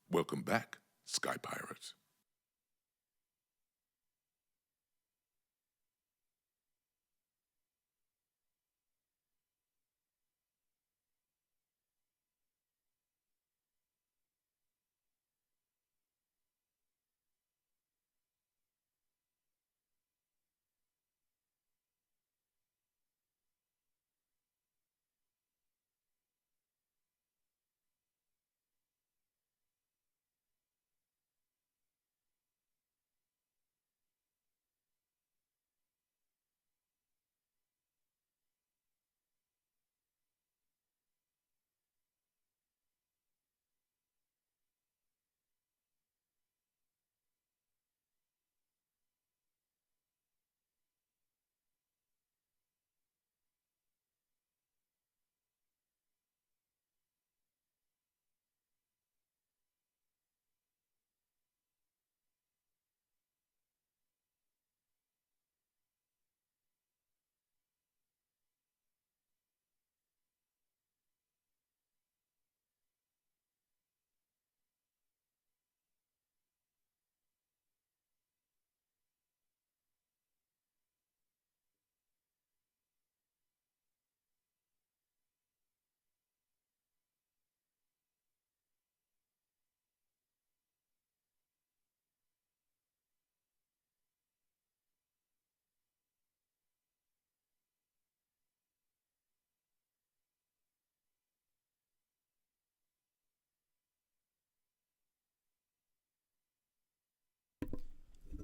Welcome back, Sky Pirates.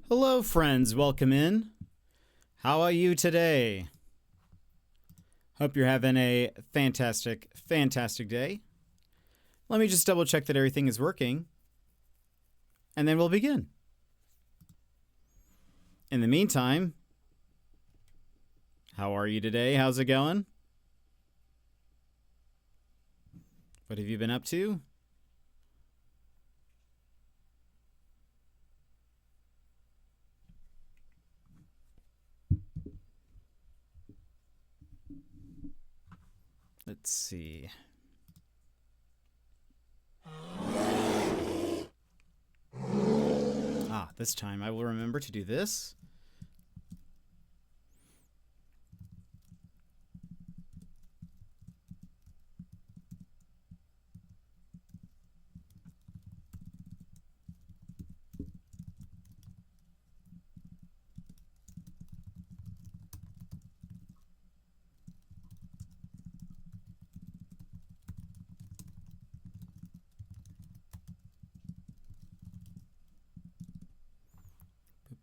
Hello, friends. Welcome in. How are you today? Hope you're having a fantastic, fantastic day. Let me just double check that everything is working, and then we'll begin. In the meantime, how are you today? How's it going? What have you been up to? Let's see. This time I will remember to do this.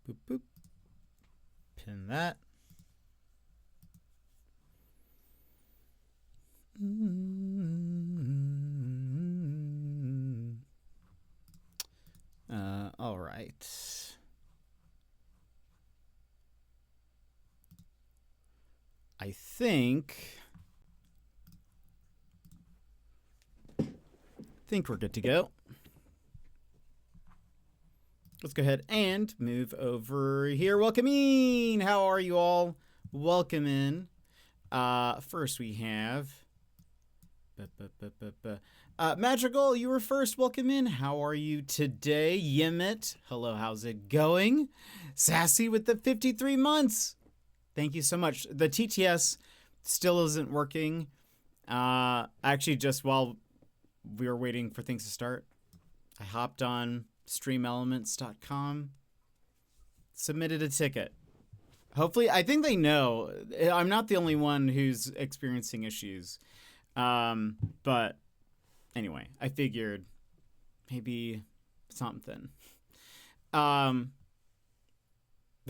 Boop, boop. Pin that. All right. I think we're good to go. Let's go ahead and move over here. Welcome in. How are you all? Welcome in. First we have Magical, you were first. Welcome in. How are you today? Yimit, hello, how's it going? Sassy with the 53 months. Thank you so much. The TTS still isn't working. Actually, just while we were waiting for things to start, I hopped on streamelements.com, submitted a ticket. Hopefully, I think they know. I'm not the only one who's experiencing issues. But anyway, I figured maybe something. But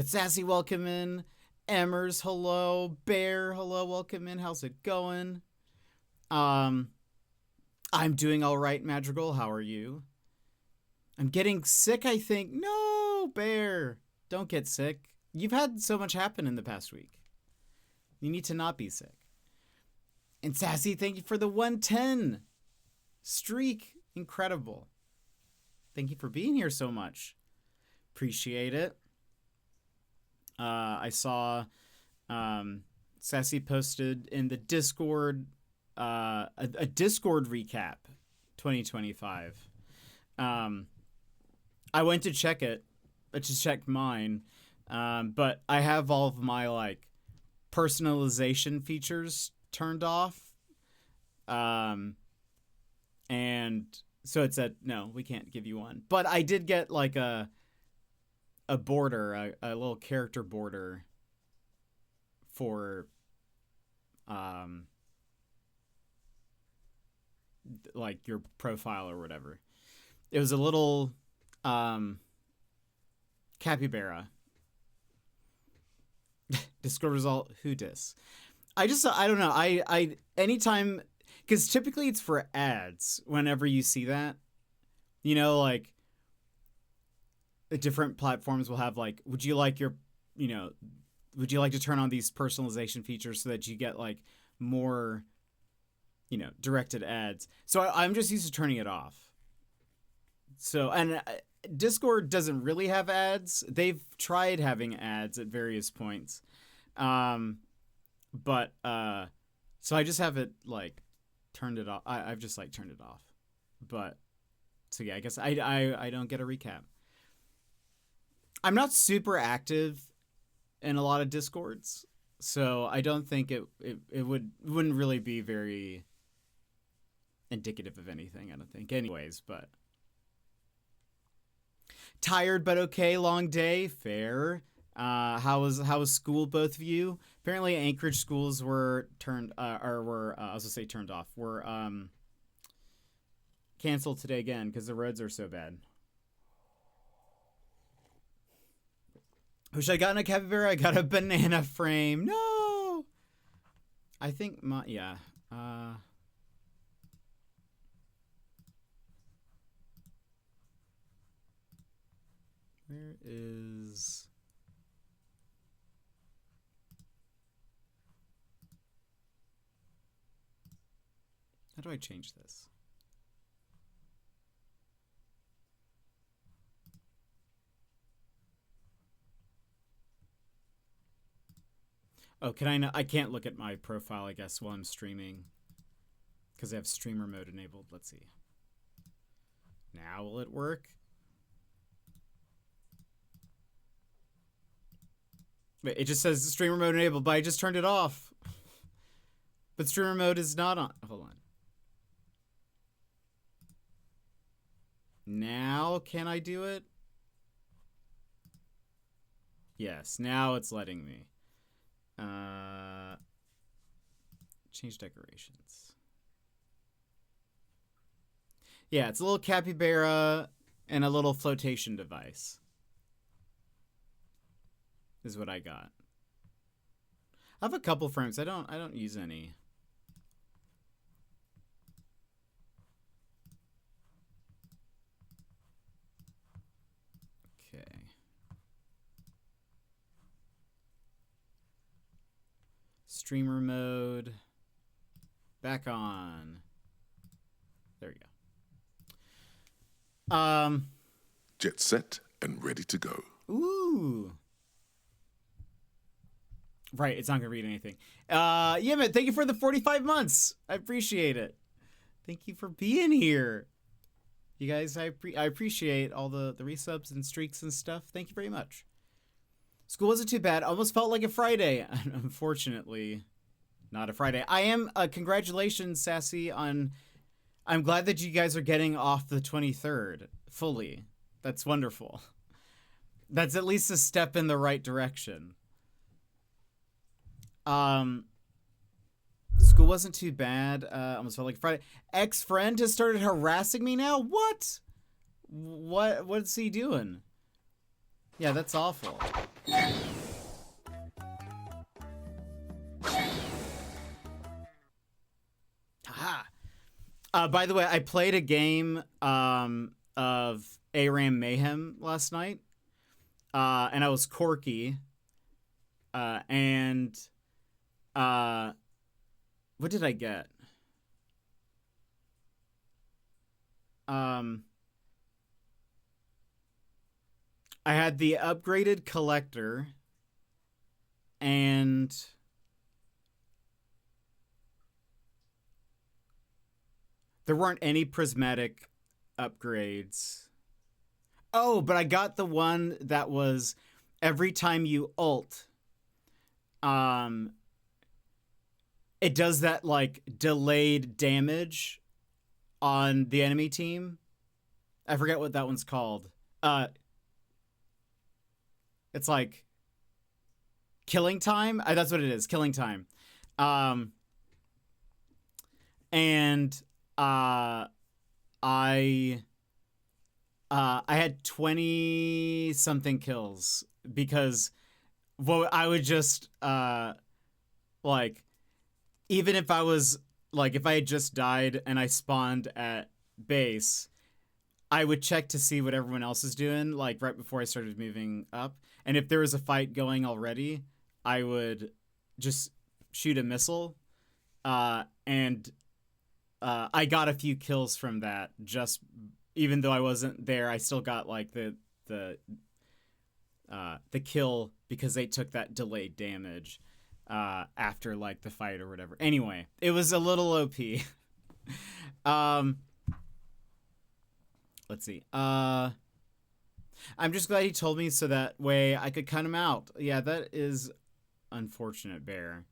Sassy, welcome in. Emmers, hello. Bear, hello, welcome in. How's it going? I'm doing all right, Madrigal. How are you? I'm getting sick, I think. No, Bear, don't get sick. You've had so much happen in the past week. You need to not be sick. And Sassy, thank you for the 110 streak. Incredible. Thank you for being here so much. Appreciate it. I saw Sassy posted in the Discord a Discord recap 2025. I went to check it, to check mine, but I have all of my like personalization features turned off, and so it said no, we can't give you one. But I did get like a border, a little character border for like your profile or whatever. It was a little capybara. Discord result, who dis? I don't know. I anytime, because typically it's for ads whenever you see that. You know, like different platforms will have like, would you like to turn on these personalization features so that you get like more, directed ads? So I'm just used to turning it off. So, and Discord doesn't really have ads. They've tried having ads at various points. But so I just have it like turned it off. I've just like turned it off. But so yeah, I guess I don't get a recap. I'm not super active in a lot of Discords, so I don't think it wouldn't really be very indicative of anything, I don't think. Anyways, but tired but okay, long day, fair. How was school, both of you? Apparently Anchorage schools were turned turned off. Were canceled today again because the roads are so bad. Wish I got a capybara. I got a banana frame. No. I think where is... How do I change this? Oh, can I not? I can't look at my profile, I guess, while I'm streaming because I have streamer mode enabled. Let's see. Now will it work? Wait, it just says streamer mode enabled, but I just turned it off. But streamer mode is not on. Hold on. Now can I do it? Yes, now it's letting me. Change decorations. Yeah, it's a little capybara and a little flotation device. Is what I got. I have a couple frames. I don't use any. Okay. Streamer mode. Back on. There we go. Jet set and ready to go. Ooh. Right, it's not gonna read anything. Yeah, man, thank you for the 45 months. I appreciate it. Thank you for being here. You guys, I appreciate all the resubs and streaks and stuff. Thank you very much. School wasn't too bad. Almost felt like a Friday. Unfortunately, not a Friday. I am, congratulations, Sassy, on... I'm glad that you guys are getting off the 23rd fully. That's wonderful. That's at least a step in the right direction. School wasn't too bad. Almost felt like Friday. Ex-friend has started harassing me now? What? What's he doing? Yeah, that's awful. Aha. By the way, I played a game of ARAM Mayhem last night. And I was Corky. And what did I get? I had the upgraded collector and there weren't any prismatic upgrades. Oh, but I got the one that was every time you ult, it does that like delayed damage on the enemy team. I forget what that one's called. It's like killing time. That's what it is. Killing time. And I had 20 something kills because I would just like, even if I was like, if I had just died and I spawned at base, I would check to see what everyone else is doing, like right before I started moving up. And if there was a fight going already, I would just shoot a missile. And I got a few kills from that. Just even though I wasn't there, I still got like the kill because they took that delayed damage after like the fight or whatever. Anyway, it was a little OP. Let's see. I'm just glad he told me so that way I could cut him out. Yeah, that is unfortunate, Bear.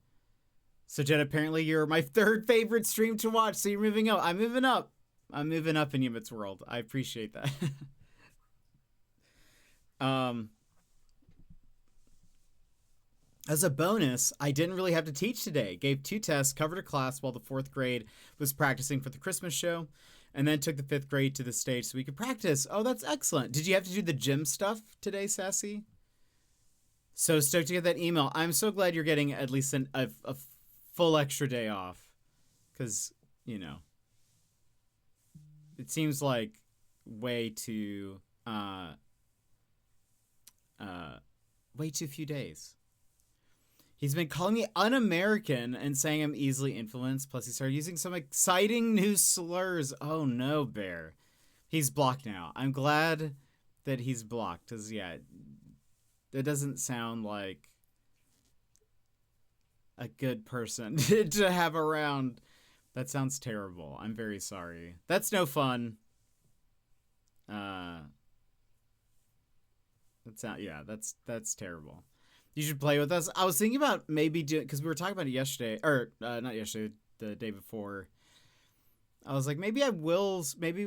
So, Jet, apparently you're my third favorite stream to watch, so you're moving up. I'm moving up. I'm moving up in Yimit's world. I appreciate that. As a bonus, I didn't really have to teach today. Gave 2 tests, covered a class while the 4th grade was practicing for the Christmas show, and then took the 5th grade to the stage so we could practice. Oh, that's excellent. Did you have to do the gym stuff today, Sassy? So stoked to get that email. I'm so glad you're getting at least a full extra day off. Because, you know, it seems like way too few days. He's been calling me un-American and saying I'm easily influenced. Plus, he started using some exciting new slurs. Oh, no, Bear. He's blocked now. I'm glad that he's blocked. Because, yeah, that doesn't sound like a good person to have around. That sounds terrible. I'm very sorry. That's no fun. That's terrible. You should play with us. I was thinking about maybe doing, because we were talking about it yesterday, or not yesterday, the day before. I was like, maybe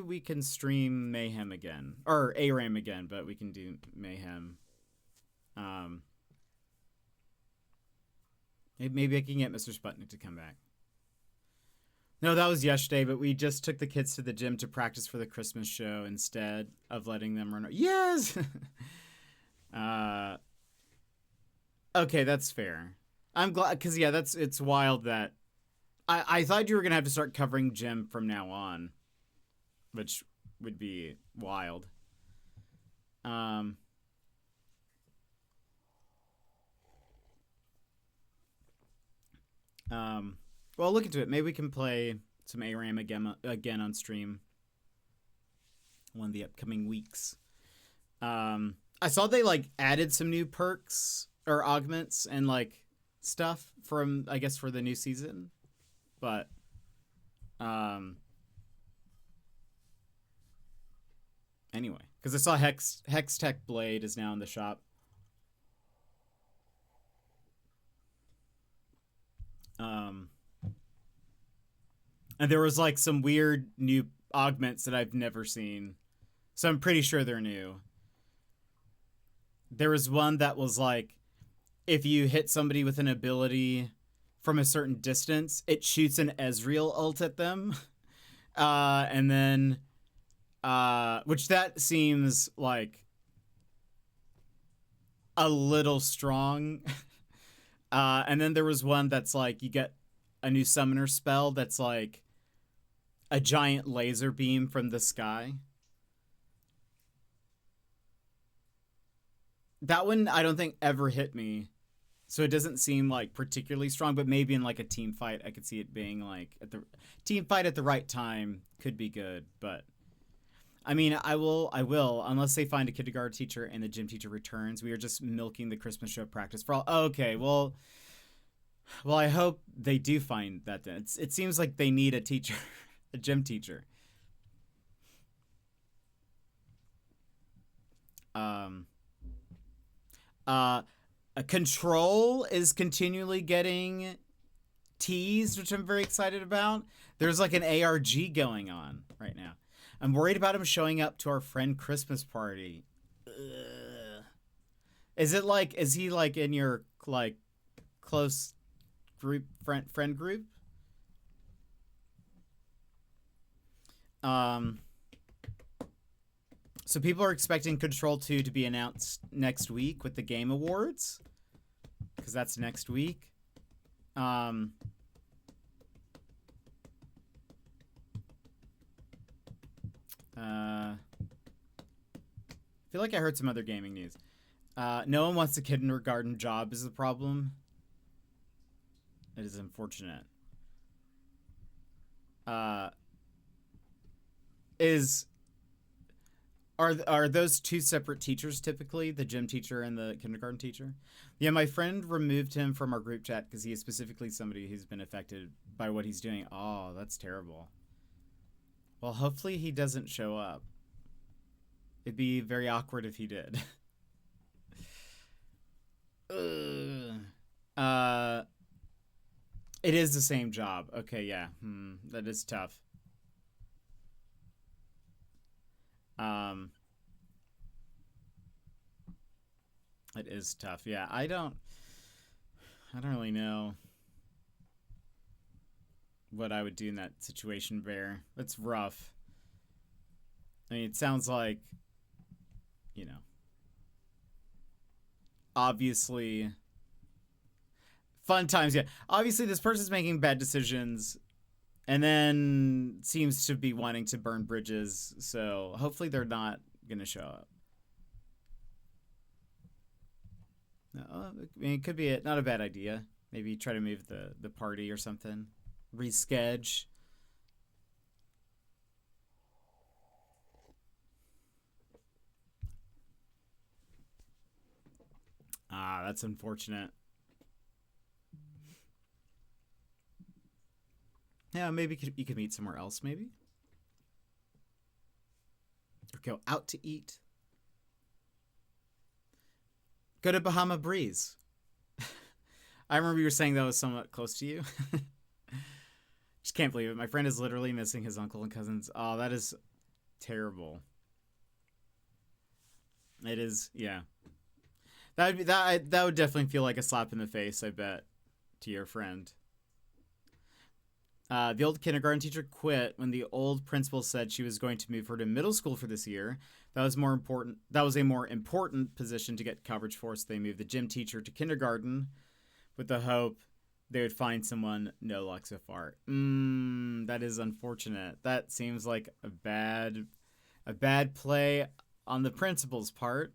we can stream Mayhem again, or ARAM again, but we can do Mayhem. Maybe I can get Mr. Sputnik to come back. No, that was yesterday, but we just took the kids to the gym to practice for the Christmas show instead of letting them run. Yes! Okay, that's fair. I'm glad, because, yeah, it's wild that... I thought you were going to have to start covering gym from now on, which would be wild. Well, look into it. Maybe we can play some ARAM again on stream one of the upcoming weeks. I saw they like added some new perks or augments and like stuff from, I guess, for the new season, but anyway, because I saw Hex Tech Blade is now in the shop. And there was like some weird new augments that I've never seen, so I'm pretty sure they're new. There was one that was like, if you hit somebody with an ability from a certain distance, it shoots an Ezreal ult at them. And then, which that seems like a little strong. And then there was one that's like, you get a new summoner spell that's like a giant laser beam from the sky. That one I don't think ever hit me, so it doesn't seem like particularly strong, but maybe in like a team fight I could see it being like at the team fight at the right time could be good. But I mean, I will unless they find a kindergarten teacher and the gym teacher returns. We are just milking the Christmas show practice for all. Okay, well I hope they do find that then. It seems like they need a teacher, a gym teacher. A Control is continually getting teased, which I'm very excited about. There's like an ARG going on right now. I'm worried about him showing up to our friend Christmas party. Ugh. Is he like in your like close group friend group? So people are expecting Control 2 to be announced next week with the Game Awards, because that's next week. I feel like I heard some other gaming news. No one wants a kindergarten job is the problem. It is unfortunate. Are those two separate teachers typically, the gym teacher and the kindergarten teacher? Yeah, my friend removed him from our group chat because he is specifically somebody who's been affected by what he's doing. Oh, that's terrible. Well, hopefully he doesn't show up. It'd be very awkward if he did. It is the same job. Okay, yeah. That is tough. It is tough. Yeah, I don't really know what I would do in that situation, Bear. That's rough. I mean, it sounds like, you know, obviously fun times. Yeah, obviously this person's making bad decisions and then seems to be wanting to burn bridges, so hopefully they're not gonna show up. No, I mean, it could be not a bad idea. Maybe try to move the party or something. Reschedule. Ah, that's unfortunate. Yeah, maybe you could meet somewhere else, maybe? Or go out to eat. Go to Bahama Breeze. I remember you were saying that was somewhat close to you. Just can't believe it. My friend is literally missing his uncle and cousins. Oh, that is terrible. It is, yeah. That would definitely feel like a slap in the face, I bet, to your friend. The old kindergarten teacher quit when the old principal said she was going to move her to middle school for this year. That was a more important position to get coverage for, so they moved the gym teacher to kindergarten with the hope they would find someone. No luck so far. That is unfortunate. That seems like a bad play on the principal's part.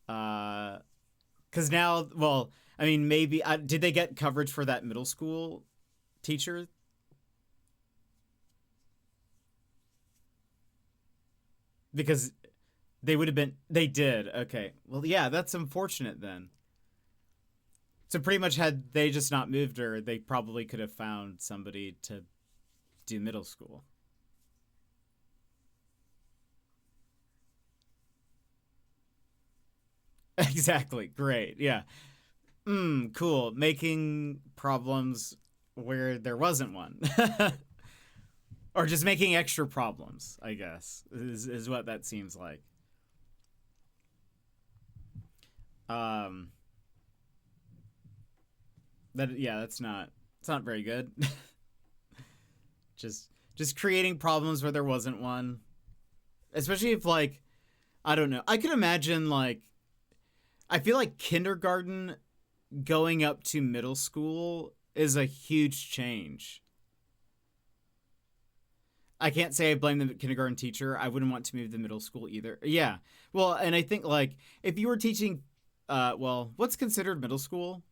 Because now, well, I mean, maybe did they get coverage for that middle school teacher? Because they did. Okay. Well, yeah, that's unfortunate then. So pretty much had they just not moved her, they probably could have found somebody to do middle school. Exactly. Great. Yeah. Cool. Making problems where there wasn't one. Or just making extra problems, I guess, is what that seems like. It's not very good. just creating problems where there wasn't one. Especially if, like, I don't know. I could imagine, like, I feel like kindergarten going up to middle school is a huge change. I can't say I blame the kindergarten teacher. I wouldn't want to move to middle school either. Yeah. Well, and I think, like, if you were teaching, what's considered middle school?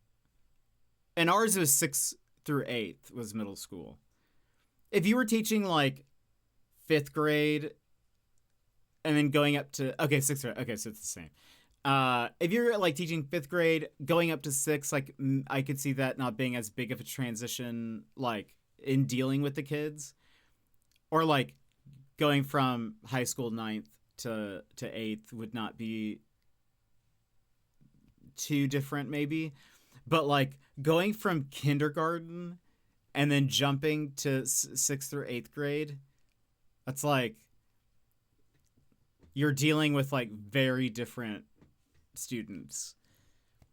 And ours was 6th through 8th was middle school. If you were teaching, like, 5th grade and then going up to, okay, 6th grade. Okay, so it's the same. If you're, like, teaching 5th grade, going up to 6th, like, I could see that not being as big of a transition, like, in dealing with the kids. Or, like, going from high school 9th to 8th would not be too different, maybe. But like going from kindergarten and then jumping to 6th or 8th grade, that's like you're dealing with like very different students.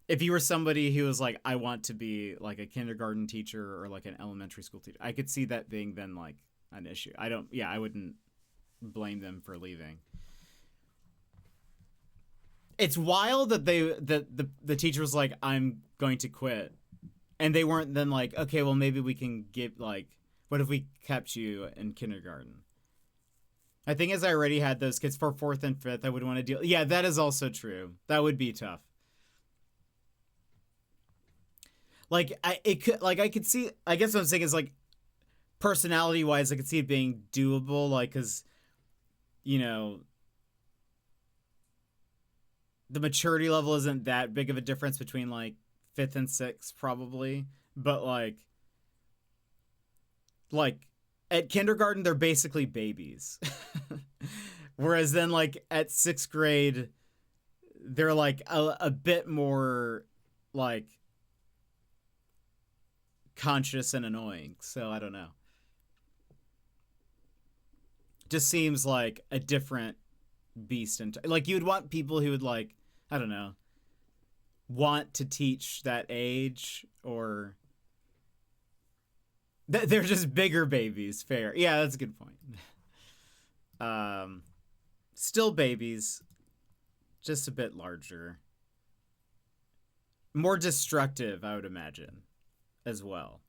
If you were somebody who was like, I want to be like a kindergarten teacher or like an elementary school teacher, I could see that being then like an issue. I wouldn't blame them for leaving. It's wild that the teacher was like, I'm going to quit. And they weren't then like, okay, well, maybe we can get like, what if we kept you in kindergarten? I think as I already had those kids for 4th and 5th, I would want to deal. Yeah, that is also true. That would be tough. Like I could see, I guess what I'm saying is like personality wise, I could see it being doable. Like, cause you know, the maturity level isn't that big of a difference between like 5th and 6th probably. But like at kindergarten, they're basically babies. Whereas then like at 6th grade, they're like a bit more like conscious and annoying. So I don't know. Just seems like a different beast. And like you'd want people who would like, I don't know, want to teach that age, or they're just bigger babies. Fair. Yeah, that's a good point. Still babies, just a bit larger. More destructive, I would imagine, as well.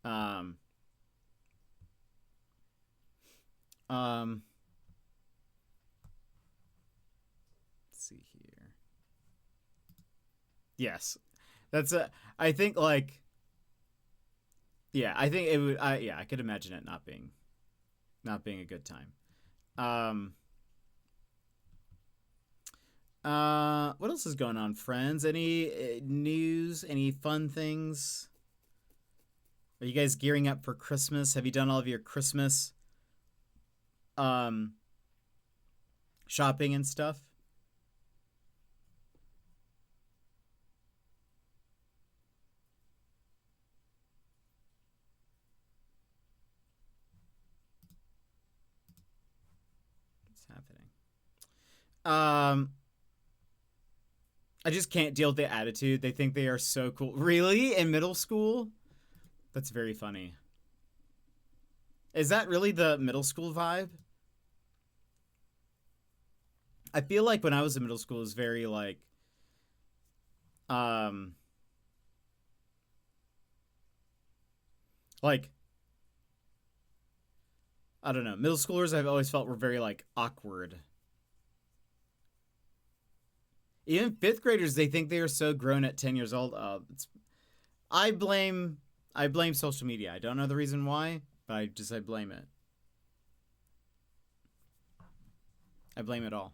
Let's see here. Yes. I think like, yeah, I think it would, yeah, I could imagine it not being a good time. What else is going on, friends? Any news? Any fun things? Are you guys gearing up for Christmas? Have you done all of your Christmas shopping and stuff? What's happening? I just can't deal with the attitude. They think they are so cool. Really? In middle school? That's very funny. Is that really the middle school vibe? I feel like when I was in middle school, it was very like, like, I don't know. Middle schoolers I've always felt were very like awkward. Even 5th graders, they think they are so grown at 10 years old. I blame social media. I don't know the reason why, but I blame it. I blame it all.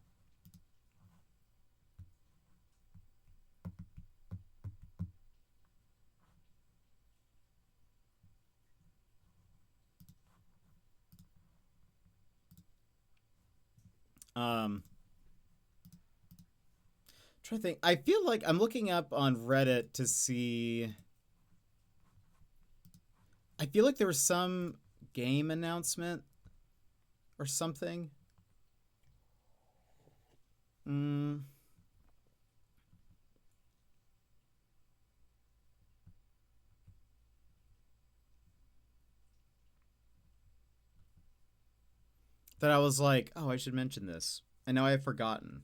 Trying to think. I feel like I'm looking up on Reddit to see. I feel like there was some game announcement or something. That I was like, oh, I should mention this. And now I've forgotten.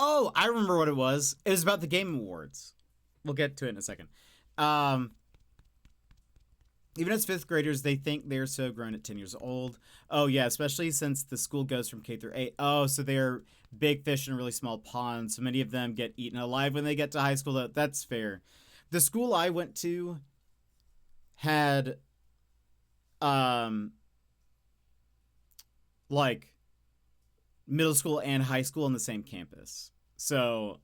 Oh, I remember what it was. It was about the Game Awards. We'll get to it in a second. Even as 5th graders, they think they're so grown at 10 years old. Oh, yeah, especially since the school goes from K through 8. Oh, so they're big fish in a really small pond. So many of them get eaten alive when they get to high school. That's fair. The school I went to had, like, middle school and high school on the same campus. So,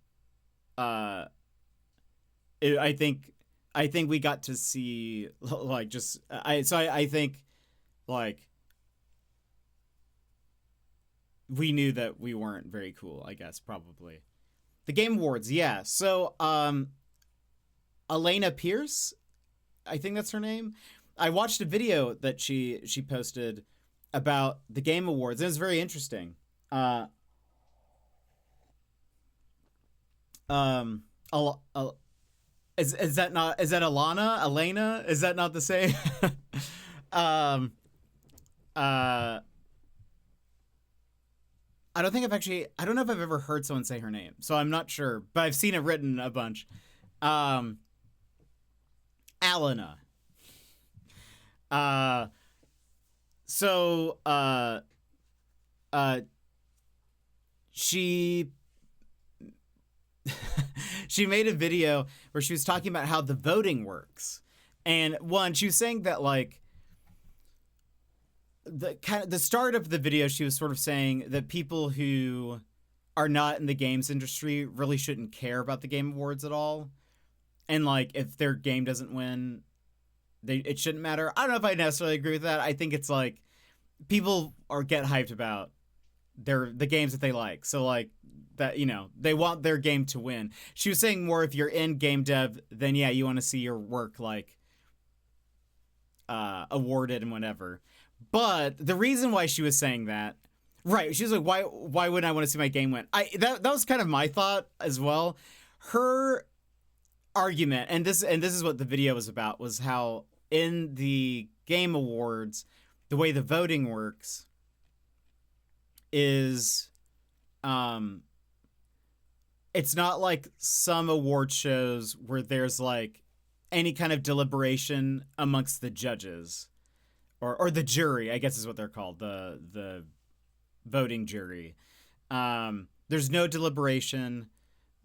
I think we got to see like just I think like we knew that we weren't very cool, I guess, probably. The Game Awards, yeah. So, Elena Pierce, I think that's her name. I watched a video that she posted about the Game Awards. It was very interesting. Is that Alana? Elena? Is that not the same? I don't know if I've ever heard someone say her name, so I'm not sure, but I've seen it written a bunch. Alana. She she made a video where she was talking about how the voting works. And she was saying that like the start of the video, she was sort of saying that people who are not in the games industry really shouldn't care about the Game Awards at all. And like if their game doesn't win, it shouldn't matter. I don't know if I necessarily agree with that. I think it's like people get hyped about the games that they like. So like that, you know, they want their game to win. She was saying more if you're in game dev, then yeah, you want to see your work like awarded and whatever. But the reason why she was saying that, right, she was like, why wouldn't I want to see my game win? That was kind of my thought as well. Her argument, and this is what the video was about, was how in the Game Awards, the way the voting works is it's not like some award shows where there's like any kind of deliberation amongst the judges or the jury, I guess is what they're called, the voting jury. There's no deliberation.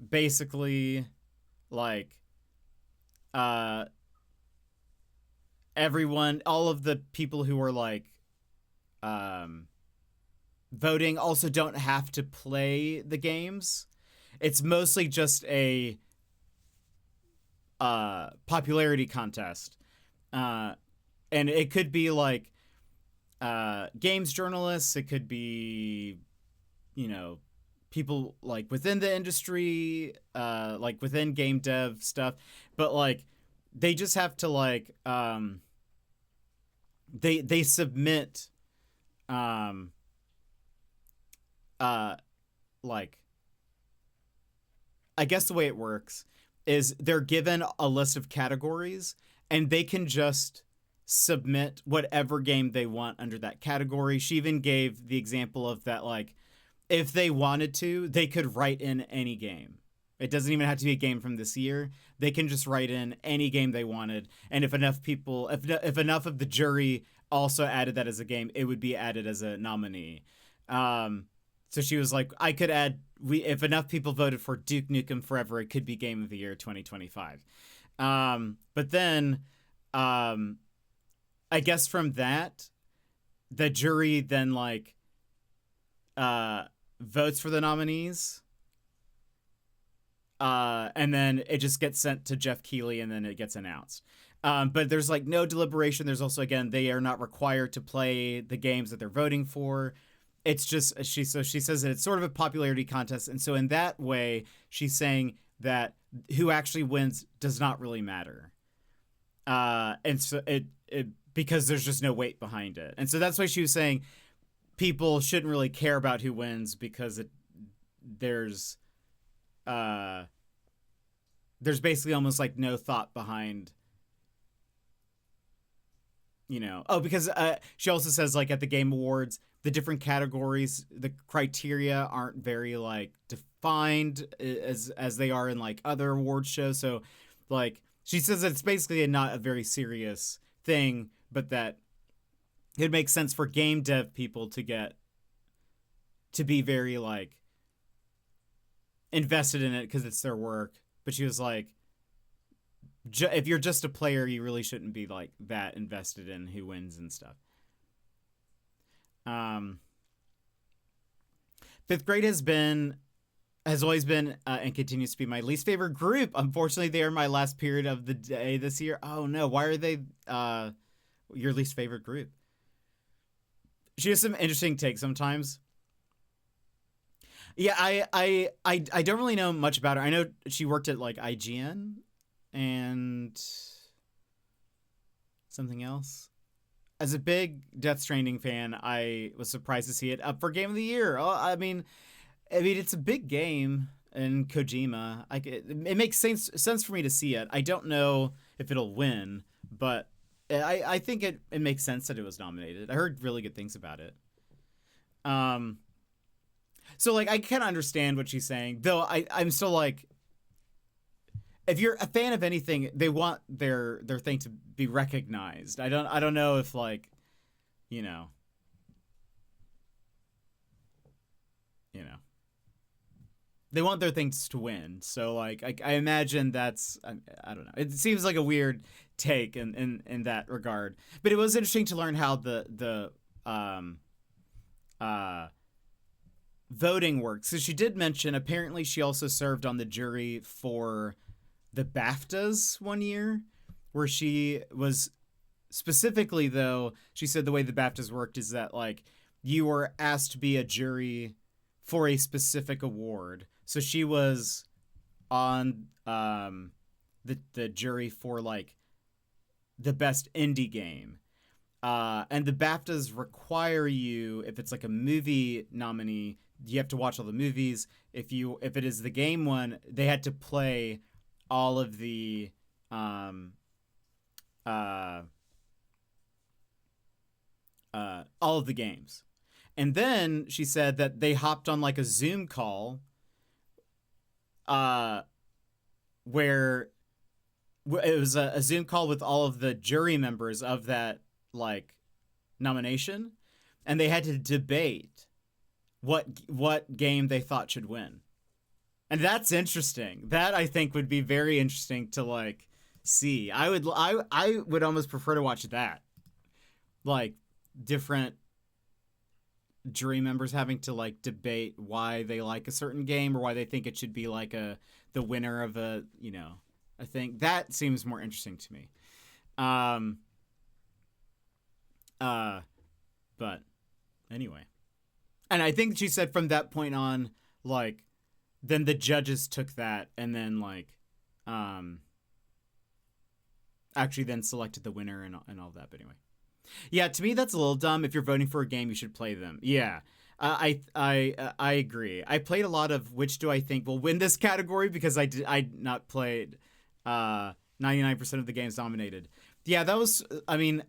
Basically, like everyone, all of the people who are like voting also don't have to play the games. It's mostly just a popularity contest. And it could be like games journalists. It could be, you know, people like within the industry, like within game dev stuff. But like they just have to like they submit like I guess the way it works is they're given a list of categories and they can just submit whatever game they want under that category. She even gave the example of that, like, if they wanted to, they could write in any game. It doesn't even have to be a game from this year. They can just write in any game they wanted. And if enough people, if enough of the jury also added that as a game, it would be added as a nominee. So she was like, I could add, if enough people voted for Duke Nukem Forever, it could be Game of the Year 2025. But then, I guess from that, the jury then like votes for the nominees. And then it just gets sent to Jeff Keighley and then it gets announced. But there's like no deliberation. There's also, again, they are not required to play the games that they're voting for. It's just, she says that it's sort of a popularity contest. And so in that way, she's saying that who actually wins does not really matter. And so it because there's just no weight behind it. And so that's why she was saying people shouldn't really care about who wins because there's basically almost like no thought behind, you know. Oh, because she also says like at the Game Awards, the different categories, the criteria aren't very like defined as they are in like other award shows. So like she says it's basically not a very serious thing, but that it makes sense for game dev people to be very like invested in it because it's their work. But she was like, if you're just a player, you really shouldn't be like that invested in who wins and stuff. Fifth grade has always been and continues to be my least favorite group. Unfortunately, they are my last period of the day this year. Oh no, why are they your least favorite group? She has some interesting takes sometimes. Yeah, I don't really know much about her. I know she worked at like IGN and something else. As a big Death Stranding fan, I was surprised to see it up for Game of the Year. Oh, I mean, it's a big game, and Kojima. It makes sense for me to see it. I don't know if it'll win, but I think it makes sense that it was nominated. I heard really good things about it. So like I kind of understand what she's saying, though. I'm still like, if you're a fan of anything, they want their thing to be recognized. I don't know if like, you know. They want their things to win. So like I imagine that's I don't know. It seems like a weird take in that regard. But it was interesting to learn how the voting works. So she did mention apparently she also served on the jury for the BAFTAs one year, where she was specifically, though, she said the way the BAFTAs worked is that like you were asked to be a jury for a specific award. So she was on the jury for like the best indie game. And the BAFTAs require you, if it's like a movie nominee, you have to watch all the movies. If it is the game one, they had to play all of the all of the games. And then she said that they hopped on like a Zoom call where it was a Zoom call with all of the jury members of that like nomination, and they had to debate what game they thought should win. And that's interesting. That I think would be very interesting to like see. I would almost prefer to watch that. Like different jury members having to like debate why they like a certain game or why they think it should be like the winner of a thing. That seems more interesting to me. But anyway. And I think she said from that point on, like, then the judges took that and then like actually then selected the winner and all that. But anyway. Yeah, to me that's a little dumb. If you're voting for a game, you should play them. Yeah. I agree. I played a lot of which do I think will win this category because I not played 99% of the games nominated. Yeah, that was, I mean,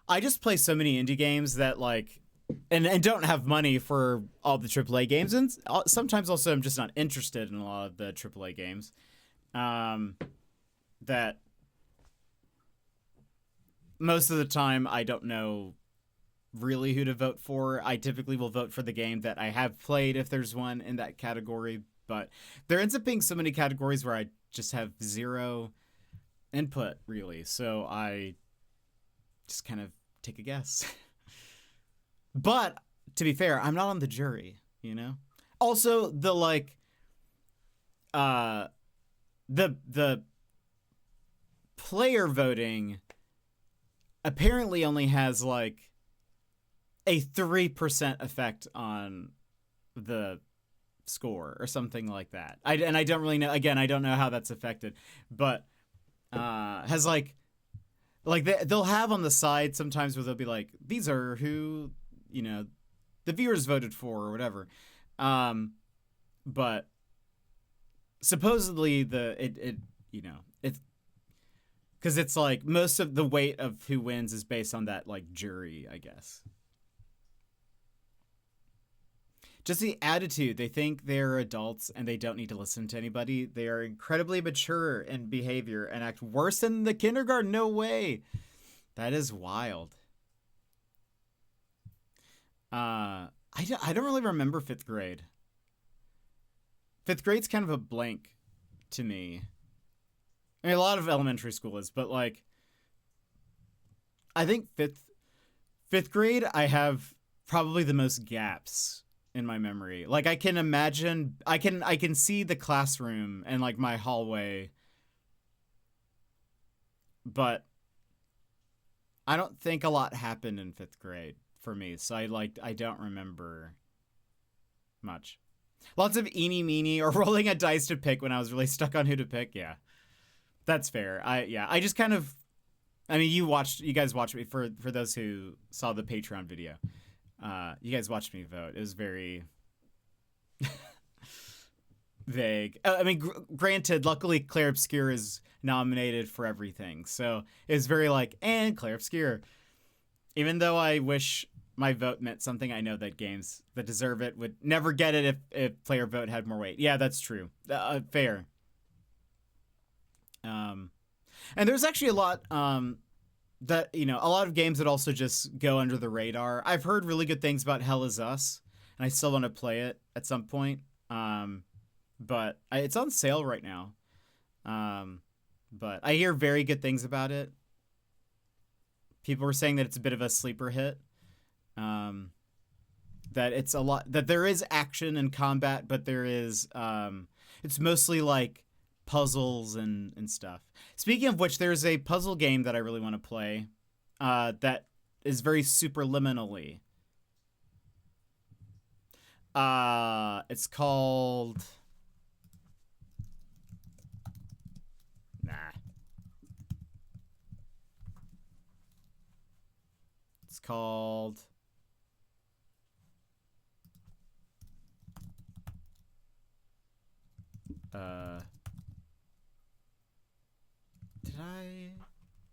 I just play so many indie games that like and don't have money for all the AAA games, and sometimes also I'm just not interested in a lot of the AAA games. That most of the time I don't know really who to vote for. I typically will vote for the game that I have played if there's one in that category, but there ends up being so many categories where I just have zero input really, so I just kind of take a guess. But to be fair, I'm not on the jury, you know? Also, the like the player voting apparently only has like a 3% effect on the score or something like that. I don't really know. Again, I don't know how that's affected, but has like they'll have on the side sometimes where they'll be like, these are who, you know, the viewers voted for or whatever. But supposedly it you know, it's because it's like most of the weight of who wins is based on that like jury, I guess. Just the attitude. They think they're adults and they don't need to listen to anybody. They are incredibly mature in behavior and act worse than the kindergarten. No way. That is wild. I don't really remember 5th grade. 5th grade's kind of a blank to me. I mean, a lot of elementary school is, but like, I think fifth grade, I have probably the most gaps in my memory. Like I can imagine, I can see the classroom and like my hallway, but I don't think a lot happened in 5th grade for me. So I don't remember much. Lots of eeny meeny or rolling a dice to pick when I was really stuck on who to pick. Yeah, that's fair. I just kind of, I mean, you guys watched me, for those who saw the Patreon video. You guys watched me vote. It was very vague. I mean, granted, luckily Claire Obscure is nominated for everything. So it's very like, and Claire Obscure. Even though I wish my vote meant something, I know that games that deserve it would never get it if player vote had more weight. Yeah, that's true. Fair. And there's actually a lot that, you know, a lot of games that also just go under the radar. I've heard really good things about Hell Is Us, and I still want to play it at some point. But it's on sale right now. But I hear very good things about it. People were saying that it's a bit of a sleeper hit. That it's a lot, that there is action and combat, but there is, it's mostly like puzzles and stuff. Speaking of which, there's a puzzle game that I really want to play, that is very superliminally. It's called, it's called,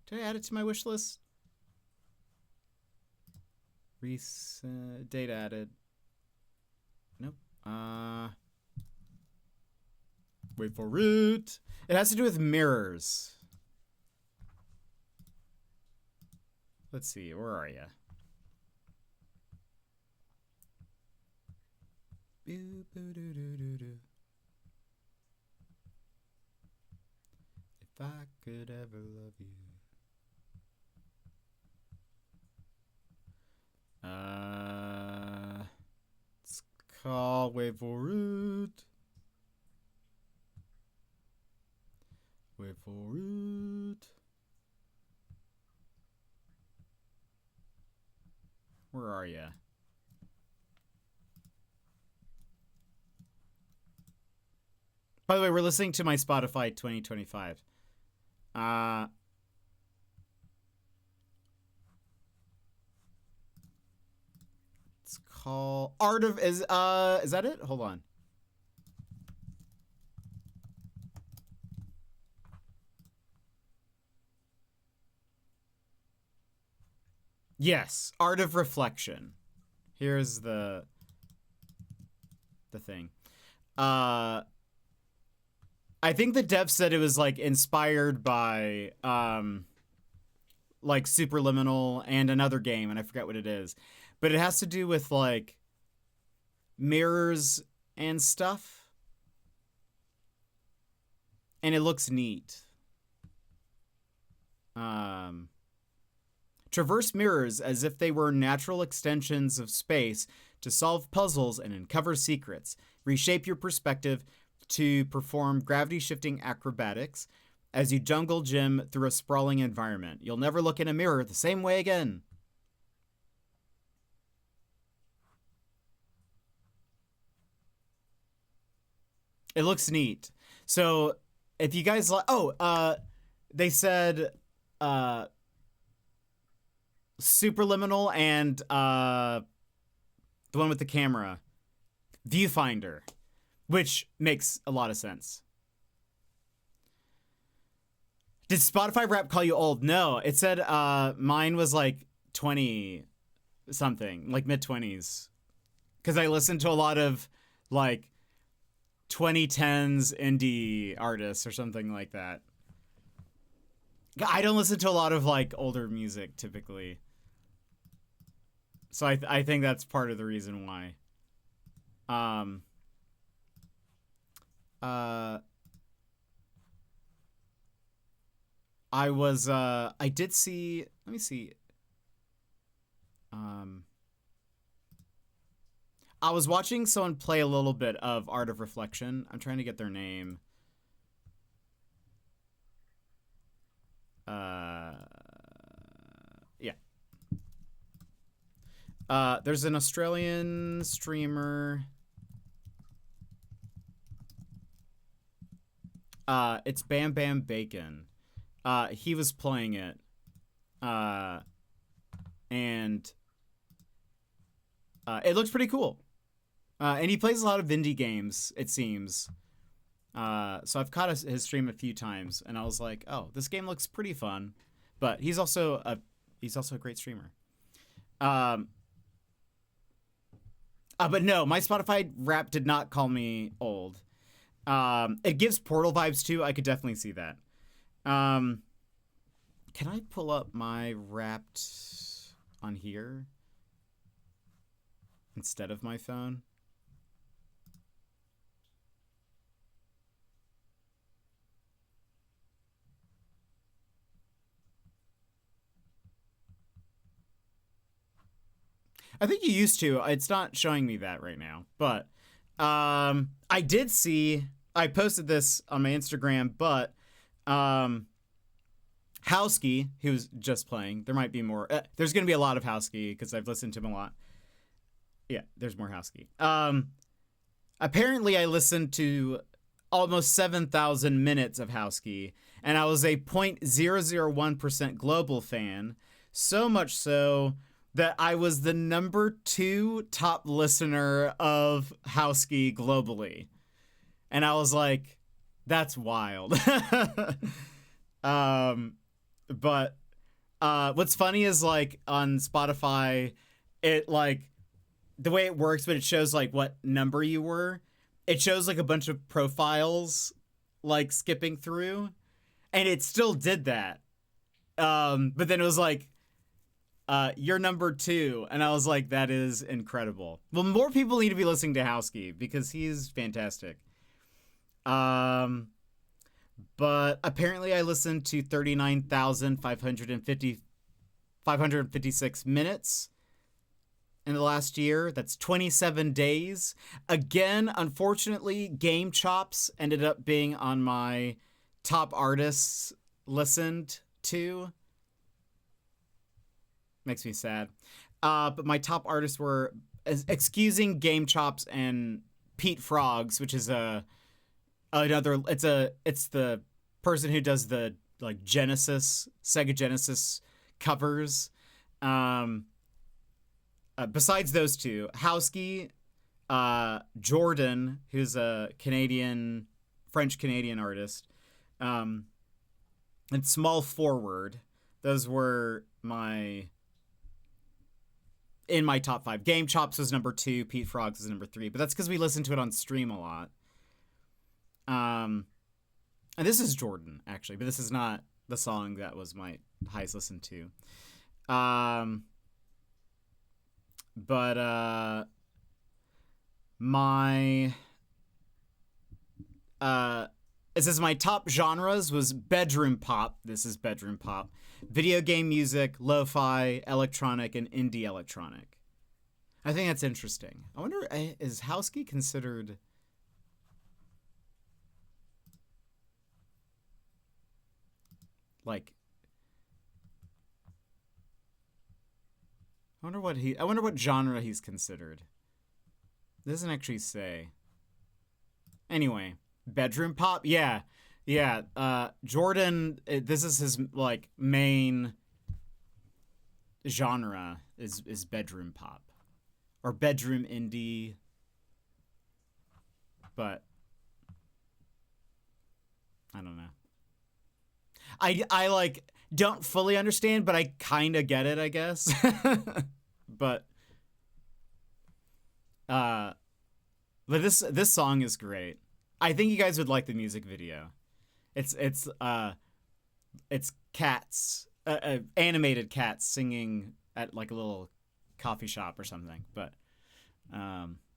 did I add it to my wish list? Recent date added. Nope. Wait for it. It has to do with mirrors. Let's see. Where are you? If I could ever love you. It's called Wait for It. Wait for it. Where are you? By the way, we're listening to my Spotify 2025. It's called Art of is that it? Hold on. Yes, Art of Reflection. Here's the thing. I think the dev said it was like inspired by like Superliminal and another game, and I forget what it is. But it has to do with like mirrors and stuff. And it looks neat. Traverse mirrors as if they were natural extensions of space to solve puzzles and uncover secrets. Reshape your perspective to perform gravity-shifting acrobatics as you jungle gym through a sprawling environment. You'll never look in a mirror the same way again. It looks neat. So if you guys like, they said Superliminal and the one with the camera, Viewfinder, which makes a lot of sense. Did Spotify Rap call you old? No, it said mine was like 20 something, like mid-20s, because I listened to a lot of like 2010s indie artists or something like that. I don't listen to a lot of like older music typically. So I think that's part of the reason why. I did see, let me see. I was watching someone play a little bit of Art of Reflection. I'm trying to get their name. Yeah. There's an Australian streamer. It's Bam Bam Bacon. He was playing it. And it looks pretty cool. And he plays a lot of indie games, it seems. So I've caught his stream a few times, and I was like, "Oh, this game looks pretty fun." But he's also a great streamer. But no, my Spotify Wrapped did not call me old. It gives Portal vibes too. I could definitely see that. Can I pull up my Wrapped on here instead of my phone? I think you used to. It's not showing me that right now. But I did see, I posted this on my Instagram, but Howski, who's just playing, there might be more. There's going to be a lot of Howski because I've listened to him a lot. Yeah, there's more Howski. Apparently, I listened to almost 7,000 minutes of Howski, and I was a 0.001% global fan, so much so that I was the number 2 top listener of Howski globally. And I was like, that's wild. But what's funny is, like, on Spotify, it, like, the way it works, but it shows, like, what number you were. It shows, like, a bunch of profiles, like, skipping through. And it still did that. But then it was like, you're number 2. And I was like, that is incredible. Well, more people need to be listening to Howski because he's fantastic. But apparently I listened to 556 minutes in the last year. That's 27 days. Again, unfortunately, Game Chops ended up being on my top artists listened to. Makes me sad. But my top artists were, excusing Game Chops and Pete Frogs, which is another. It's the person who does the, like, Sega Genesis covers. Besides those two, Howski, Jordan, who's a French Canadian artist, and Small Forward. Those were in my top 5. Game Chops was number 2. Pete Frogs was number 3. But that's because we listened to it on stream a lot. And this is Jordan, actually. But this is not the song that was my highest listened to. It says my top genres was bedroom pop. This is bedroom pop. Video game music, lo-fi, electronic, and indie electronic. I think that's interesting. I wonder, is Howski considered... like... I wonder what genre he's considered. It doesn't actually say. Anyway, bedroom pop? Yeah. Jordan, this is his, like, main genre is bedroom pop. Or bedroom indie. But I don't know. I like don't fully understand, but I kind of get it, I guess. But this song is great. I think you guys would like the music video. It's cats, animated cats singing at, like, a little coffee shop or something. But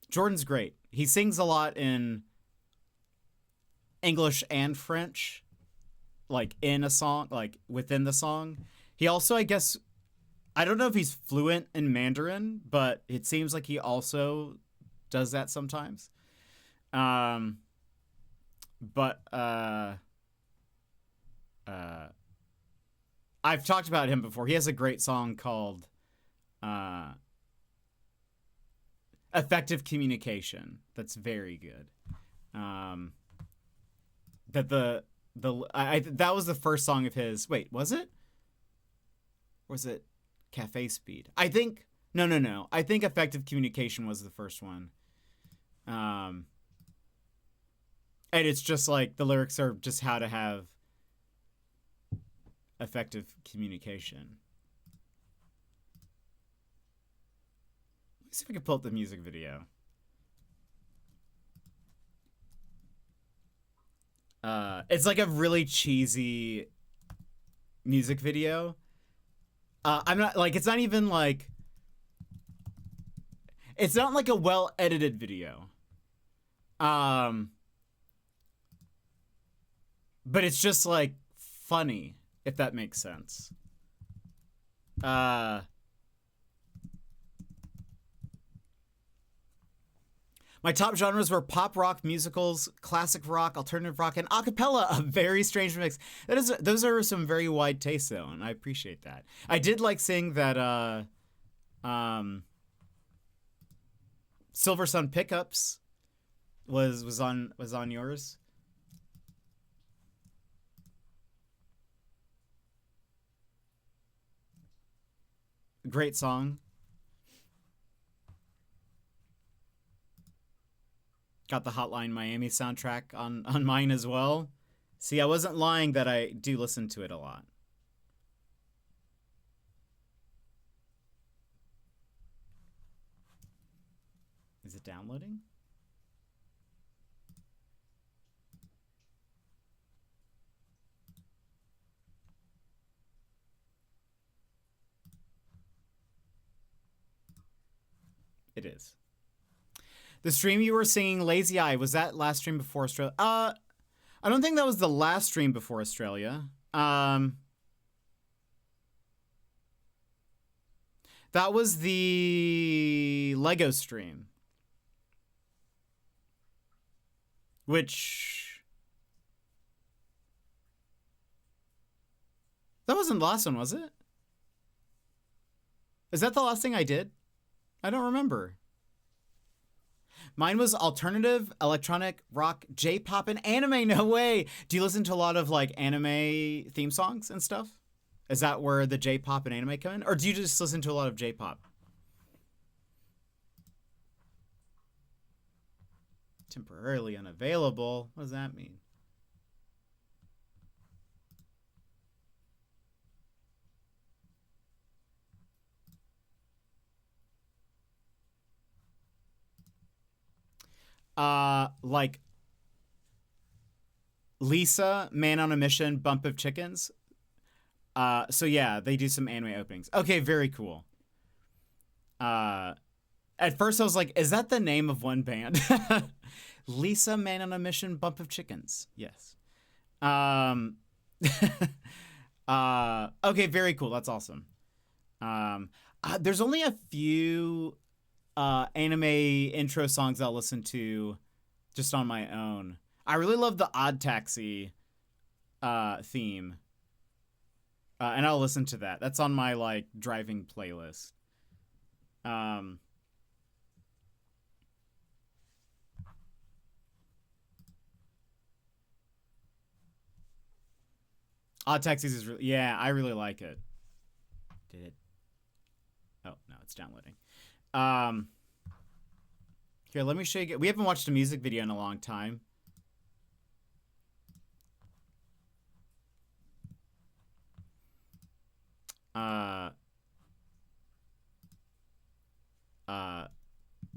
Jordan's great. He sings a lot in English and French, like, in a song, like, within the song. He also, I guess, I don't know if he's fluent in Mandarin, but it seems like he also does that sometimes. But I've talked about him before. He has a great song called Effective Communication. That's very good. That that was the first song of his. Wait, was it? Or was it Cafe Speed? I think no. I think Effective Communication was the first one. And it's just like the lyrics are just how to have effective communication. Let's see if I can pull up the music video. It's like a really cheesy music video. I'm not like, it's not even like, it's not like a well edited video. But it's just like funny, if that makes sense. My top genres were pop rock, musicals, classic rock, alternative rock, and a cappella, a very strange mix. Those are some very wide tastes, though, and I appreciate that. I did like seeing that Silver Sun Pickups was on yours. Great song. Got the Hotline Miami soundtrack on mine as well. See, I wasn't lying that I do listen to it a lot. Is it downloading? It is. The stream you were singing Lazy Eye, was that last stream before Australia? I don't think that was the last stream before Australia. That was the Lego stream. Which... that wasn't the last one, was it? Is that the last thing I did? I don't remember. Mine was alternative, electronic, rock, J-pop, and anime. No way. Do you listen to a lot of like anime theme songs and stuff? Is that where the J-pop and anime come in? Or do you just listen to a lot of J-pop? Temporarily unavailable. What does that mean? Like Lisa, Man on a Mission, Bump of Chickens. So yeah, they do some anime openings. Okay, very cool. At first I was like, is that the name of one band? Lisa, Man on a Mission, Bump of Chickens. Yes. Okay, very cool. That's awesome. There's only a few anime intro songs I'll listen to just on my own. I really love the Odd Taxi theme. And I'll listen to that. That's on my like driving playlist. Odd Taxis is really, yeah, I really like it. Did it? Oh, no, it's downloading. Here, let me show you. We haven't watched a music video in a long time.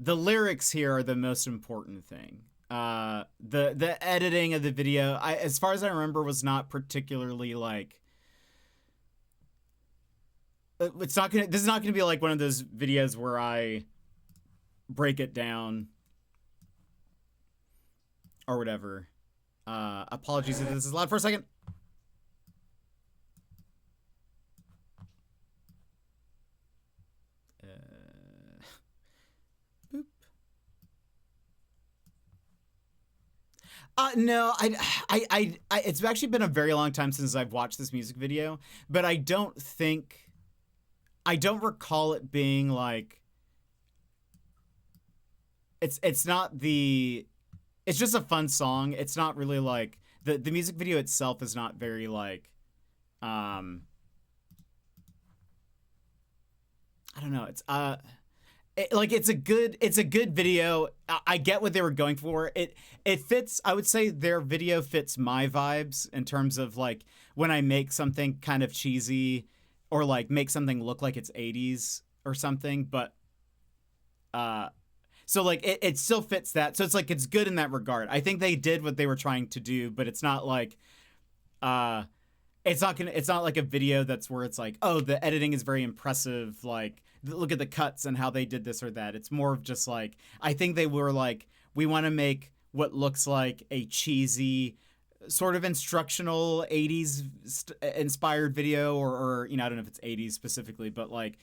The lyrics here are the most important thing. The editing of the video, as far as I remember, was not particularly like. This is not gonna be like one of those videos where I break it down or whatever. Apologies if this is loud for a second. Boop. No, it's actually been a very long time since I've watched this music video, but I don't recall it being like, it's not the, it's just a fun song. It's not really like, the music video itself is not very like, I don't know. It's a good video. I get what they were going for. It fits. I would say their video fits my vibes in terms of like when I make something kind of cheesy or like make something look like it's 80s or something. But so like it still fits that. So it's like it's good in that regard. I think they did what they were trying to do, but it's not like it's not like a video that's where it's like, oh, the editing is very impressive, like look at the cuts and how they did this or that. It's more of just like, I think they were like, we want to make what looks like a cheesy sort of instructional 80s inspired video or I don't know if it's 80s specifically, but like,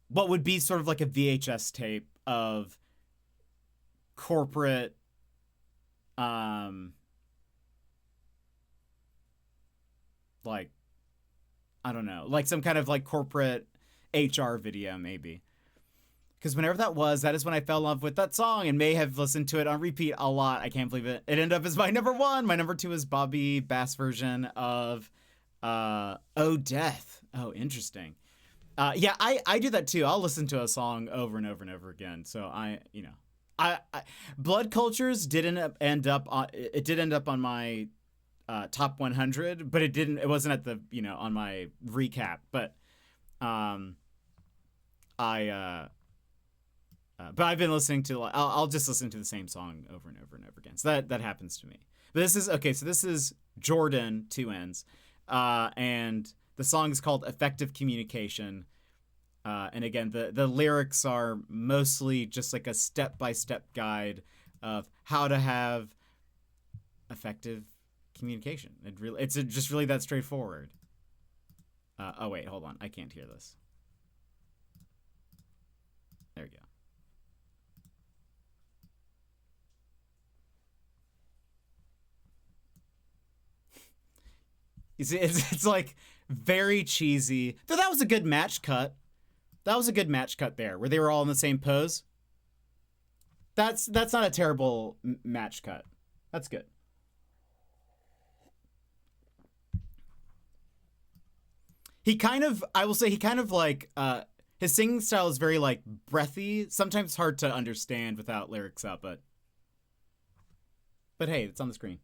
what would be sort of like a VHS tape of corporate like, I don't know, like some kind of like corporate HR video maybe. Because whenever that is when I fell in love with that song and may have listened to it on repeat a lot. I can't believe it. It ended up as my number one. My number two is Bobby Bass version of Oh Death. Oh, interesting. Yeah, I do that too. I'll listen to a song over and over and over again. So I Blood Cultures did end up on my top 100, but it wasn't at the, on my recap, but but I've been listening to, I'll just listen to the same song over and over and over again. So that happens to me. But this is Jordan, 2 N's, and the song is called Effective Communication. And again, the lyrics are mostly just like a step-by-step guide of how to have effective communication. It's just really that straightforward. Oh wait, hold on. I can't hear this. There we go. You see, it's like very cheesy. Though that was a good match cut. That was a good match cut there, where they were all in the same pose. That's not a terrible match cut. That's good. I will say he kind of like, his singing style is very like breathy. Sometimes hard to understand without lyrics up, but hey, it's on the screen.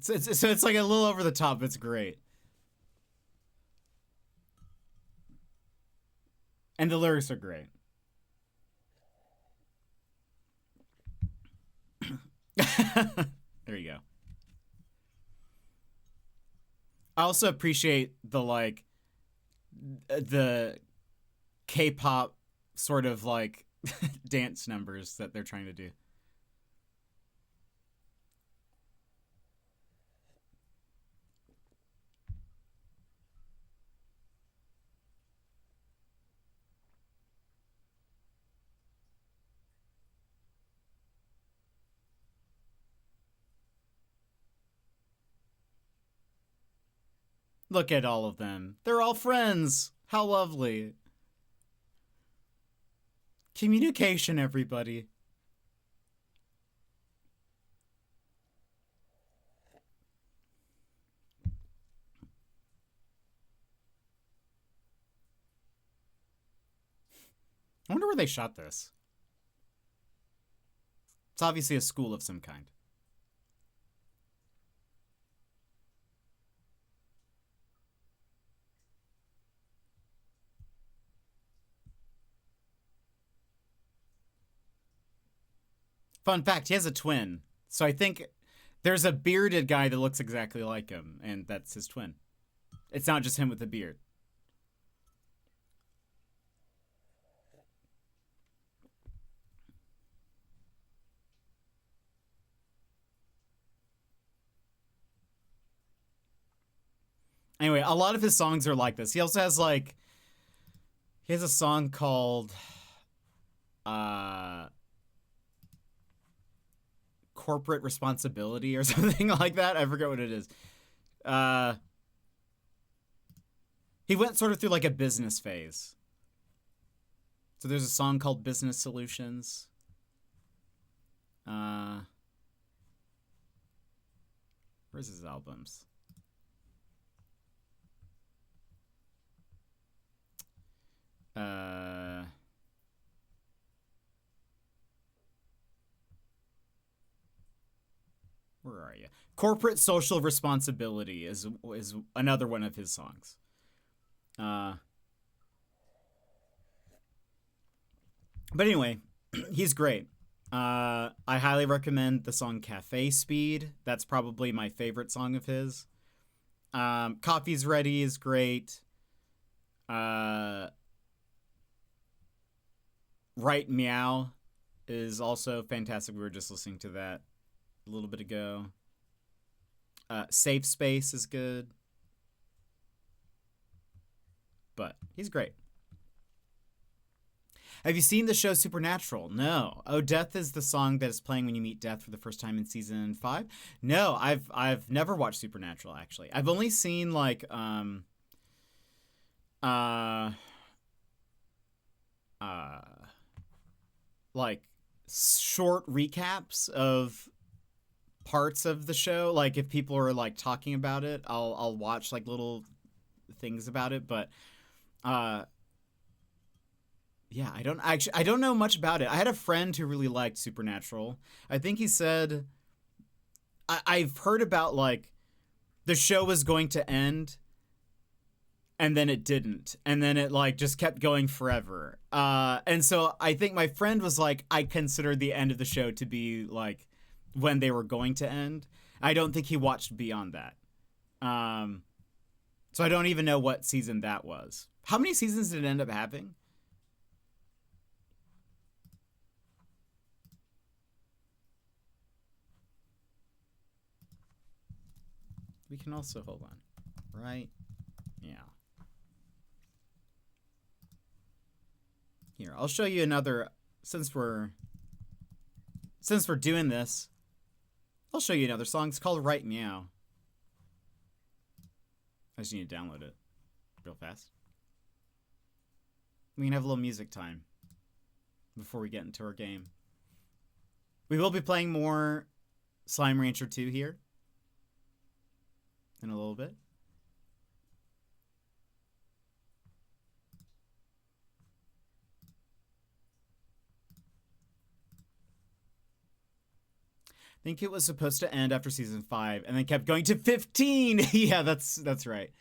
So it's like a little over the top. It's great. And the lyrics are great. There you go. I also appreciate the K-pop sort of like dance numbers that they're trying to do. Look at all of them. They're all friends. How lovely. Communication, everybody. I wonder where they shot this. It's obviously a school of some kind. Fun fact, he has a twin. So I think there's a bearded guy that looks exactly like him, and that's his twin. It's not just him with a beard. Anyway, a lot of his songs are like this. He also has like, he has a song called Corporate Responsibility or something like that. I forget what it is. He went sort of through like a business phase. So there's a song called Business Solutions. Where's his albums? Where are you? Corporate Social Responsibility is another one of his songs. But anyway, he's great. I highly recommend the song Cafe Speed. That's probably my favorite song of his. Coffee's Ready is great. Right Meow is also fantastic. We were just listening to that a little bit ago. Safe Space is good. But he's great. Have you seen the show Supernatural? No. Oh, Death is the song that is playing when you meet Death for the first time in season 5? No, I've never watched Supernatural, actually. I've only seen like short recaps of parts of the show. Like if people are like talking about it, I'll watch like little things about it, but yeah, I don't know much about it. I had a friend who really liked Supernatural. I think he said, I've heard about like the show was going to end and then it didn't. And then it like just kept going forever. And so I think my friend was like, I considered the end of the show to be like when they were going to end. I don't think he watched beyond that. So I don't even know what season that was. How many seasons did it end up having? We can also, hold on, right? Yeah. Here, I'll show you another, since we're doing this, I'll show you another song. It's called Right Meow. I just need to download it real fast. We can have a little music time before we get into our game. We will be playing more Slime Rancher 2 here in a little bit. I think it was supposed to end after season 5 and then kept going to 15. Yeah, that's right.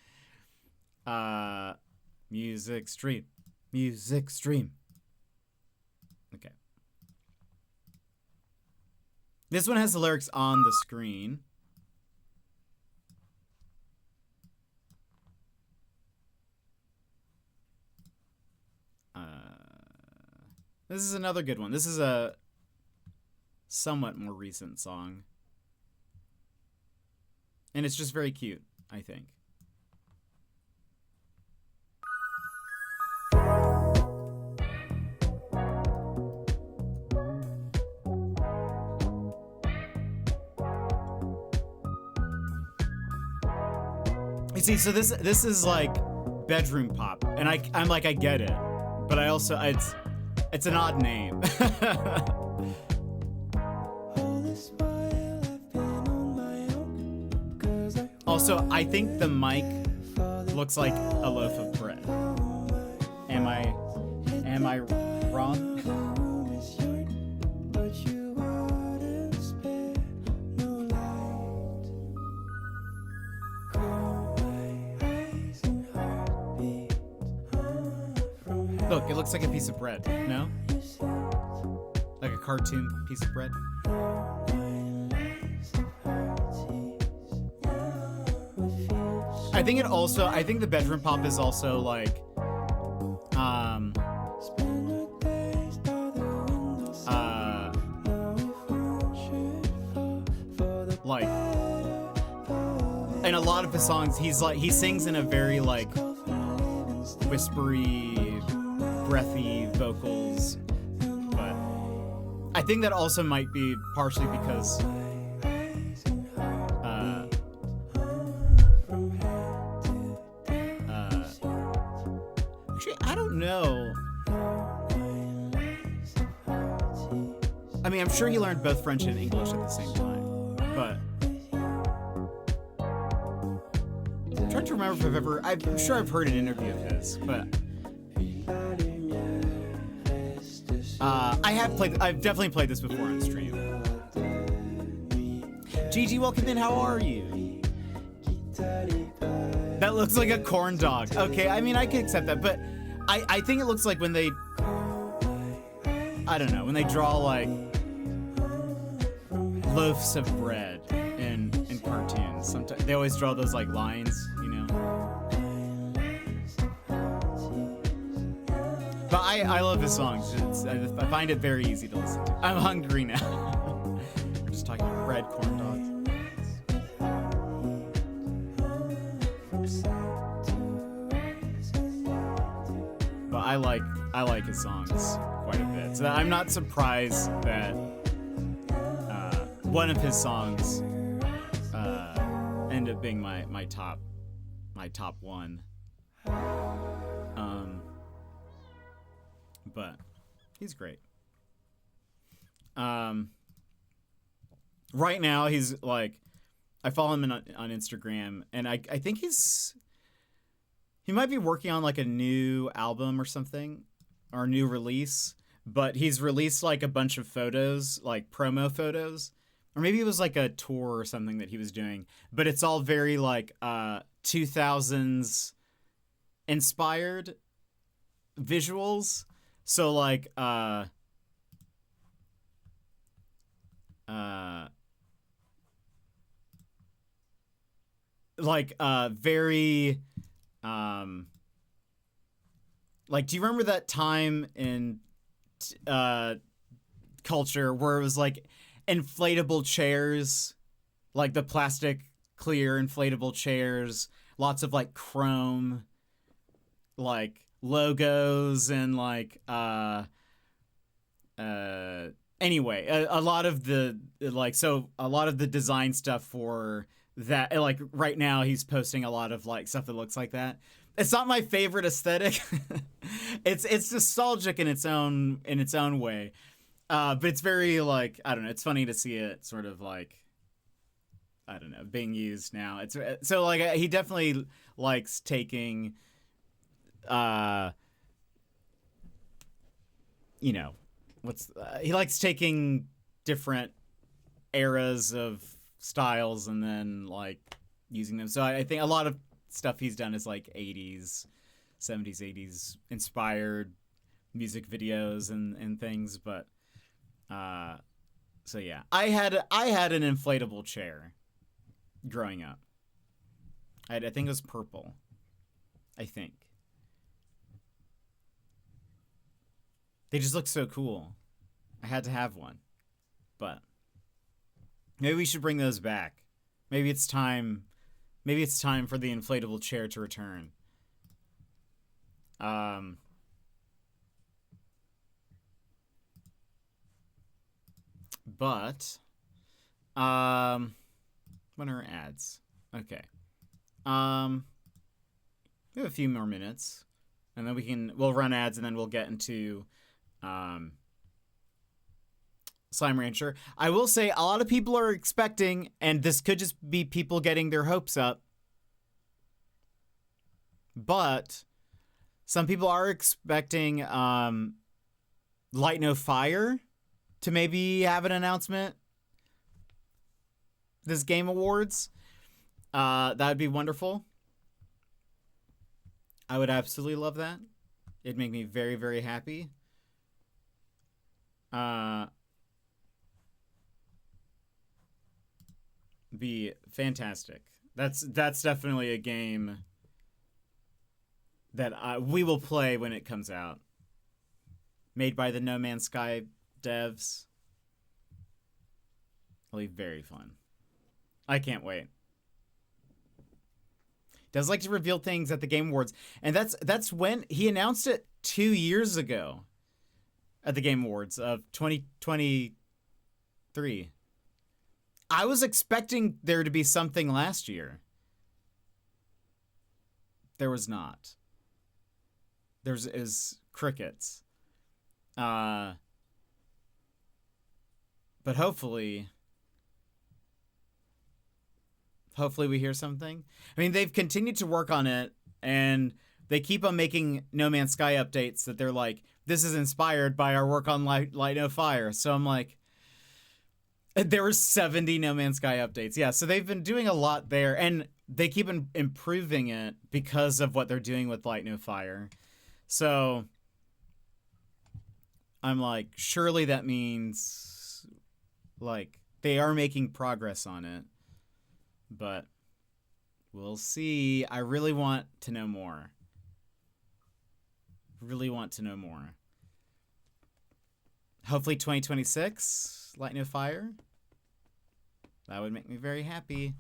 Music stream. Music stream. Okay. This one has the lyrics on the screen. This is another good one. This is a somewhat more recent song. And it's just very cute, I think. You see, so this is like bedroom pop, and I'm like, I get it, but I also it's an odd name. Also, I think the mic looks like a loaf of bread. Am I wrong? Look, it looks like a piece of bread, no? Like a cartoon piece of bread? I think the bedroom pop is also like, and a lot of his songs, he sings in a very like whispery, breathy vocals. But I think that also might be partially because actually, I don't know. I mean, I'm sure he learned both French and English at the same time, but I'm trying to remember if I'm sure I've heard an interview of his, but I've definitely played this before on stream. GG, welcome in, how are you? That looks like a corn dog. Okay, I mean, I can accept that, but I think it looks like when they, I don't know, when they draw like loaves of bread in cartoons. Sometimes they always draw those like lines, you know. But I love his songs. I find it very easy to listen to. I'm hungry now. We're just talking about bread, corn dogs. But I like his songs quite a bit. So I'm not surprised that one of his songs ended up being my top one. But he's great. Right now he's like, I follow him on Instagram, and I think he might be working on like a new album or something, or a new release, but he's released like a bunch of photos, like promo photos, or maybe it was like a tour or something that he was doing, but it's all very like 2000s inspired visuals. So like very like, do you remember that time in culture where it was like inflatable chairs, like the plastic clear inflatable chairs, lots of like chrome like logos, and like anyway, a lot of the design stuff for that, like right now he's posting a lot of like stuff that looks like that. It's not my favorite aesthetic. it's nostalgic in its own way, but it's very like, I don't know, it's funny to see it sort of like, I don't know, being used now. It's so like he definitely likes taking you know, he likes taking different eras of styles and then like using them. So I think a lot of stuff he's done is like 80s, 70s, 80s inspired music videos and things. But so yeah, I had an inflatable chair growing up. I think it was purple. I think. They just look so cool. I had to have one. But maybe we should bring those back. Maybe it's time for the inflatable chair to return. But when are ads? Okay. We have a few more minutes, and then we'll run ads, and then we'll get into Slime Rancher. I will say a lot of people are expecting, and this could just be people getting their hopes up, but some people are expecting Light No Fire to maybe have an announcement this Game Awards. That would be wonderful. I would absolutely love that. It'd make me very, very happy. Be fantastic. That's definitely a game that we will play when it comes out. Made by the No Man's Sky devs. It'll be very fun. I can't wait. does like to reveal things at the Game Awards, and that's when he announced it 2 years ago at the Game Awards of 2023. I was expecting there to be something last year. There was not. Is crickets. But hopefully we hear something. I mean, they've continued to work on it, and they keep on making No Man's Sky updates that they're like, this is inspired by our work on Light No Fire. So I'm like, there were 70 No Man's Sky updates. Yeah, so they've been doing a lot there, and they keep improving it because of what they're doing with Light No Fire. So I'm like, surely that means like they are making progress on it. But we'll see. I really want to know more. Hopefully 2026, Light No Fire. That would make me very happy.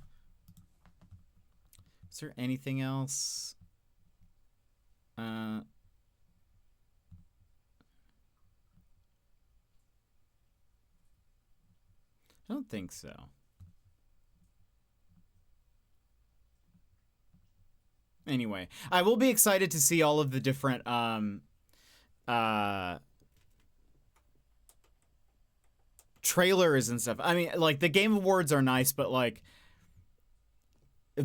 Is there anything else? I don't think so. Anyway, I will be excited to see all of the different trailers and stuff. I mean, like, the Game Awards are nice, but like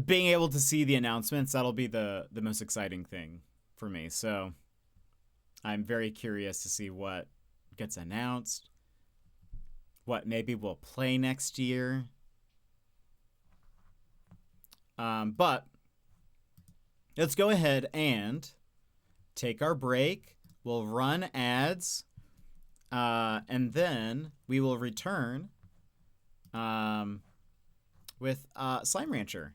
being able to see the announcements, that'll be the most exciting thing for me. So I'm very curious to see what gets announced, what maybe we'll play next year. But let's go ahead and take our break. We'll run ads, and then we will return with Slime Rancher.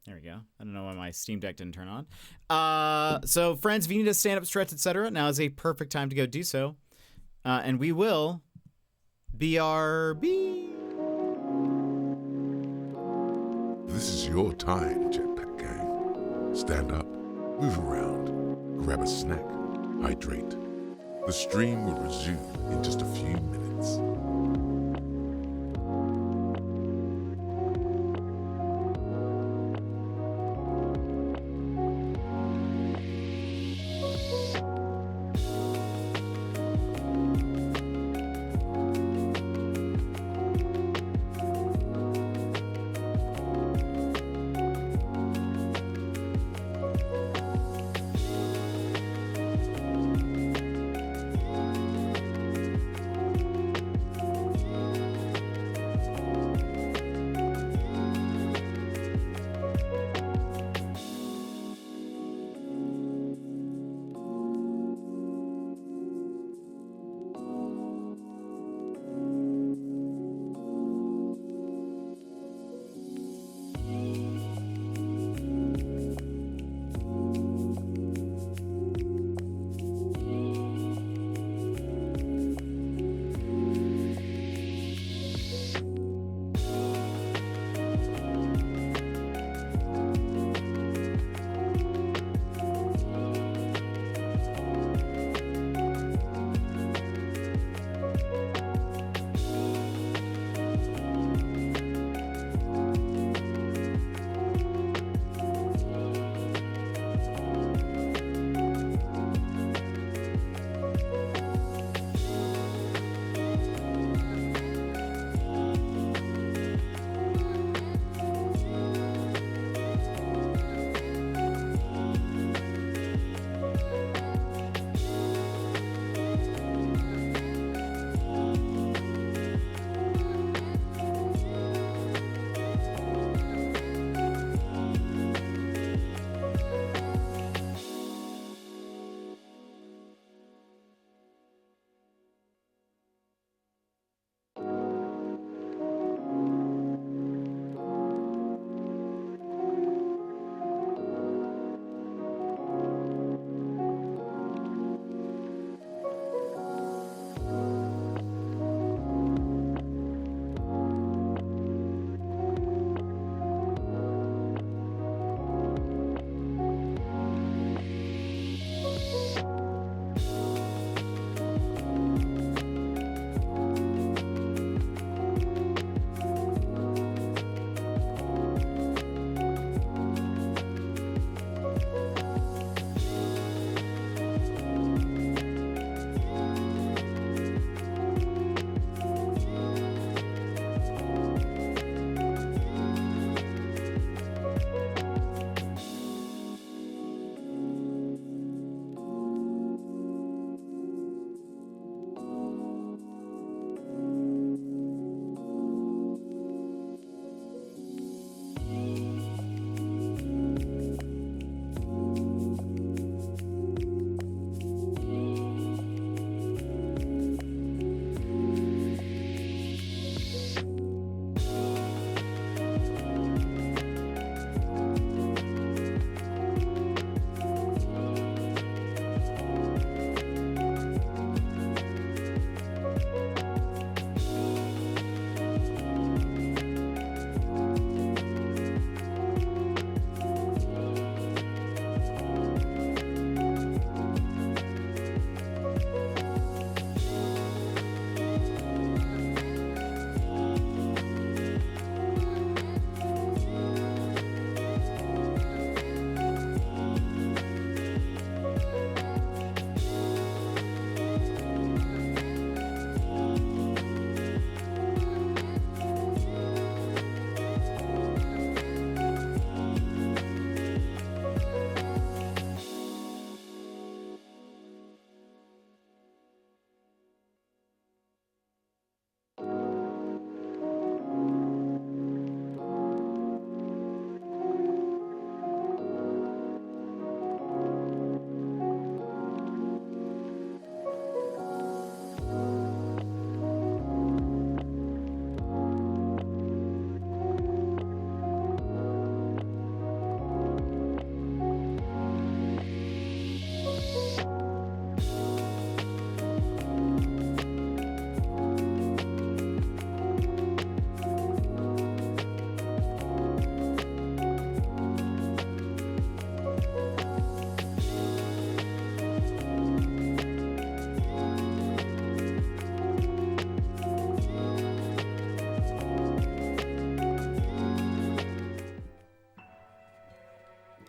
There we go. I don't know why my Steam Deck didn't turn on. So, friends, if you need to stand up, stretch, etc., now is a perfect time to go do so. And we will BRB. This is your time, Jetpack Gang. Stand up, move around, grab a snack, hydrate. The stream will resume in just a few minutes.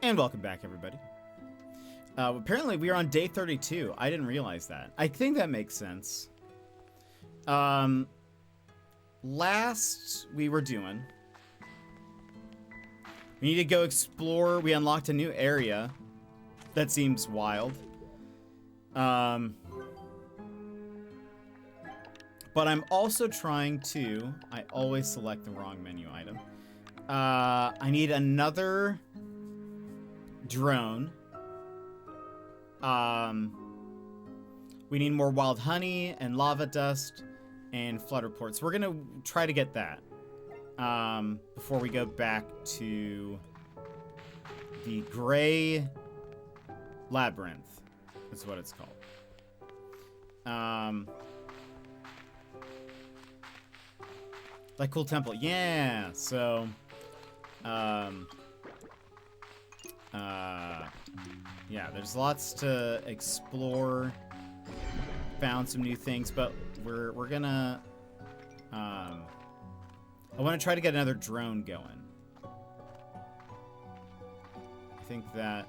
And welcome back, everybody. Apparently, we are on day 32. I didn't realize that. I think that makes sense. Last we were doing... We need to go explore. We unlocked a new area. That seems wild. But I'm also trying to... I always select the wrong menu item. I need another drone. We need more wild honey and lava dust and flutter ports. We're gonna try to get that before we go back to the gray labyrinth. That's what it's called. Like cool temple, yeah. So, yeah, there's lots to explore. Found some new things, but we're gonna, I want to try to get another drone going. I think that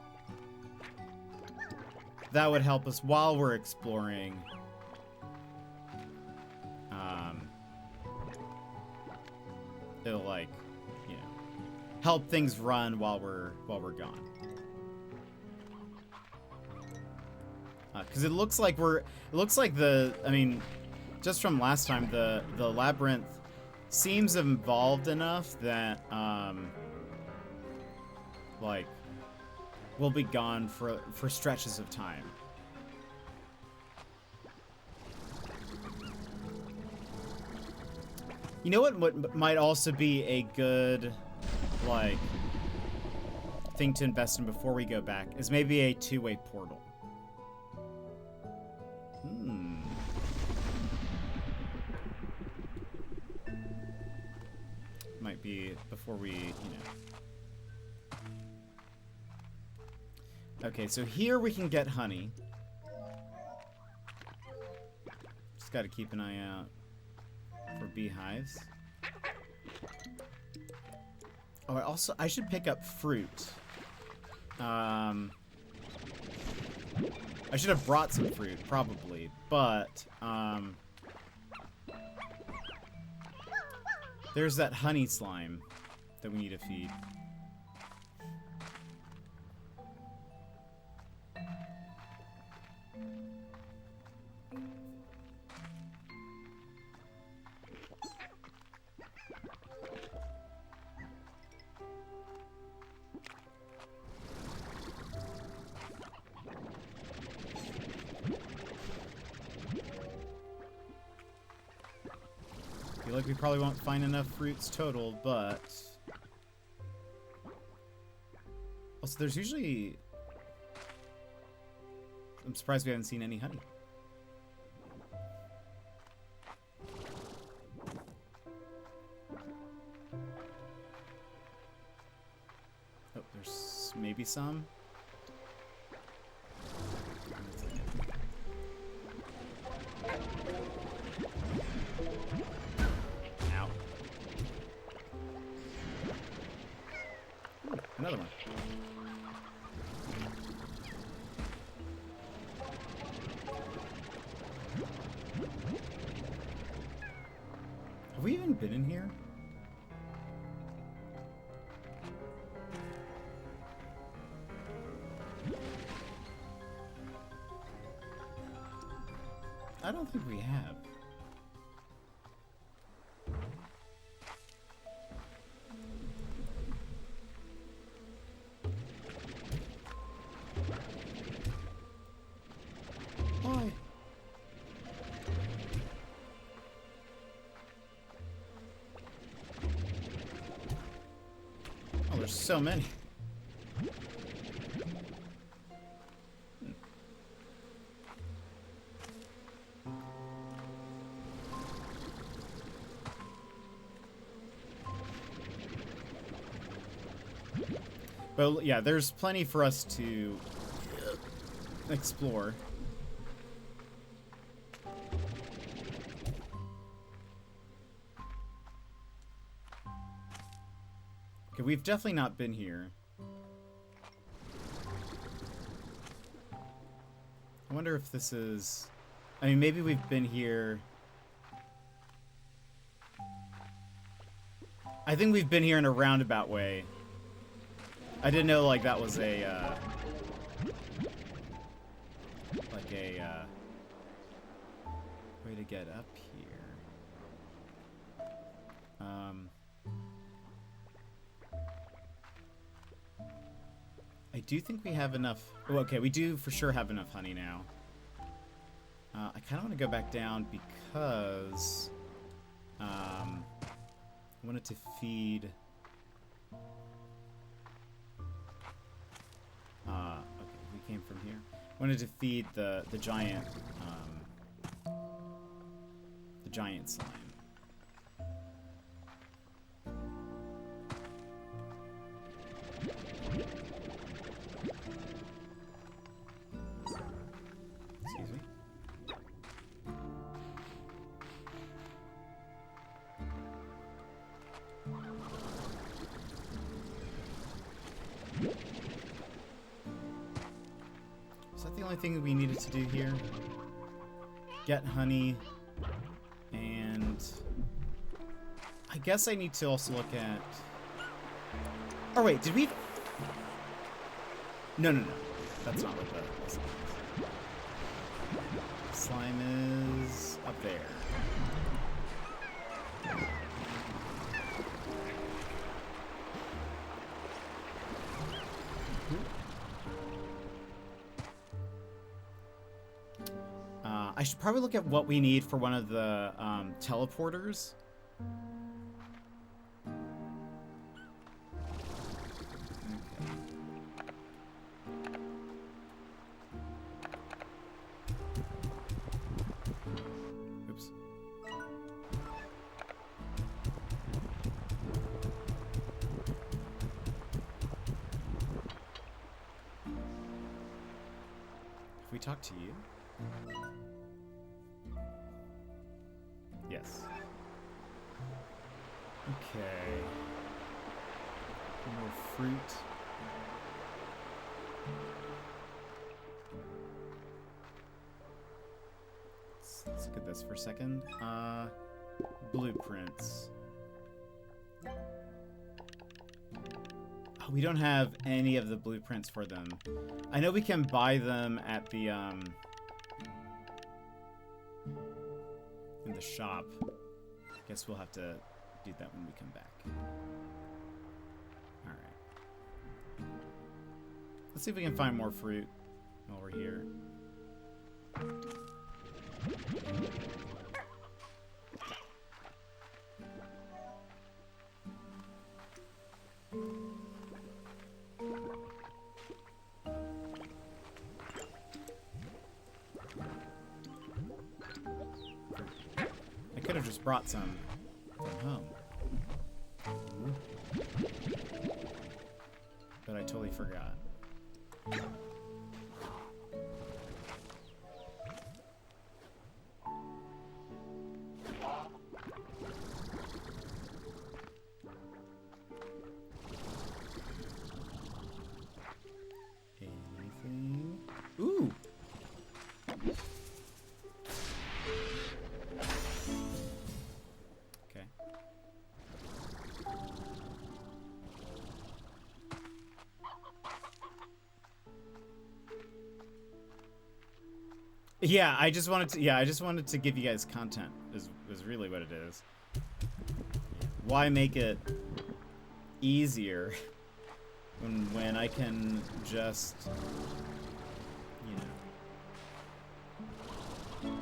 would help us while we're exploring. It'll, like, you know, help things run while we're gone. Because it looks like I mean, just from last time, the labyrinth seems involved enough that, like, we'll be gone for stretches of time. You know what might also be a good, like, thing to invest in before we go back is maybe a two-way portal. Might be before we, you know. Okay, so here we can get honey. Just gotta keep an eye out for beehives. Oh, I should pick up fruit. I should have brought some fruit, probably, but, there's that honey slime that we need to feed. I feel like we probably won't find enough fruits total, but... Also, there's usually... I'm surprised we haven't seen any honey. Oh, there's maybe some. Another one. Have we even been in here? I don't think we have. Why? Oh, there's so many. But yeah, there's plenty for us to explore. Okay, we've definitely not been here. I wonder if this is... I mean, maybe we've been here... I think we've been here in a roundabout way. I didn't know, like, that was a, like a, way to get up here. I do think we have enough... Oh, okay, we do for sure have enough honey now. I kind of want to go back down because... I wanted to feed... okay, we came from here. Wanted to feed the giant slime. Excuse me. Is that the only thing that we needed to do here? Get honey, and I guess I need to also look at... Oh wait, did we... No. That's not what the slime is. Up there. I should probably look at what we need for one of the teleporters. Oops. If we talk to you? Yes. Okay. More fruit. Let's look at this for a second. Blueprints. Oh, we don't have any of the blueprints for them. I know we can buy them at the, in the shop. Guess we'll have to do that when we come back. Alright. Let's see if we can find more fruit while we're here. I could have just brought some from home. But I totally forgot. Anything? Ooh! Okay. Yeah, I just wanted to give you guys content is really what it is. Why make it easier when I can just, you know,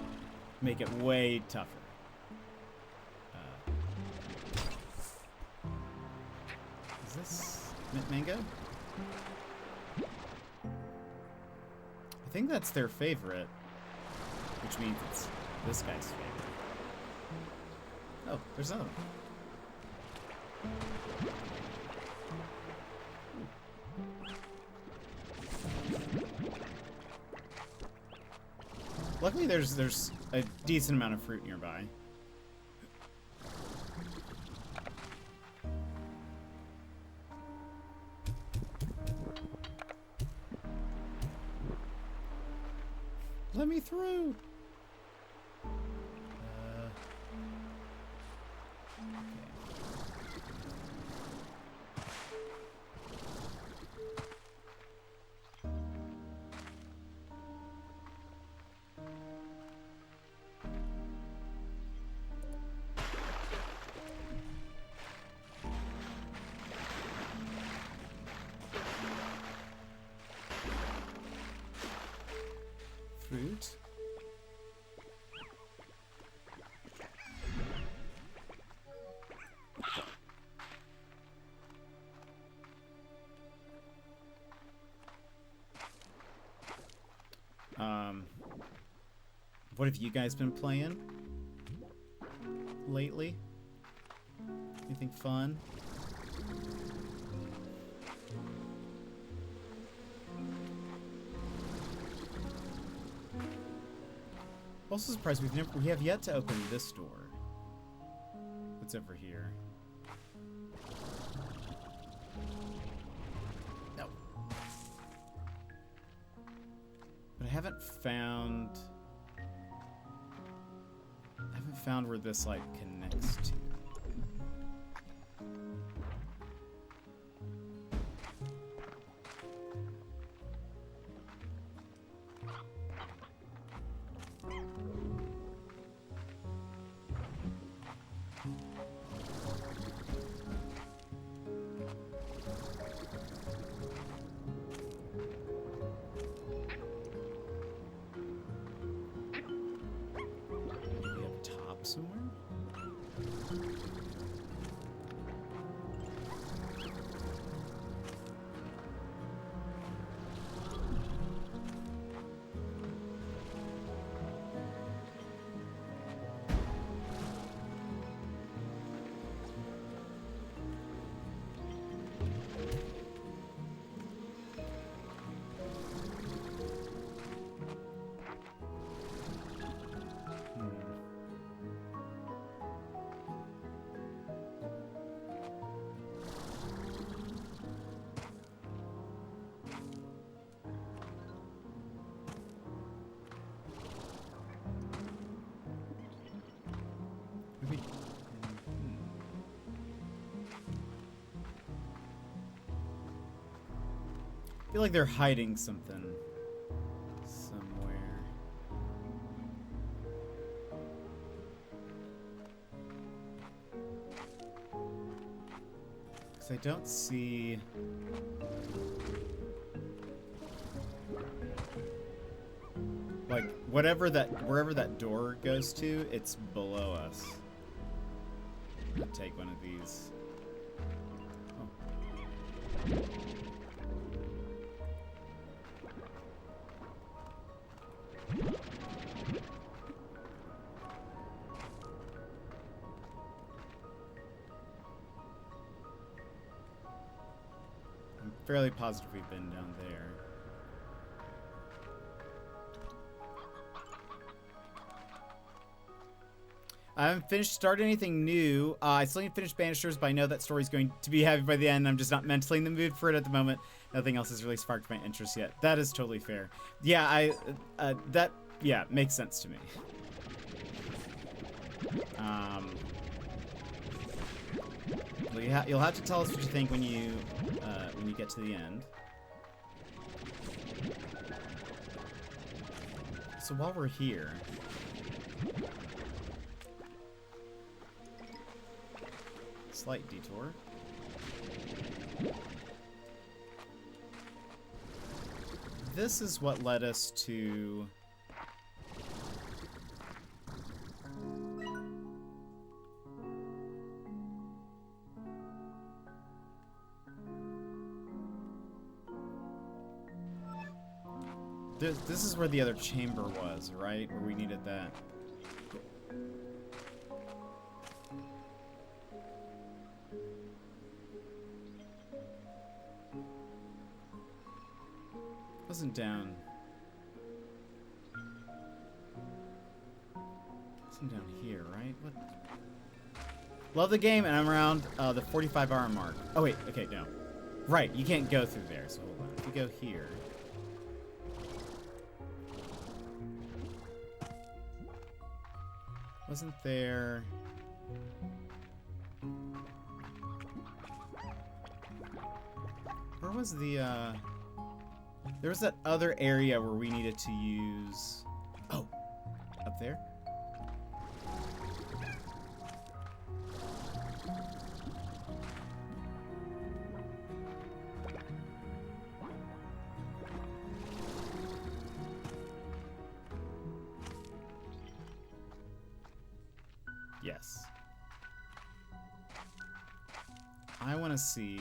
make it way tougher. Is this mint mango? I think that's their favorite, which means it's this guy's favorite. Oh, there's another one. Luckily, there's a decent amount of fruit nearby. Let me through. Fruit. What have you guys been playing lately? Anything fun? Also surprised we have yet to open this door. What's over here? No. But I haven't found where this like connects to. Somewhere? I feel like they're hiding something somewhere. Because I don't see... like, wherever that door goes to, it's below us. I'm gonna take one of these. Oh. I'm fairly positive we've been down there. I haven't started anything new. I still need to finish Banishers, but I know that story's going to be heavy by the end. I'm just not mentally in the mood for it at the moment. Nothing else has really sparked my interest yet. That is totally fair. Yeah, yeah, makes sense to me. Well, you'll have to tell us what you think when you get to the end. So while we're here, slight detour. This is what led us to... This is where the other chamber was, right? Where we needed that. Wasn't down. Wasn't down here, right? What? Love the game, and I'm around the 45-hour mark. Oh wait, okay, no. Right, you can't go through there, so hold on. If you go here. Wasn't there... Where was the, There was that other area where we needed to use... Oh! Up there? Yes. I want to see...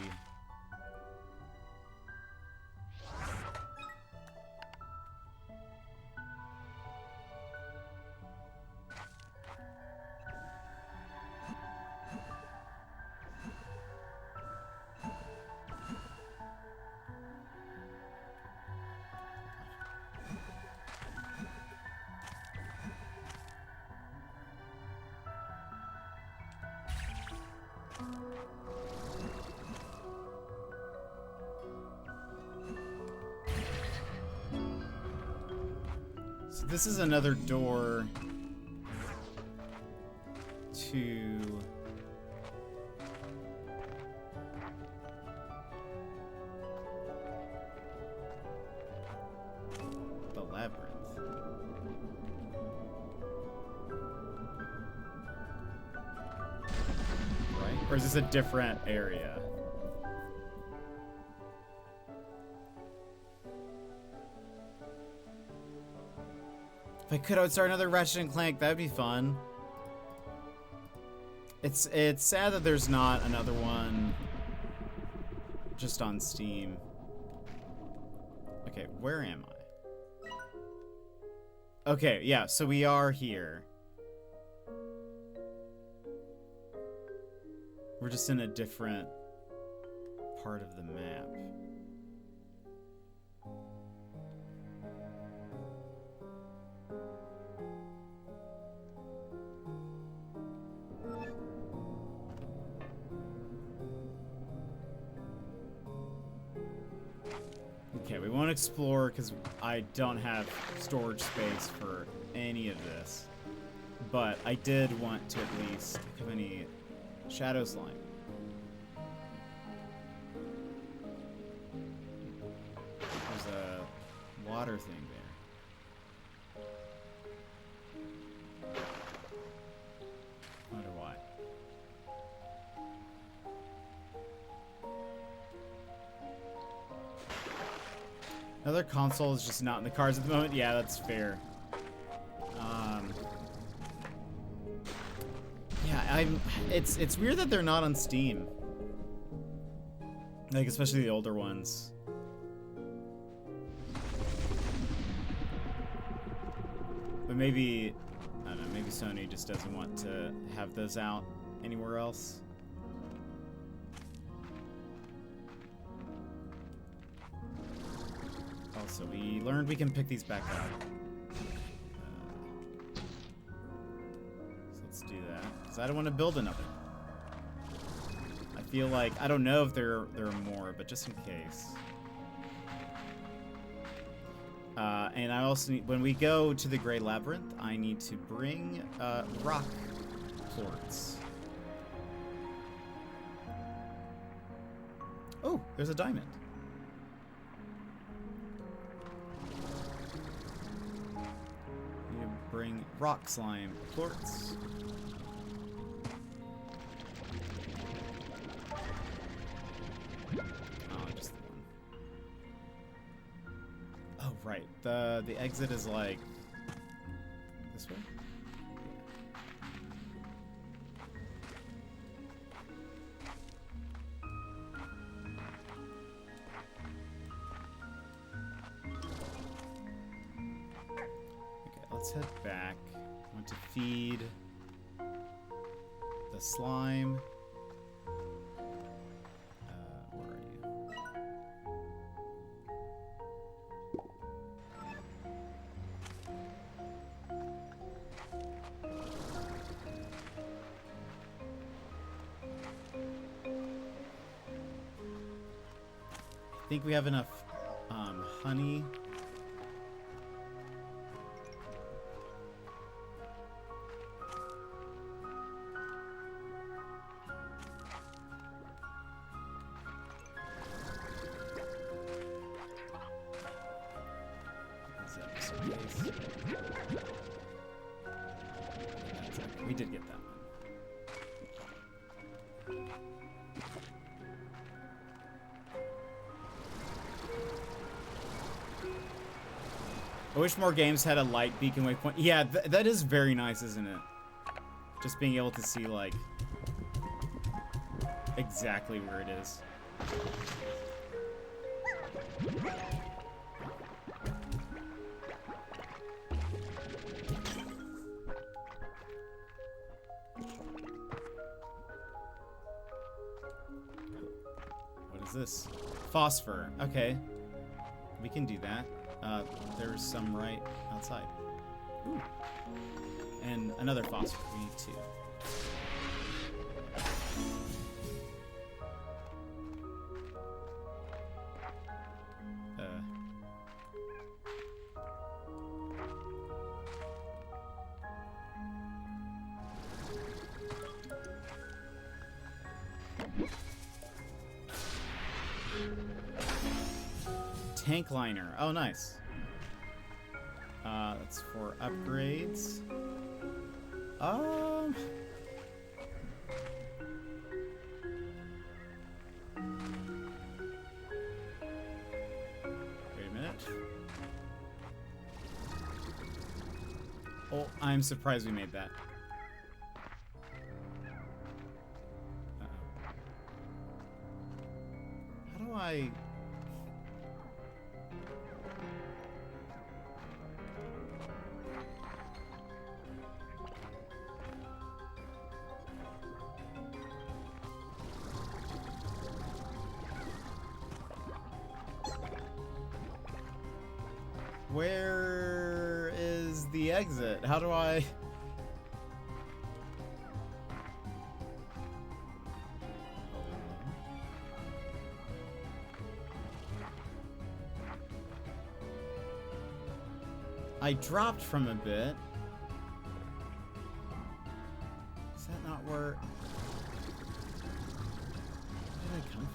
So this is another door to the labyrinth. Right? Or is this a different area? If I could, I would start another Ratchet and Clank. That'd be fun. It's sad that there's not another one just on Steam. Okay, where am I? Okay, yeah, so we are here. We're just in a different part of the map. Okay, we won't explore because I don't have storage space for any of this. But I did want to at least... How many... Shadow slime. There's a water thing there. Wonder why. Another console is just not in the cards at the moment. Yeah, that's fair. Yeah, it's weird that they're not on Steam. Like, especially the older ones. But maybe, I don't know, maybe Sony just doesn't want to have those out anywhere else. Also, we learned we can pick these back up. So let's do that. Because I don't want to build another. I feel like, I don't know if there are more, but just in case. And I also need, when we go to the Gray Labyrinth, I need to bring rock quartz. Oh, there's a diamond. Need to bring rock slime quartz. Right. The exit is like this way. Okay, let's head back. I want to feed the slime. Where are you? I think we have enough honey. Nice. We did get that one. I wish more games had a light beacon waypoint. Yeah, that is very nice, isn't it? Just being able to see, like, exactly where it is. What is this? Phosphor. Okay. We can do that. There's some right outside. Ooh. And another phosphor. We need 2. Tank liner. Oh, nice. That's for upgrades. Wait a minute. Oh, I'm surprised we made that. How do I... Where is the exit? How do I... I dropped from a bit. Is that not where... Where did I come from?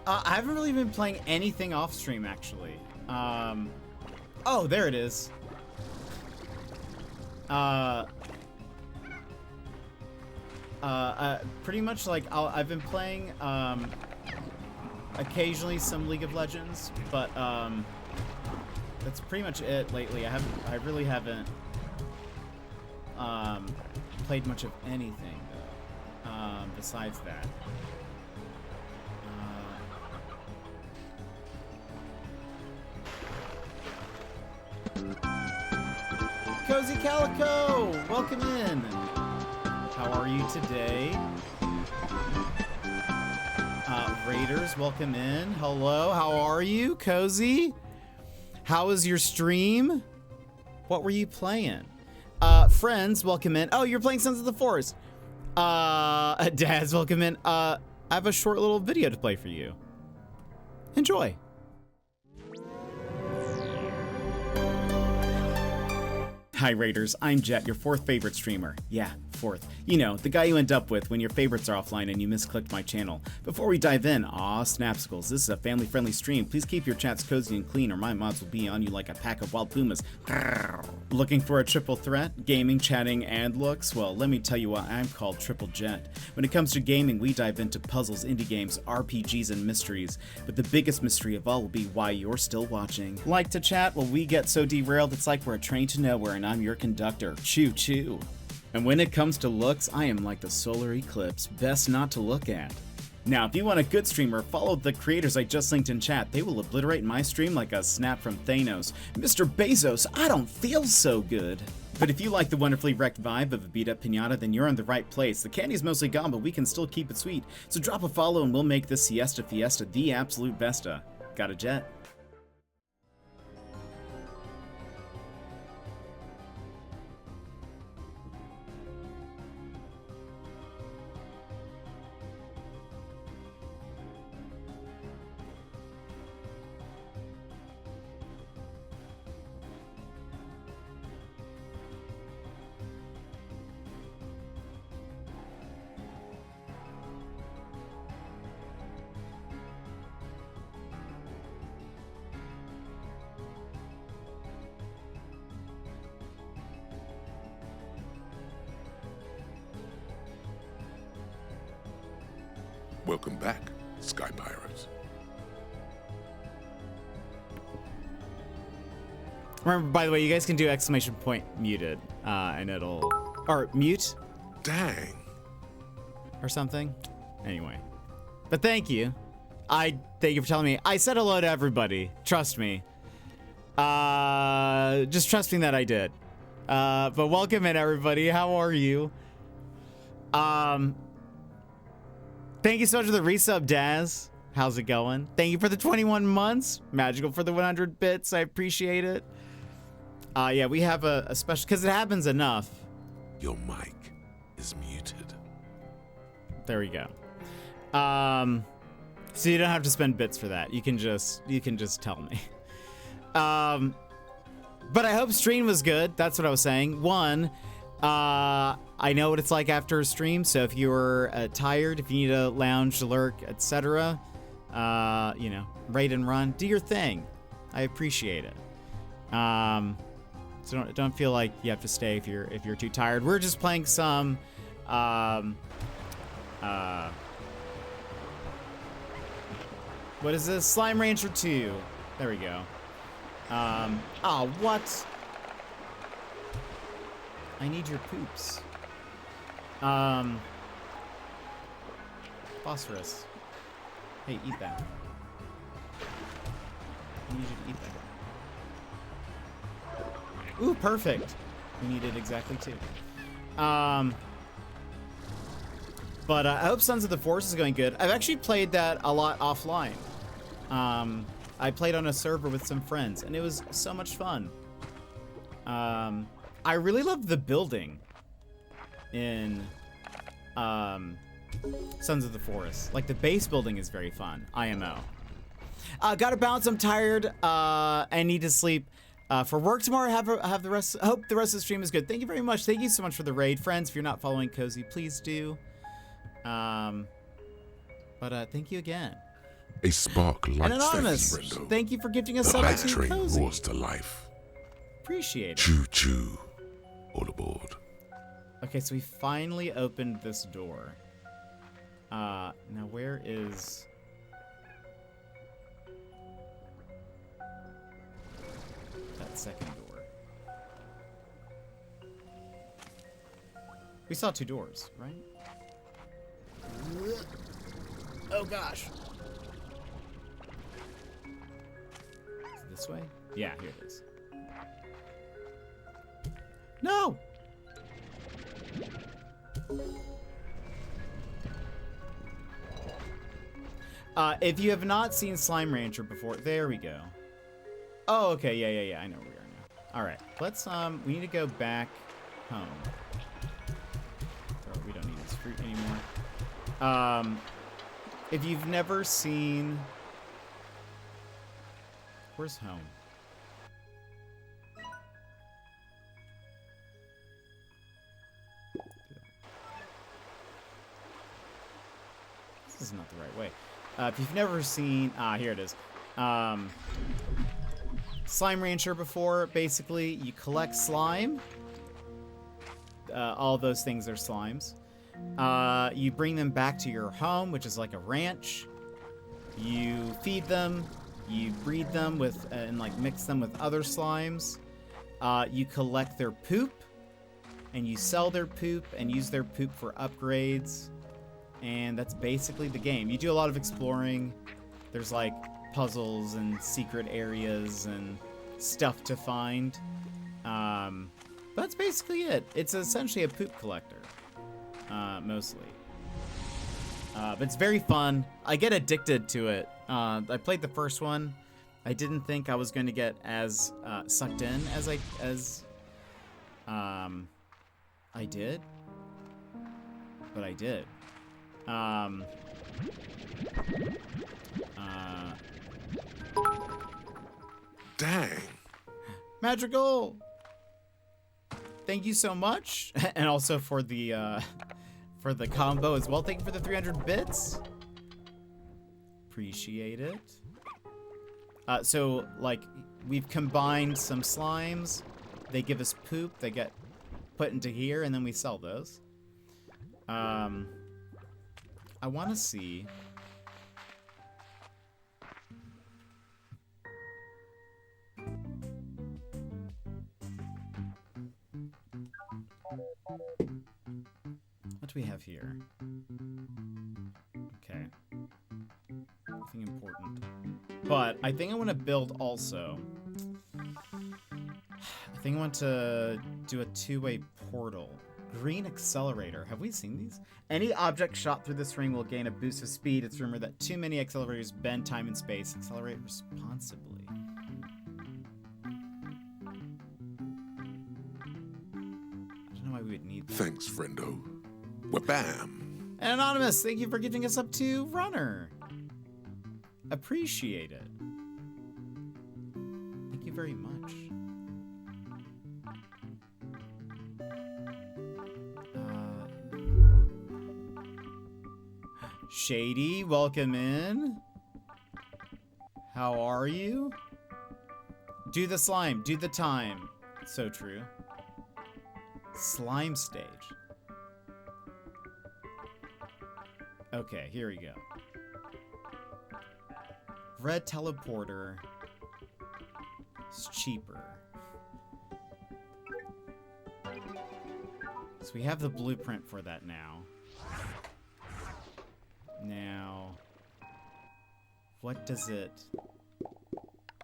I haven't really been playing anything off stream, actually. Oh, there it is. Pretty much like I've been playing occasionally some League of Legends, but that's pretty much it lately. I really haven't played much of anything though, besides that. Cozy Calico, welcome in. How are you today? Raiders, welcome in. Hello, how are you, Cozy? How was your stream? What were you playing? Friends, welcome in. Oh, you're playing Sons of the Forest. Dads, welcome in. I have a short little video to play for you. Enjoy. Hi Raiders, I'm Jet, your 4th favorite streamer. Yeah, 4th. You know, the guy you end up with when your favorites are offline and you misclicked my channel. Before we dive in, snapsicles, this is a family-friendly stream. Please keep your chats cozy and clean or my mods will be on you like a pack of wild pumas. Looking for a triple threat? Gaming, chatting, and looks? Well, let me tell you why I'm called Triple Jet. When it comes to gaming, we dive into puzzles, indie games, RPGs, and mysteries. But the biggest mystery of all will be why you're still watching. Like to chat? Well, we get so derailed it's like we're a train to nowhere and I'm your conductor. Choo choo. And when it comes to looks, I am like the solar eclipse, best not to look at. Now, if you want a good streamer, follow the creators I just linked in chat. They will obliterate my stream like a snap from Thanos. Mr. Bezos, I don't feel so good. But if you like the wonderfully wrecked vibe of a beat-up pinata, then you're in the right place. The candy's mostly gone, but we can still keep it sweet. So drop a follow and we'll make this siesta fiesta the absolute Vesta. Got a jet? Welcome back, Sky Pirates. Remember, by the way, you guys can do exclamation point muted, and it'll, or mute Dang. or something. Anyway, but thank you. Thank you for telling me. I said hello to everybody. Trust me. Just trust me that I did. But welcome in, everybody. How are you? Thank you so much for the resub, Daz. How's it going? Thank you for the 21 months. Magical for the 100 bits. I appreciate it. Yeah, we have a special, because it happens enough. Your mic is muted. There we go. So you don't have to spend bits for that. You can just tell me. But I hope stream was good. That's what I was saying. One, I know what it's like after a stream. So if you're tired, if you need a lounge to lurk, etc., you know, raid and run, do your thing. I appreciate it. So don't feel like you have to stay if you're too tired. We're just playing some what is this? Slime Rancher 2. There we go. Oh, what? I need your poops. Phosphorus. Hey, eat that. I need you to eat that. Ooh, perfect. We need it exactly too. But I hope Sons of the Forest is going good. I've actually played that a lot offline. I played on a server with some friends, and it was so much fun. I really love the building in Sons of the Forest. Like, the base building is very fun. IMO. Gotta bounce. I'm tired. I need to sleep. For work tomorrow, have the rest. Hope the rest of the stream is good. Thank you very much. Thank you so much for the raid, friends. If you're not following Cozy, please do. But thank you again. A spark lights And Anonymous, their friendo. thank you for gifting us The sub hype to train Cozy. roars to life. Appreciate it. Choo choo. All aboard. Okay, so we finally opened this door. Now where is... that second door? We saw 2 doors, right? Oh gosh. Is it this way? Yeah, here it is. No! If you have not seen Slime Rancher before, there we go. Oh, okay, yeah, I know where we are now. All right, let's, we need to go back home. Oh, we don't need this fruit anymore. If you've never seen, where's home? This is not the right way. If you've never seen, here it is. Slime Rancher before, basically you collect slime. All those things are slimes. You bring them back to your home, which is like a ranch. You feed them, you breed them with, and like mix them with other slimes. You collect their poop, and you sell their poop and use their poop for upgrades. And that's basically the game. You do a lot of exploring. There's like puzzles and secret areas and stuff to find. That's basically it. It's essentially a poop collector, mostly. But it's very fun. I get addicted to it. I played the first one. I didn't think I was going to get as sucked in as I did, but I did. Dang. Magical. Thank you so much, and also for the combo as well. Thank you for the 300 bits. Appreciate it. So like we've combined some slimes. They give us poop. They get put into here, and then we sell those. I want to see. What do we have here? Okay. Nothing important. But I think I want to build also. I think I want to do a two-way portal. Green accelerator. Have we seen these? Any object shot through this ring will gain a boost of speed. It's rumored that too many accelerators bend time and space. Accelerate responsibly. I don't know why we would need that. Thanks, friendo. Wabam! And Anonymous, thank you for giving us up to Runner. Appreciate it. Thank you very much. Shady, welcome in. How are you? Do the slime, do the time. So true. Slime stage. Okay, here we go. Red teleporter is cheaper. So we have the blueprint for that now. Now, what does it...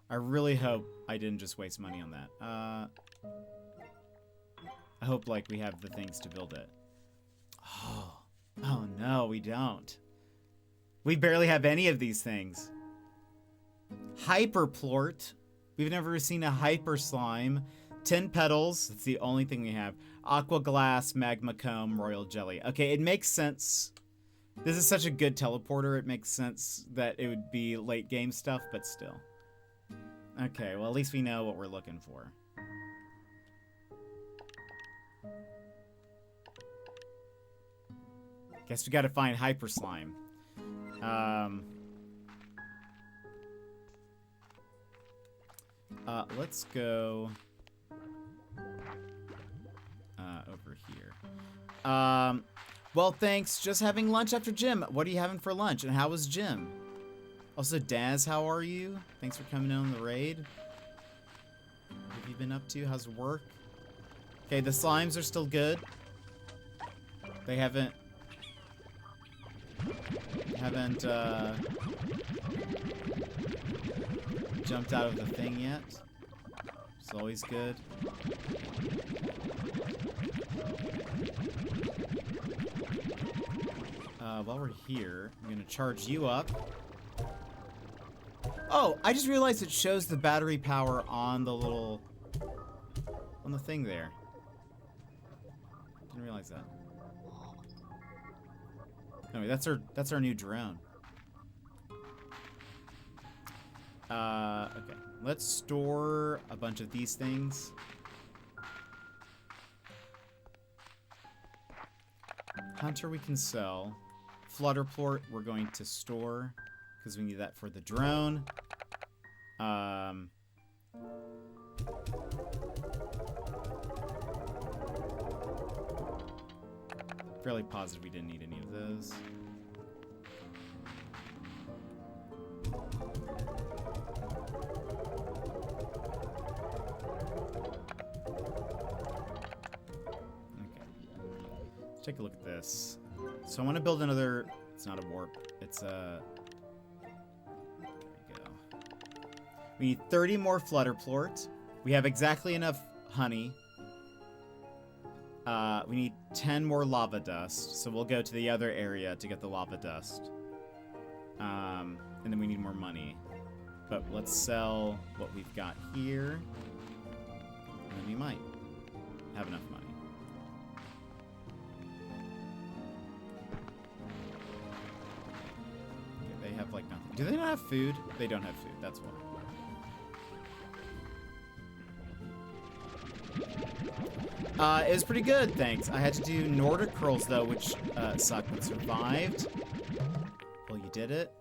I really hope I didn't just waste money on that. I hope, like, we have the things to build it. Oh no, we don't. We barely have any of these things. Hyperplort. We've never seen a hyper slime. 10 petals. That's the only thing we have. Aqua glass, magma comb, royal jelly. Okay, it makes sense. This is such a good teleporter. It makes sense that it would be late game stuff, but still. Okay, well, at least we know what we're looking for. Guess we gotta find hyper slime. Let's go over here. Well, thanks. Just having lunch after gym. What are you having for lunch? And how was gym? Also, Daz, how are you? Thanks for coming in on the raid. What have you been up to? How's work? Okay, the slimes are still good. They haven't jumped out of the thing yet. It's always good. While we're here, I'm gonna charge you up. Oh, I just realized it shows the battery power on the little... on the thing there. Didn't realize that. Anyway, that's our new drone. Okay. Let's store a bunch of these things. Hunter we can sell. Flutterplort we're going to store because we need that for the drone. Fairly positive we didn't need any of those. Let's take a look at this. So I want to build another... It's not a warp. It's a... There we go. We need 30 more flutterplort. We have exactly enough honey. We need 10 more lava dust. So we'll go to the other area to get the lava dust. And then we need more money. But let's sell what we've got here. And then we might have enough money. They have like nothing. Do they not have food? They don't have food. That's why. It was pretty good, thanks. I had to do Nordic curls though, which sucked but survived. Well, you did it.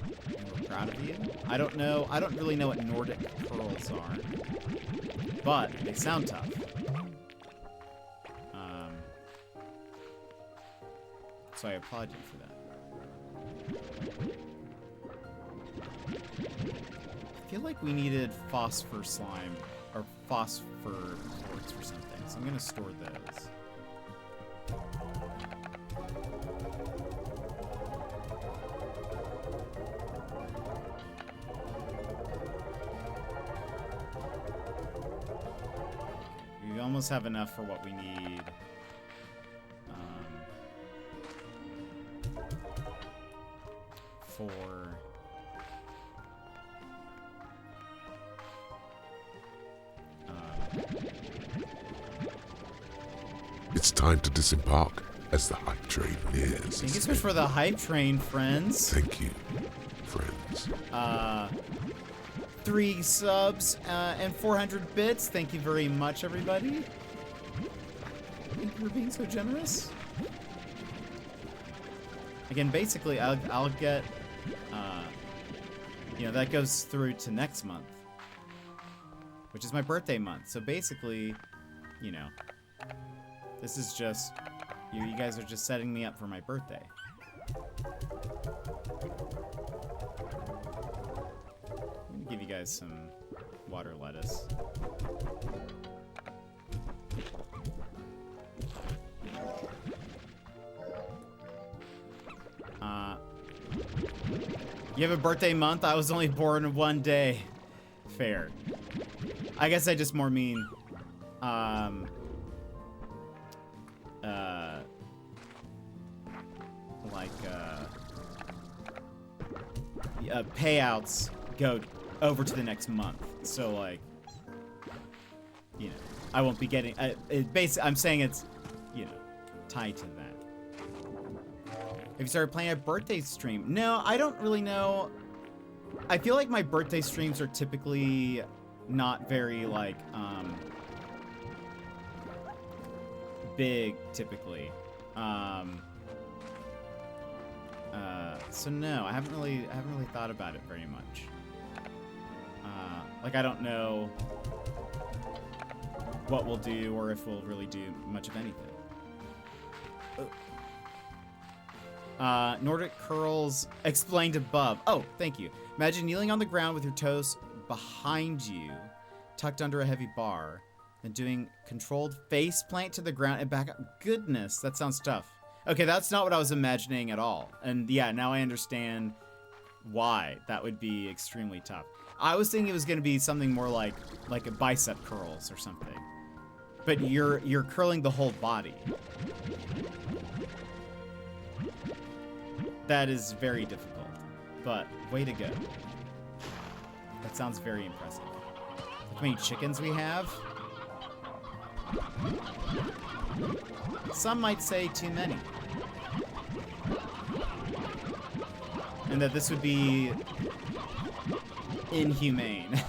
And we're proud of you. I don't know. I don't really know what Nordic curls are, but they sound tough. So I applaud you for that. I feel like we needed phosphor slime or phosphor quartz or something, so I'm gonna store those. We almost have enough for what we need. For It's time to disembark as the hype train nears. thank you so much for the hype train, friends. Thank you, friends. 3 subs and 400 bits. Thank you very much, everybody. Thank you for being so generous. Again, basically, I'll get, you know, that goes through to next month, which is my birthday month. So basically, you know, this is just, you guys are just setting me up for my birthday. I'm gonna give you guys some water lettuce. You have a birthday month? I was only born one day. Fair. I guess I just more mean, payouts go over to the next month. So, like, you know, I won't be getting, I'm saying it's, you know, tied to that. Have you started playing a birthday stream? No, I don't really know. I feel like my birthday streams are typically not very, like, big, typically. So no, I haven't really thought about it very much. Like, I don't know what we'll do or if we'll really do much of anything. Nordic curls explained above. Oh, thank you. Imagine kneeling on the ground with your toes behind you, tucked under a heavy bar, and doing controlled face plant to the ground and back up. Goodness, that sounds tough. Okay, that's not what I was imagining at all. And yeah, now I understand why that would be extremely tough. I was thinking it was going to be something more like a bicep curls or something. But you're curling the whole body. That is very difficult, but way to go. That sounds very impressive. Look how many chickens we have. Some might say too many. And that this would be inhumane.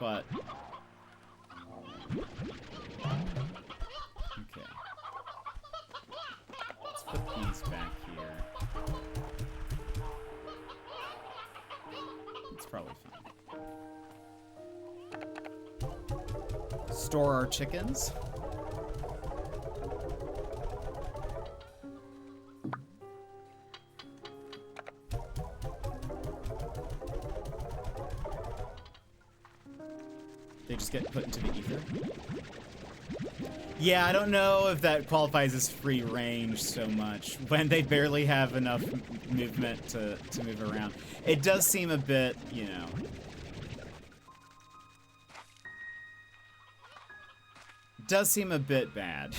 But okay. Let's put these back here. It's probably fine. Store our chickens. They just get put into the ether. Yeah, I don't know if that qualifies as free range so much when they barely have enough movement to move around. It does seem a bit, you know. Does seem a bit bad.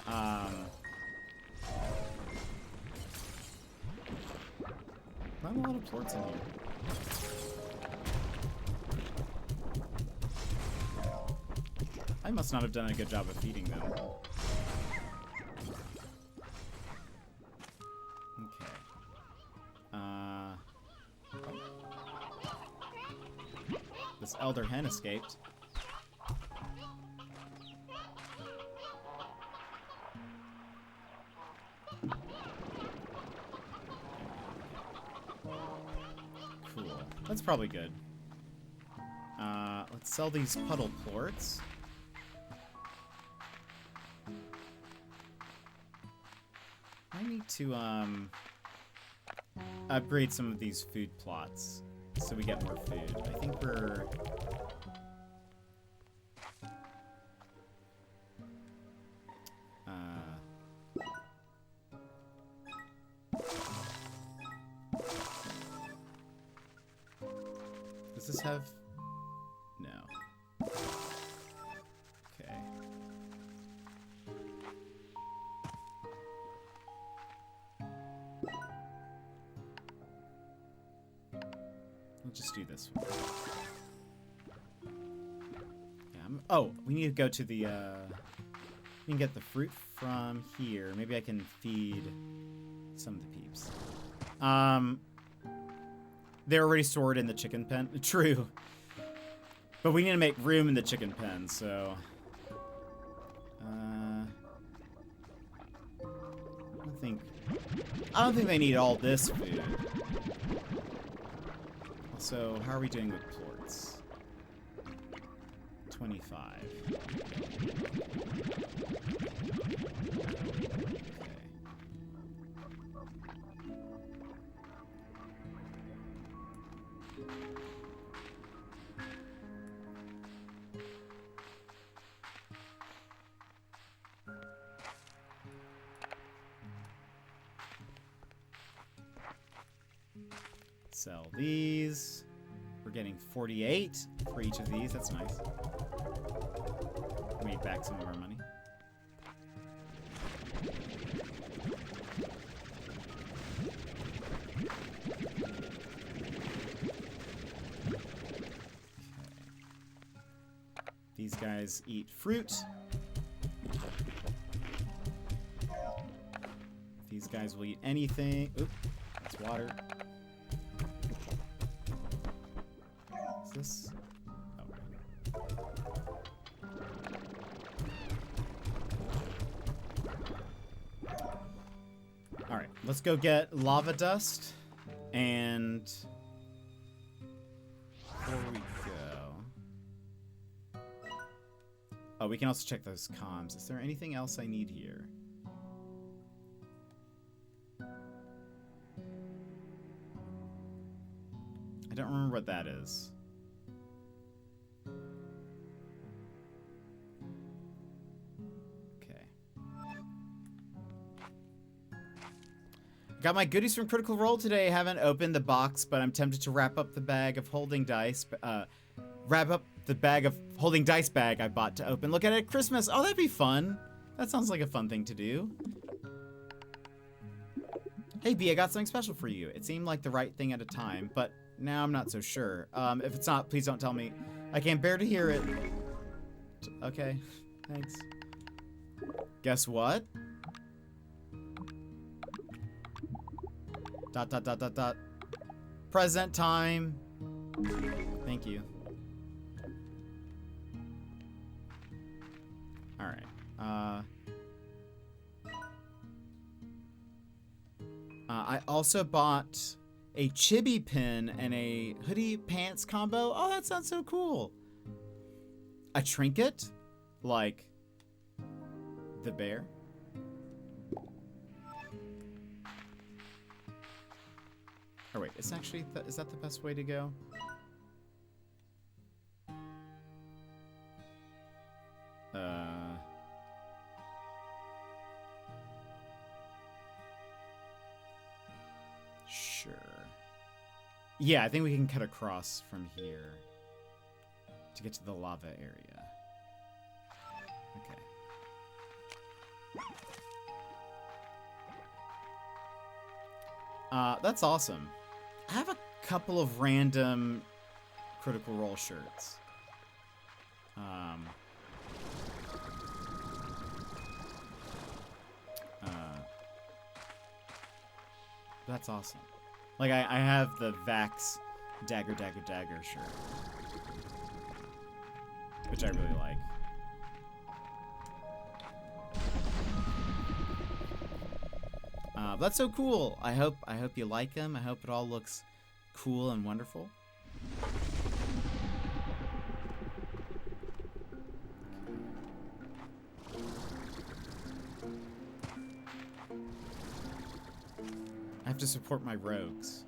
Not a lot of ports in here. I must not have done a good job of feeding them. Okay. This elder hen escaped. Cool. That's probably good. Let's sell these puddle plorts. I need to, upgrade some of these food plots so we get more food. I think we're... Does this have... No. Okay. We'll just do this one. Yeah, oh, we need to go to the, we can get the fruit from here. Maybe I can feed some of the peeps. They're already stored in the chicken pen. True. But we need to make room in the chicken pen, so... I don't think they need all this food. Also, how are we doing with plorts? 25. Sell these. We're getting 48 for each of these. That's nice. Made back some of our money. Okay. These guys eat fruit. These guys will eat anything. Oop, that's water. This? Oh. Alright, let's go get lava dust. And before we go... Oh, we can also check those comms. Is there anything else I need here? I don't remember what that is. Got my goodies from Critical Role today. I haven't opened the box, but I'm tempted to wrap up the bag of holding dice. Wrap up the bag of holding dice bag I bought to open. Look at it at Christmas. Oh, that'd be fun. That sounds like a fun thing to do. Hey, B, I got something special for you. It seemed like the right thing at a time, but now I'm not so sure. If it's not, please don't tell me. I can't bear to hear it. Okay, thanks. Guess what? Dot, dot, dot, dot, dot. Present time. Thank you. Alright. I also bought a chibi pin and a hoodie pants combo. Oh, that sounds so cool. A trinket? Like the bear? Oh wait, it's actually is that the best way to go? Sure. Yeah, I think we can cut across from here to get to the lava area. Okay. That's awesome. I have a couple of random Critical Role shirts. That's awesome. Like, I have the Vax Dagger Dagger Dagger shirt, which I really like. That's so cool. I hope you like them. I hope it all looks cool and wonderful. I have to support my rogues.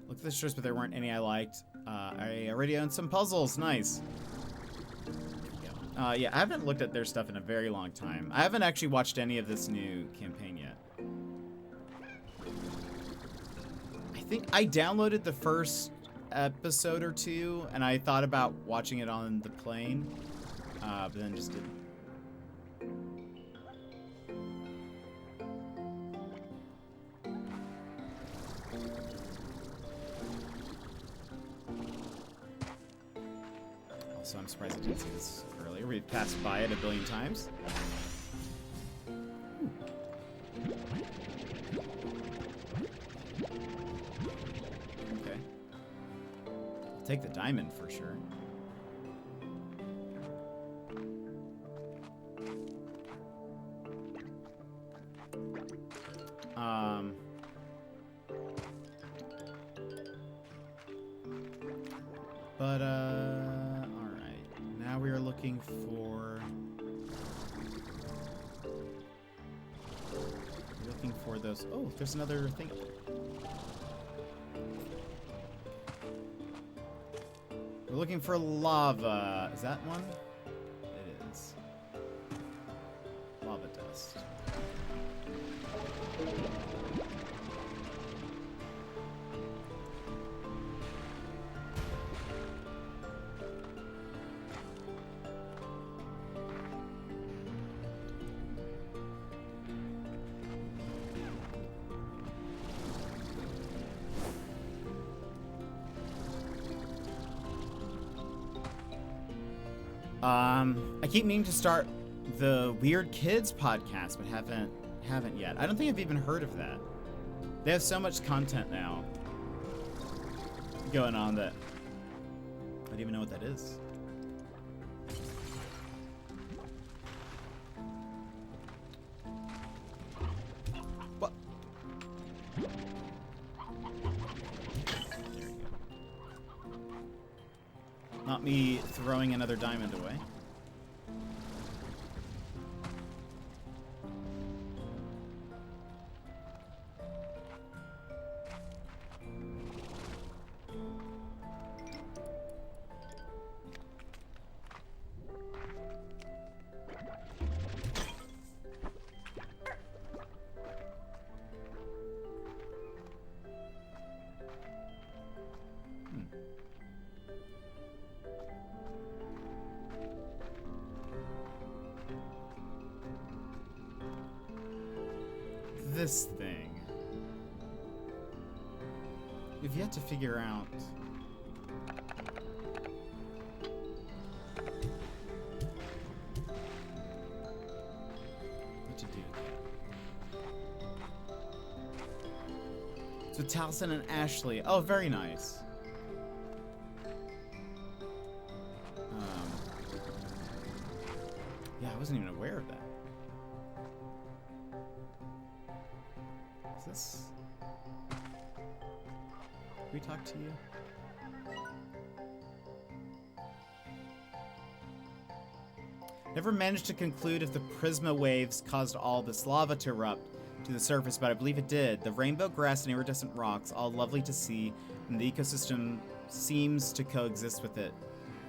Looked at the shirts, but there weren't any I liked. I already own some puzzles. Nice. Yeah, I haven't looked at their stuff in a very long time. I haven't actually watched any of this new campaign yet. I think I downloaded the first episode or two, and I thought about watching it on the plane, but then just didn't. Also, I'm surprised I didn't see this earlier. We've passed by it a billion times. Okay. I'll take the diamond for sure. Alright. Now we are looking for... We're looking for those... Oh, there's another thing up there. We're looking for lava. Is that one? It is. Lava dust. I keep meaning to start the Weird Kids podcast, but haven't yet. I don't think I've even heard of that. They have so much content now going on that I don't even know what that is. What? There you go. Not me throwing another diamond away. This thing. We've yet to figure out. What to do with that. So Taliesin and Ashley. Oh, very nice. Yeah, I wasn't even aware of that. Is this... Can we talk to you? Never managed to conclude if the Prisma waves caused all this lava to erupt to the surface, but I believe it did. The rainbow grass and iridescent rocks, all lovely to see, and the ecosystem seems to coexist with it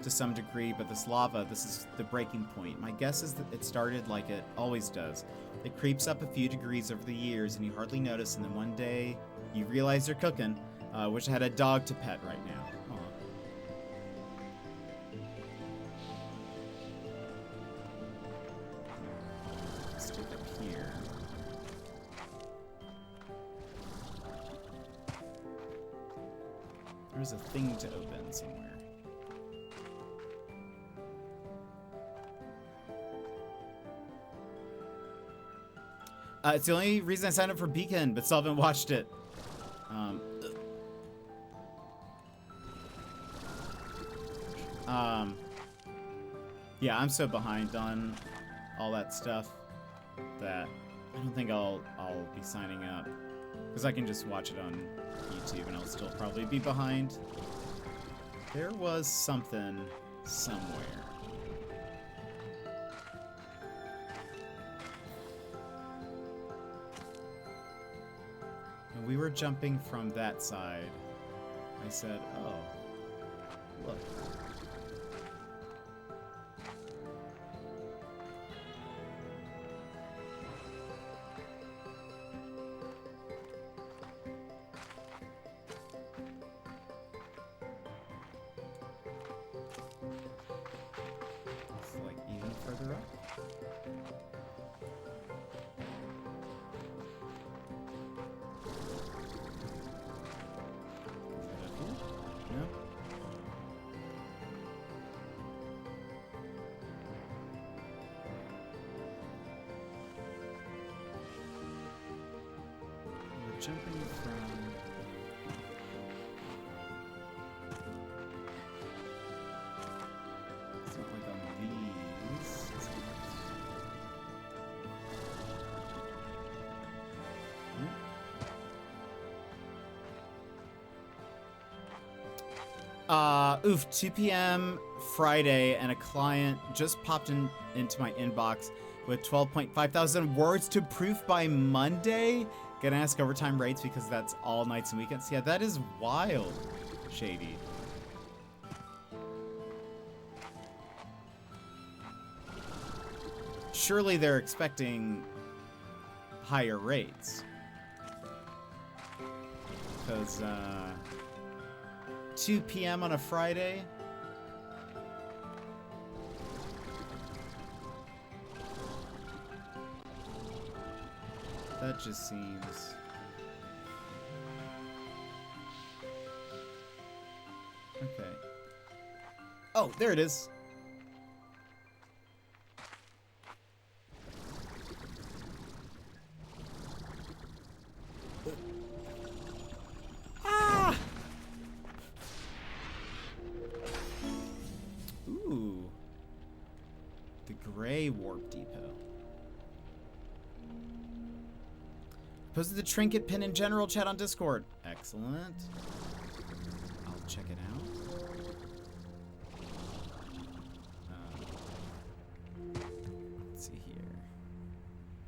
to some degree, but this lava, this is the breaking point. My guess is that it started like it always does. It creeps up a few degrees over the years, and you hardly notice, and then one day, you realize you're cooking. Wish I had a dog to pet right now. Aw. Stick up here. There's a thing to open somewhere. It's the only reason I signed up for Beacon, but still haven't watched it. Yeah, I'm so behind on all that stuff that I don't think I'll be signing up. Because I can just watch it on YouTube and I'll still probably be behind. There was something somewhere. And we were jumping from that side. I said, oh, look. It's like even further up. No. We're jumping from... It's not like on these. Oof, 2 p.m. Friday, and a client just popped into my inbox with 12.5 thousand words to proof by Monday. Gonna ask overtime rates because that's all nights and weekends. Yeah, that is wild, Shady. Surely they're expecting higher rates. Because, 2 p.m. on a Friday? That just seems... Okay. Oh, there it is. Ah! Ooh. The Gray Warp Depot. Posted the trinket pin in general chat on Discord. Excellent. I'll check it out. Let's see here.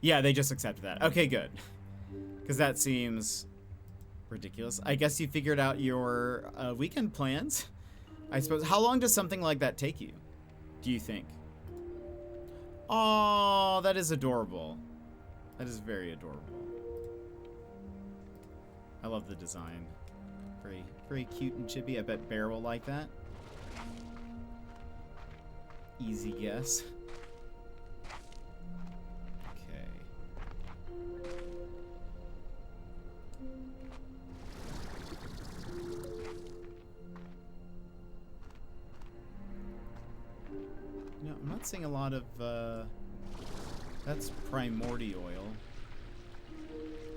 Yeah, they just accepted that. Okay, good. Because that seems ridiculous. I guess you figured out your weekend plans. I suppose. How long does something like that take you, do you think? Oh, that is adorable. That is very adorable. I love the design. Very, very cute and chibi. I bet Bear will like that. Easy guess. Okay. No, I'm not seeing a lot of, that's primordial oil.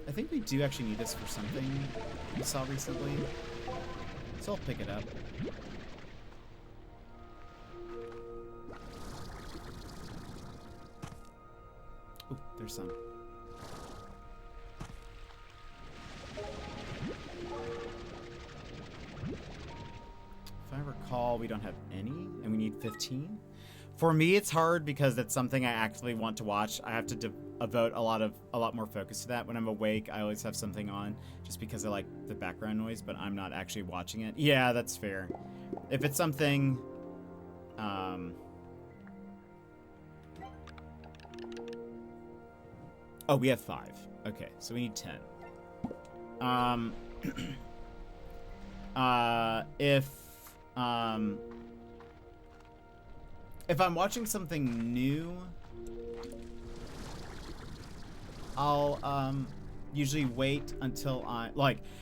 I think we do actually need this for something we saw recently. So I'll pick it up. Ooh, there's some. If I recall, we don't have any, and we need 15. For me, it's hard because it's something I actively want to watch. I have to devote a lot more focus to that. When I'm awake, I always have something on just because I like the background noise, but I'm not actually watching it. Yeah, that's fair. If it's something, oh, we have 5. Okay, so we need 10. If I'm watching something new, I'll usually wait until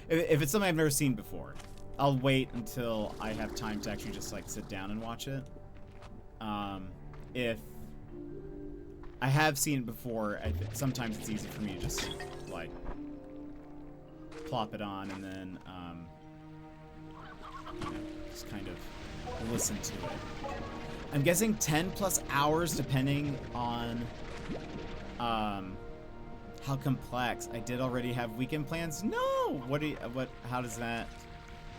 if it's something I've never seen before, I'll wait until I have time to actually just like sit down and watch it. If I have seen it before, sometimes it's easy for me to just like plop it on and then you know, just kind of listen to it. I'm guessing 10 plus hours depending on how complex. I did already have weekend plans. No!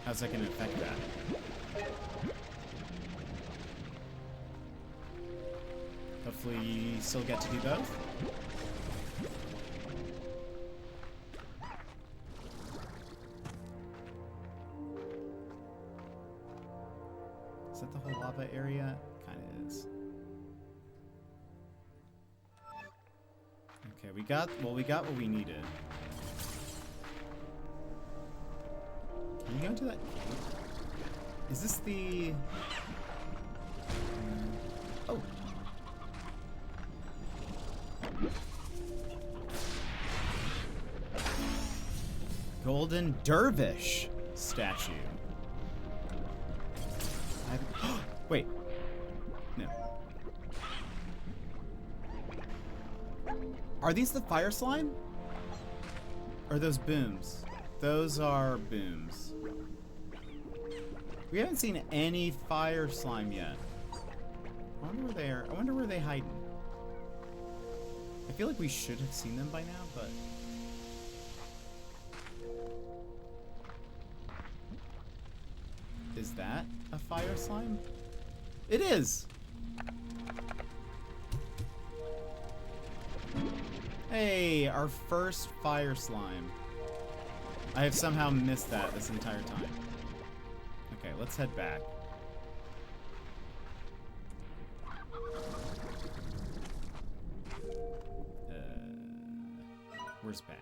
How's that gonna affect that? Hopefully you still get to do both. Is that the whole lava area? Kinda is. Okay, we got what we needed. Can you go into that cave? Is this the... Oh. Golden Dervish statue. Wait. No. Are these the fire slime? Or are those booms? Those are booms. We haven't seen any fire slime yet. I wonder where they are. I wonder where they hiding. I feel like we should have seen them by now, but... Is that a fire slime? It is! Hey, our first fire slime. I have somehow missed that this entire time. Okay, let's head back. Where's back?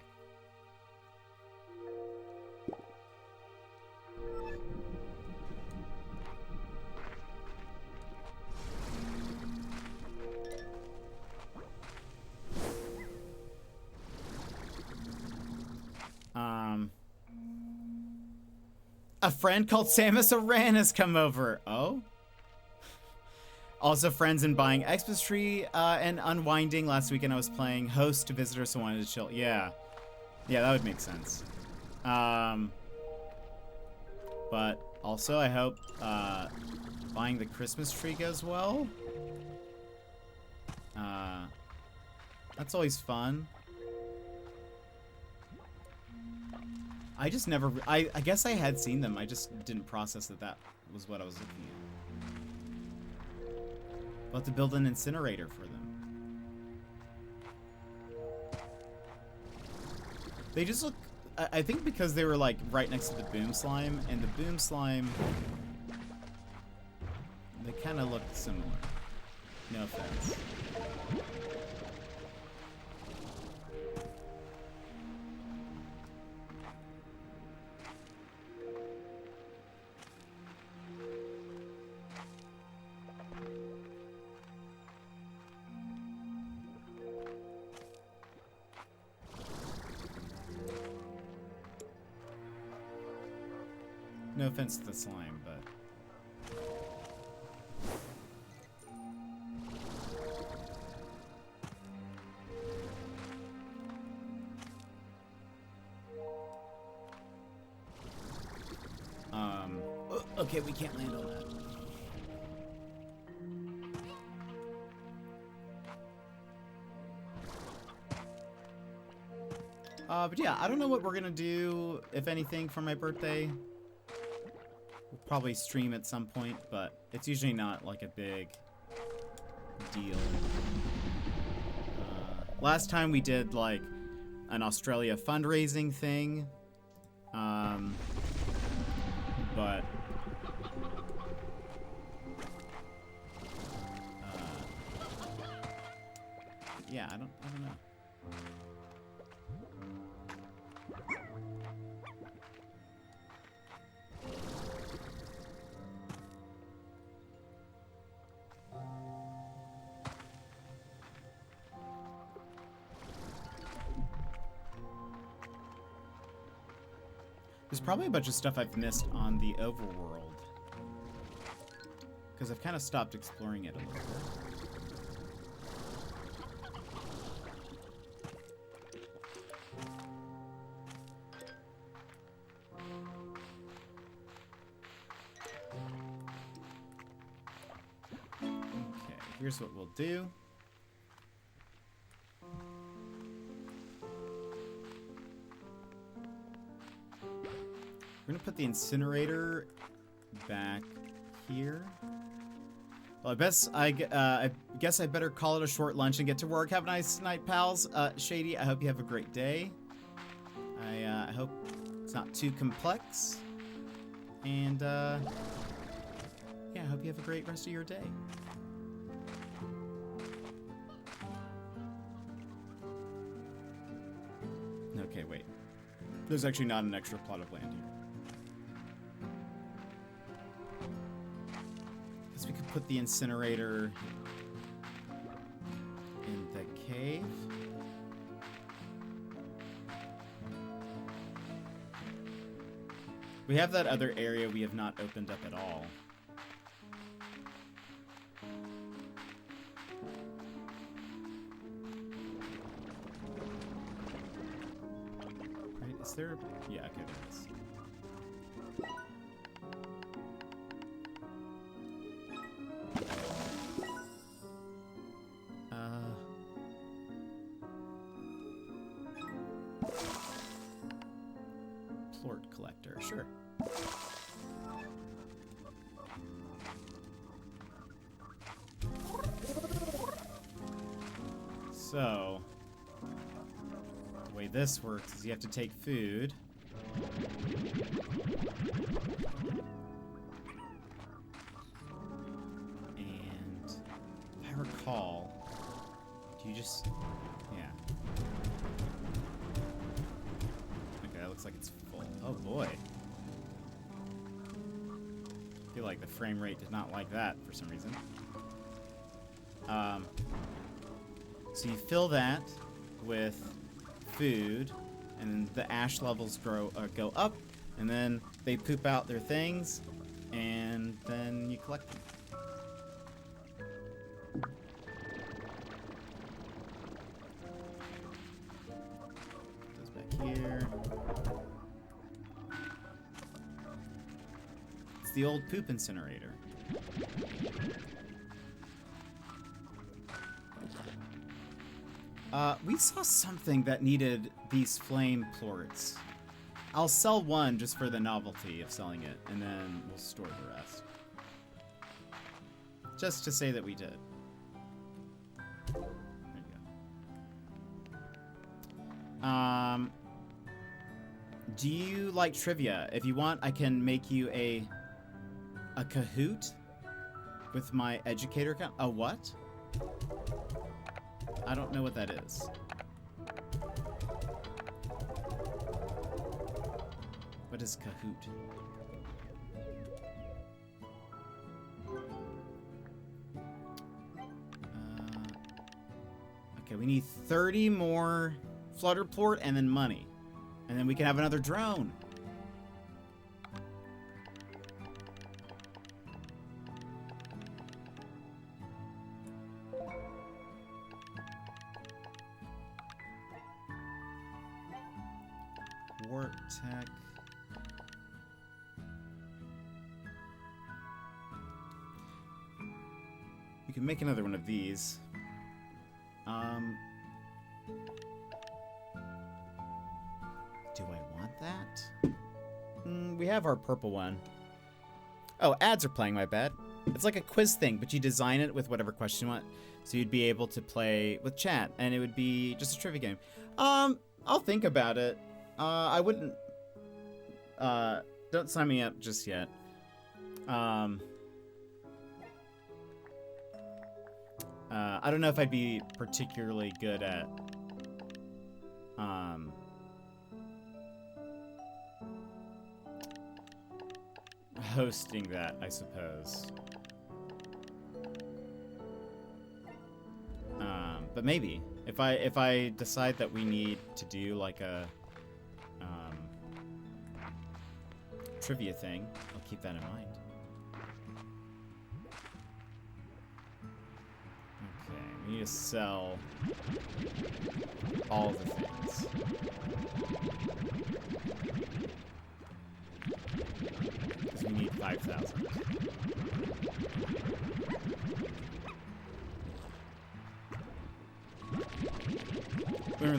A friend called Samus Aran has come over. Oh? Also friends in buying Xmas tree and unwinding. Last weekend I was playing host to visitors who wanted to chill. Yeah. Yeah, that would make sense. But also I hope buying the Christmas tree goes well. That's always fun. I just never... I guess I had seen them. I just didn't process that was what I was looking at. We'll have to build an incinerator for them. They just look... I think because they were, like, right next to the boom slime, and the boom slime... They kind of look similar. No offense. No offense to the slime, but... Okay, we can't land on that. But yeah, I don't know what we're gonna do, if anything, for my birthday. We'll probably stream at some point, but it's usually not like a big deal. Last time we did like an Australia fundraising thing, but yeah, I don't know. There's probably a bunch of stuff I've missed on the overworld, because I've kind of stopped exploring it a little bit. here's what we'll do. We're gonna put the incinerator back here. Well, I guess I better call it a short lunch and get to work. Have a nice night, pals. Shady, I hope you have a great day. I hope it's not too complex. And, yeah, I hope you have a great rest of your day. Okay, wait. There's actually not an extra plot of land here. Guess we could put the incinerator in the cave. We have that other area we have not opened up at all. Right, is there... Yeah, okay, there is. Plort collector, sure. So, the way this works is you have to take food. And if I recall, do you just... Yeah. Okay, that looks like it's full. Oh boy. I feel like the frame rate did not like that for some reason. So you fill that with food, and the ash levels go up, and then they poop out their things, and then you collect them. Goes back here. It's the old poop incinerator. We saw something that needed these flame plorts. I'll sell one just for the novelty of selling it, and then we'll store the rest. Just to say that we did. There you go. Do you like trivia? If you want, I can make you a Kahoot with my educator account. A what? I don't know what that is. What is Kahoot? Okay, we need 30 more flutter plort and then money. And then we can have another drone. Tech. We can make another one of these. Do I want that? We have our purple one. Oh, ads are playing, my bad. It's like a quiz thing, but you design it with whatever question you want. So you'd be able to play with chat, and it would be just a trivia game. I'll think about it. I wouldn't... don't sign me up just yet. I don't know if I'd be particularly good at, hosting that, I suppose. But maybe. If I decide that we need to do, like, a... trivia thing, I'll keep that in mind. Okay, we need to sell all the things. Because we need 5,000.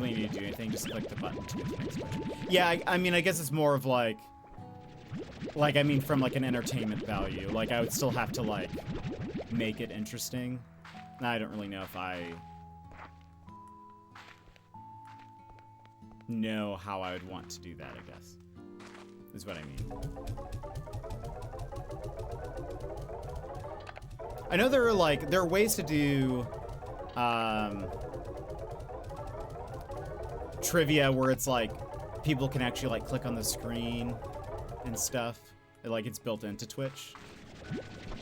really need to do anything. Just click the button to get to the next question. Yeah, I mean, I guess it's more of like, I mean, from like an entertainment value. Like, I would still have to like make it interesting. Now, I don't really know if I know how I would want to do that, I guess, is what I mean. I know there are ways to do trivia where it's like people can actually like click on the screen and stuff. Like it's built into Twitch.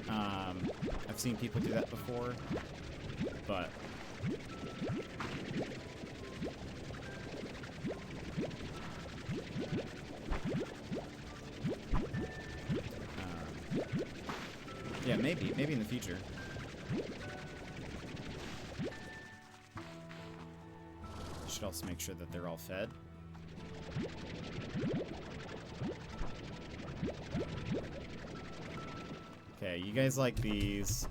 I've seen people do that before, but yeah, maybe in the future. Should also make sure that they're all fed. Okay, you guys like these.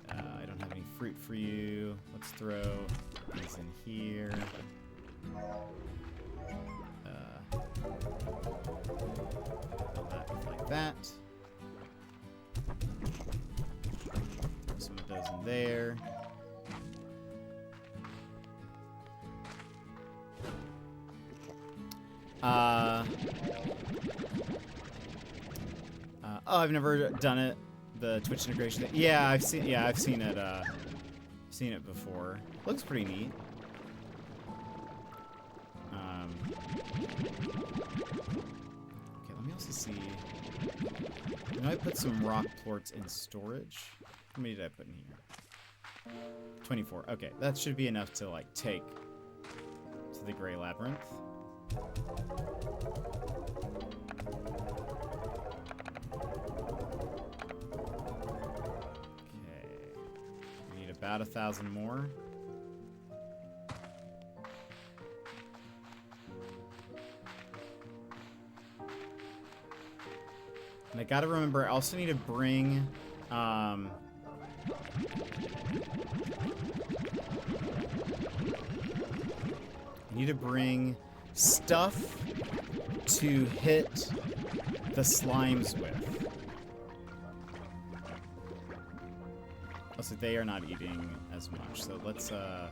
I don't have any fruit for you. Let's throw these in here. Like that. Throw some of those in there. Oh, I've never done it. The Twitch integration. Yeah, I've seen it. Seen it before. Looks pretty neat. Okay, let me also see. I know I put some rock plorts in storage. How many did I put in here? 24. Okay, that should be enough to like take to the Gray Labyrinth. About 1,000 more. And I gotta remember, I also need to bring, I need to bring stuff to hit the slimes with. So they are not eating as much. So let's do that.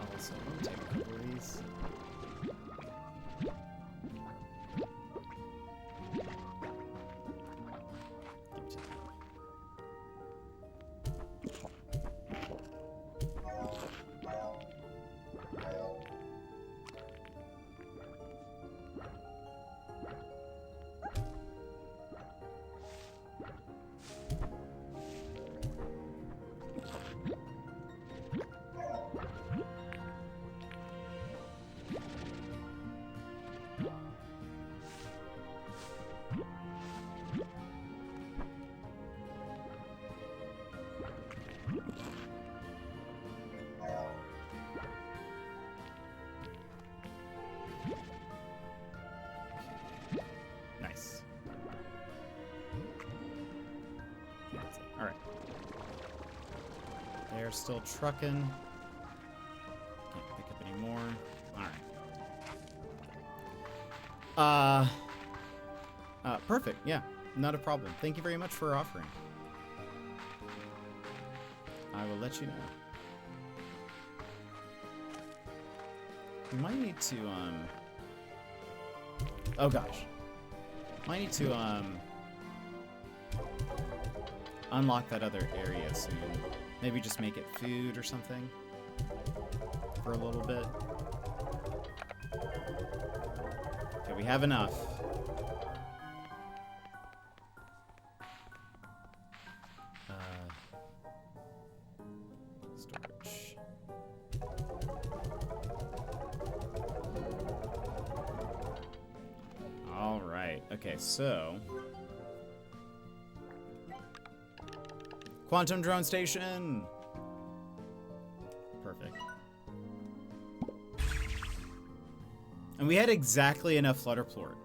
Also, let me take a couple of these. They're still trucking. Can't pick up any more. Alright. Perfect. Yeah, not a problem. Thank you very much for offering. I will let you know. We might need to, oh gosh. Might need to, unlock that other area soon. Maybe just make it food or something for a little bit. Okay, we have enough. Storage. All right. Okay, so Quantum Drone Station! Perfect. And we had exactly enough Flutterplort.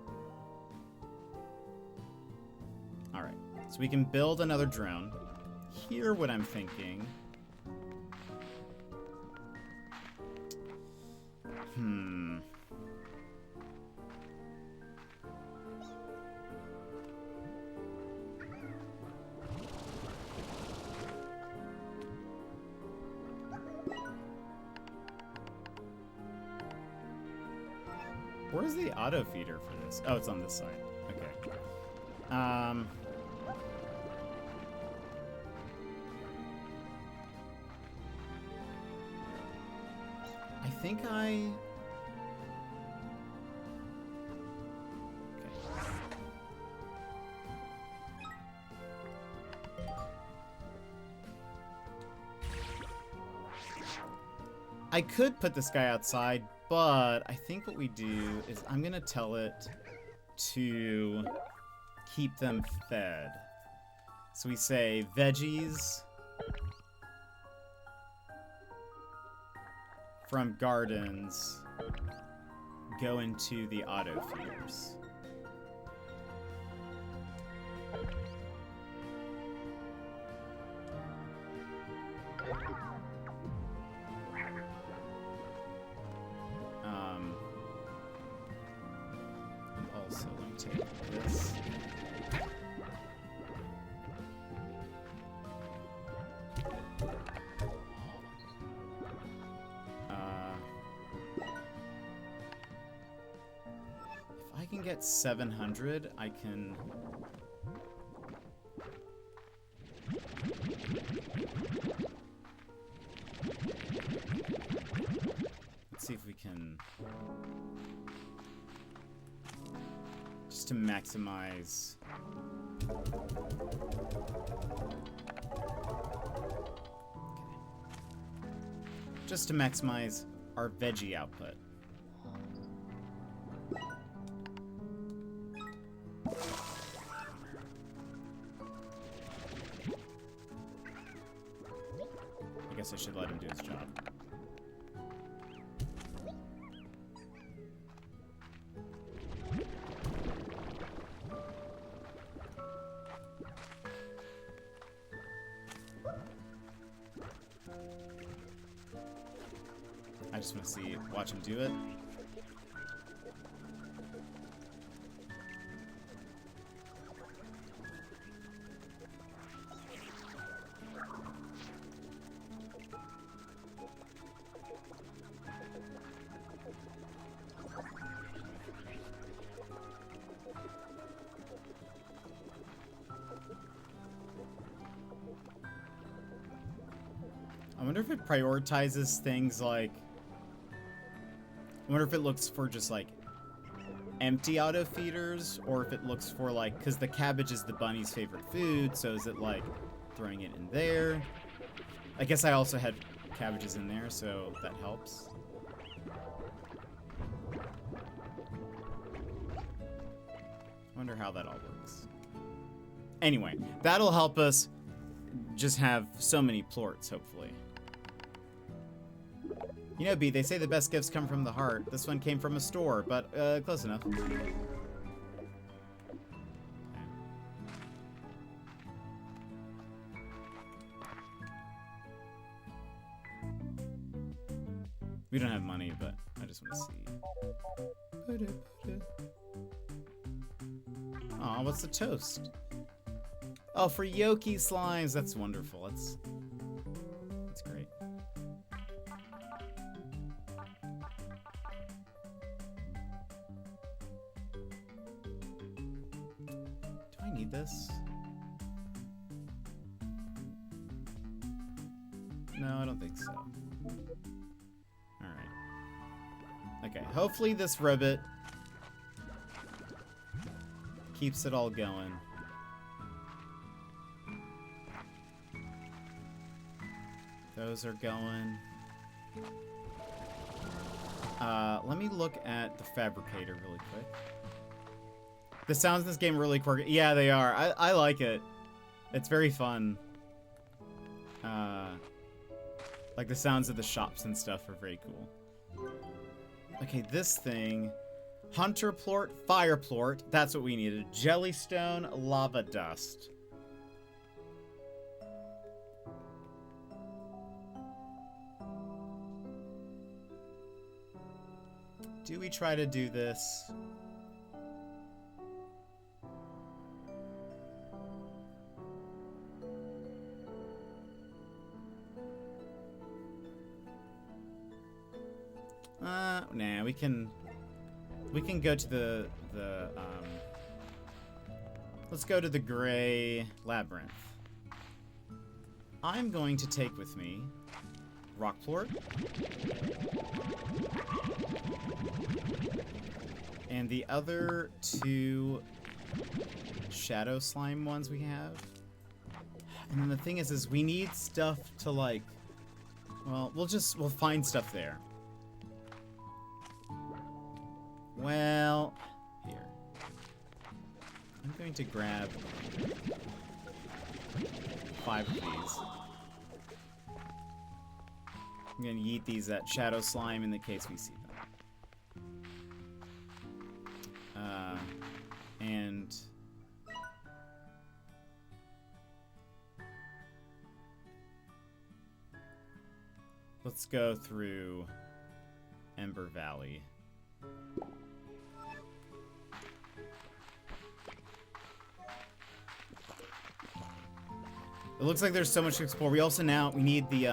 Alright, so we can build another drone. Hear what I'm thinking. Where's the auto feeder for this? Oh, it's on this side. Okay. I think I... Okay. I could put this guy outside, but I think what we do is I'm gonna tell it to keep them fed. So we say veggies from gardens go into the auto feeders. And also, let me take this. If I can get 700, I can... Let's see if we can... Just to maximize... Just to maximize our veggie output. I guess I should let him do his job. I just want to watch him do it. I wonder if it prioritizes things like... I wonder if it looks for just, like, empty auto feeders, or if it looks for, like... Because the cabbage is the bunny's favorite food, so is it, like, throwing it in there? I guess I also had cabbages in there, so that helps. I wonder how that all works. Anyway, that'll help us just have so many plorts, hopefully. You know, B, they say the best gifts come from the heart. This one came from a store, but close enough. Okay. We don't have money, but I just want to see. Aw, what's the toast? Oh, for Yoki slimes. That's wonderful. That's great. Do I need this? No, I don't think so. Alright. Okay, hopefully this ribbit keeps it all going. Those are going. Let me look at the fabricator really quick. The sounds in this game are really quirky. Yeah, they are. I like it. It's very fun. Like the sounds of the shops and stuff are very cool. Okay, this thing. Hunter plort, fire plort. That's what we needed. Jellystone, lava dust. Do we try to do this? Nah, we can go to the let's go to the gray labyrinth. I'm going to take with me rock plort and the other two shadow slime ones we have. And then the thing is we need stuff to like, well, we'll find stuff there. Well, here. I'm going to grab 5 of these. I'm going to yeet these at shadow slime in the case we see them. And let's go through Ember Valley. It looks like there's so much to explore. We also we need the,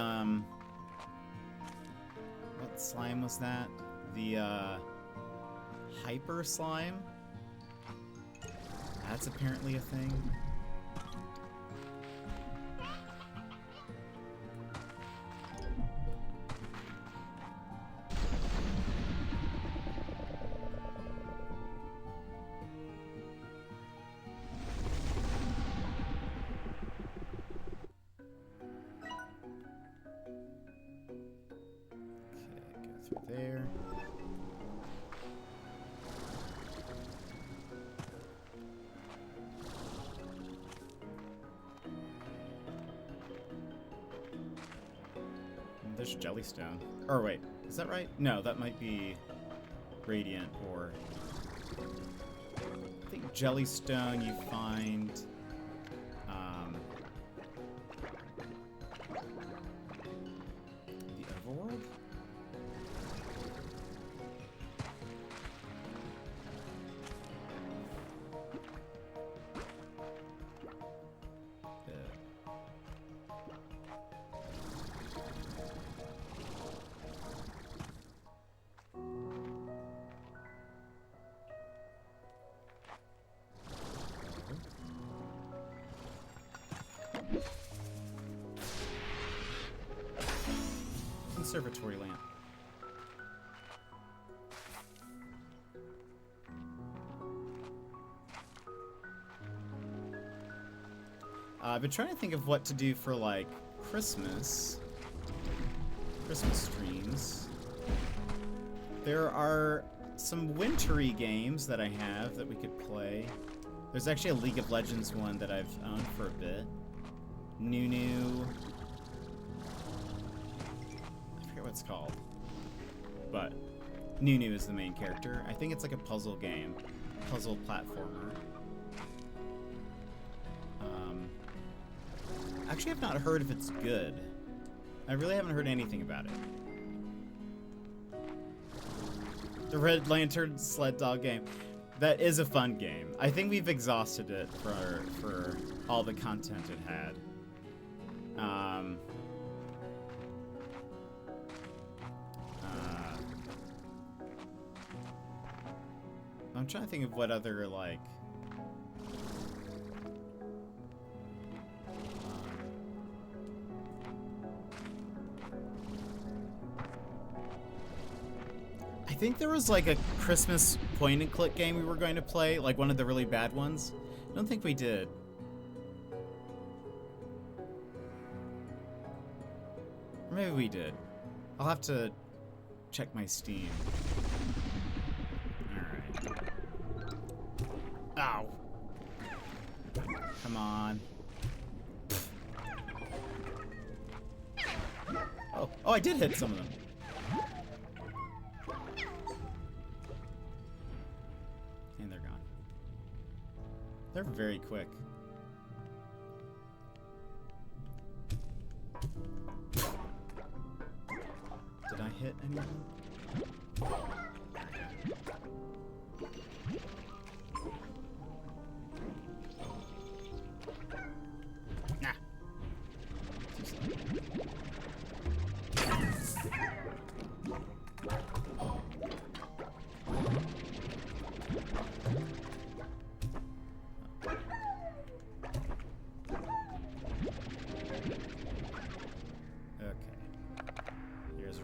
what slime was that? The, hyper slime? That's apparently a thing. There. And there's Jellystone. Or wait, is that right? No, that might be Radiant or... I think Jellystone you find... the overworld? Conservatory lamp. I've been trying to think of what to do for like Christmas streams. There are some wintry games that I have that we could play. There's actually a League of Legends one that I've owned for a bit. Nunu. What it's called, but Nunu is the main character. I think it's like a puzzle game, puzzle platformer. Actually, I've not heard if it's good. I really haven't heard anything about it. The Red Lantern Sled Dog game. That is a fun game. I think we've exhausted it for all the content it had. I'm trying to think of what other, like... I think there was, like, a Christmas point-and-click game we were going to play, like one of the really bad ones. I don't think we did. Or maybe we did. I'll have to check my Steam. Ow. Come on. Oh, I did hit some of them. They're very quick. Did I hit anyone? Nah. Too slow.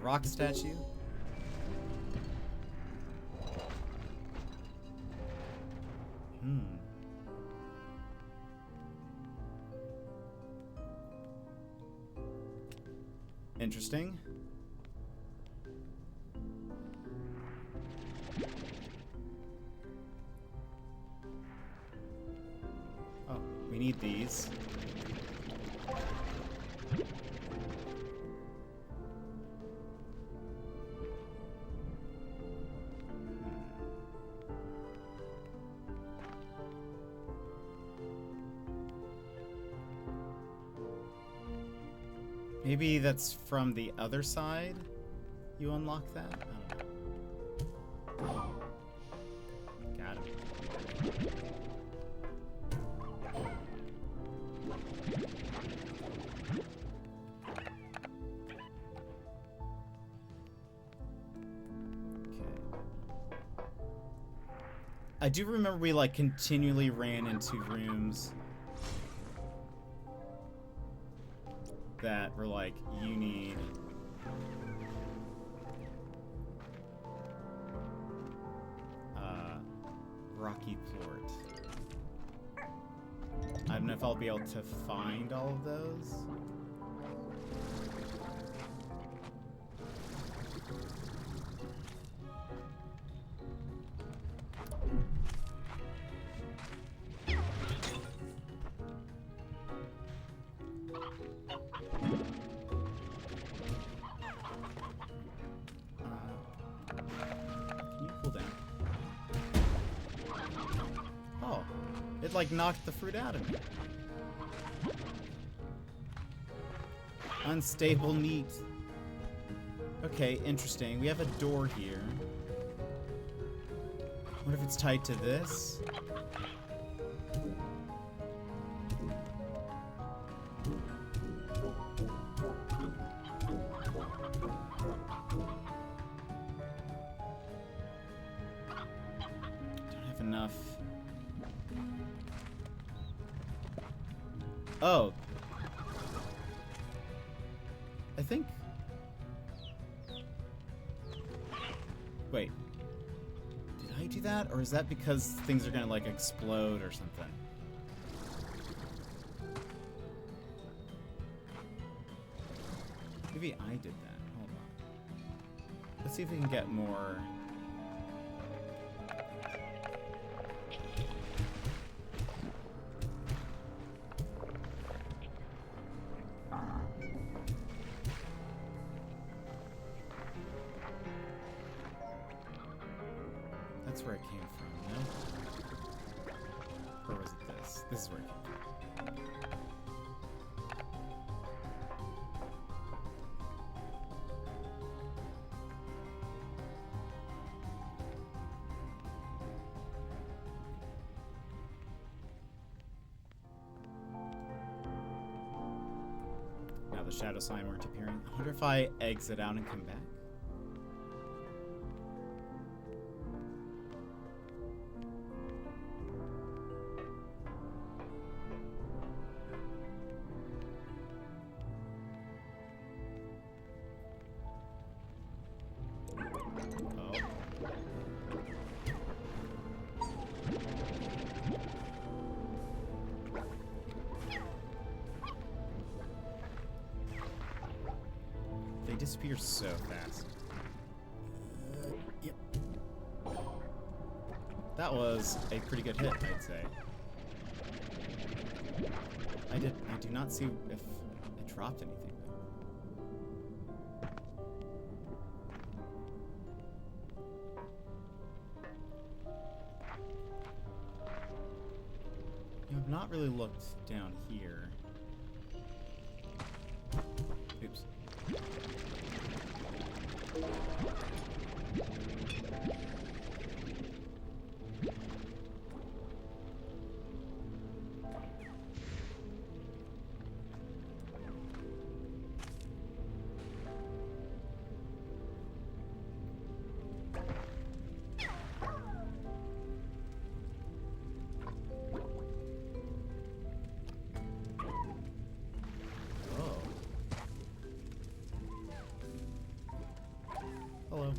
Rock statue. Interesting. Oh, we need these. Maybe that's from the other side you unlock that? I don't know. Got him. Okay. I do remember we like continually ran into rooms that were like, you need rocky plort. I don't know if I'll be able to find all of those. Like knocked the fruit out of me. Unstable neat. Okay, interesting. We have a door here. What if it's tied to this? Don't have enough. Oh. I think... Wait. Did I do that? Or is that because things are gonna, like, explode or something? Maybe I did that. Hold on. Let's see if we can get more... That's where it came from, no? Or was it this? This is where it came from. Now the shadow sign weren't appearing. I wonder if I exit out and come back. They disappear so fast. Yep. That was a pretty good hit, I'd say. I do not see if it dropped anything though. not really looked down here. Oops. Hello.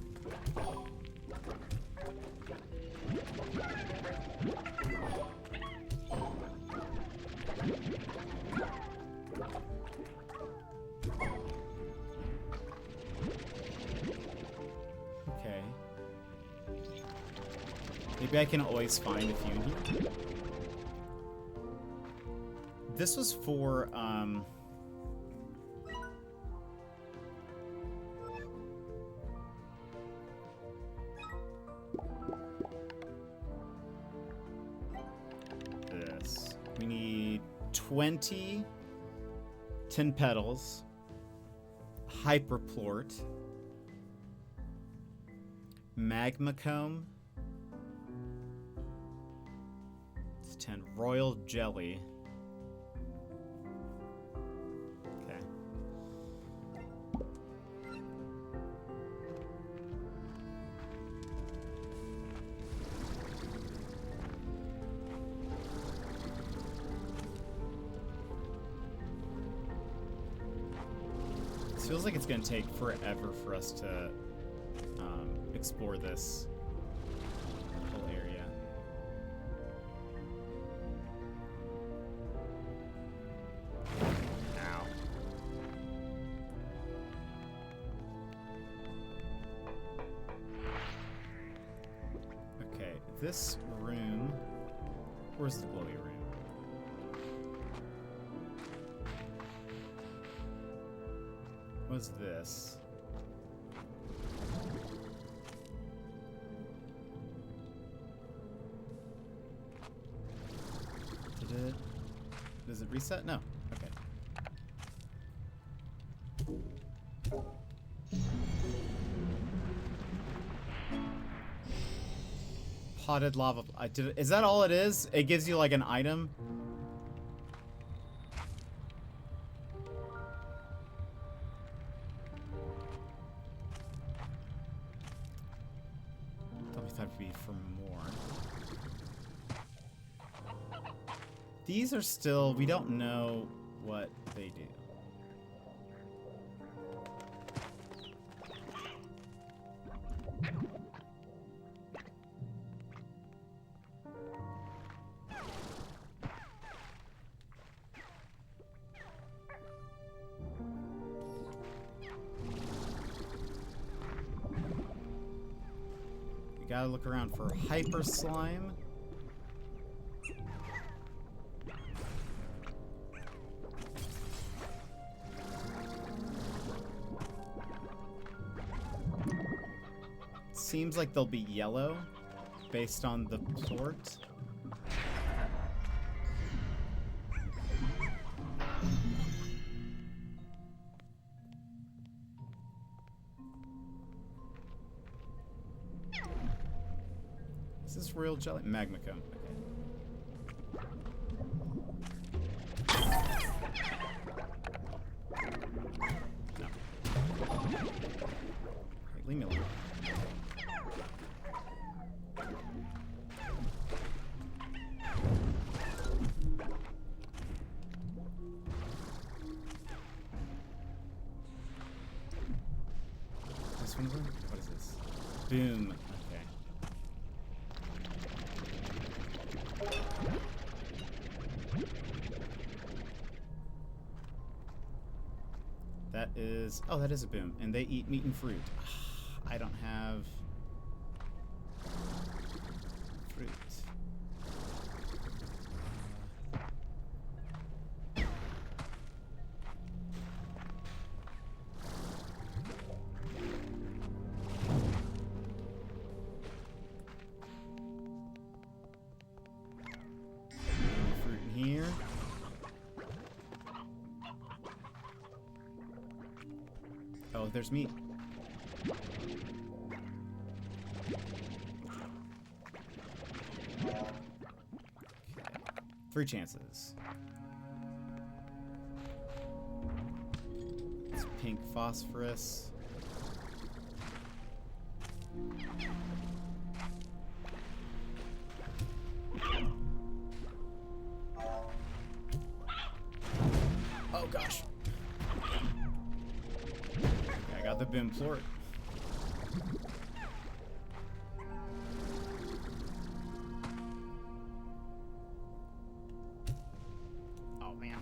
Okay. Maybe I can always find a few in here. This was for, this. We need 20 tin petals, hyperplort, magma comb, it's 10 royal jelly. Okay. This feels like it's gonna take forever for us to explore this whole area. Ow. Okay, this room. Where's the glowy room? What's this? Did it? Does it reset? No. Okay. Potted lava. Is that all it is? It gives you like an item? Thought it'd be for more. These are still, we don't know what they do. We gotta look around for hyper slime. Seems like they'll be yellow based on the port. Is this royal jelly? Magma comb. Okay. No. Wait, leave me alone. This one's in? What is this? Boom. Okay. That is... Oh, that is a boom. And they eat meat and fruit. I don't have... fruit. Fruit in Oh, there's meat. Okay. 3 chances. It's pink phosphorus. Oh gosh. I got the boom plort. Oh man.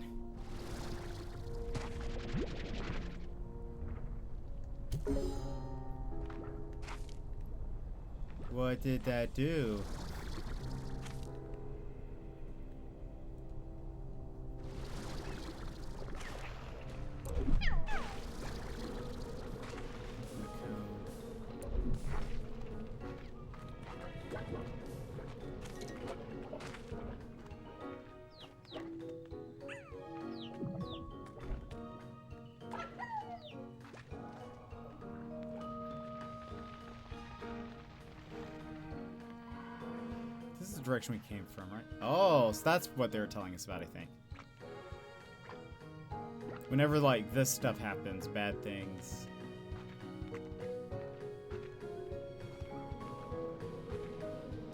What did that do? This is the direction we came from, right? Oh, so that's what they were telling us about, I think. Whenever, like, this stuff happens, bad things.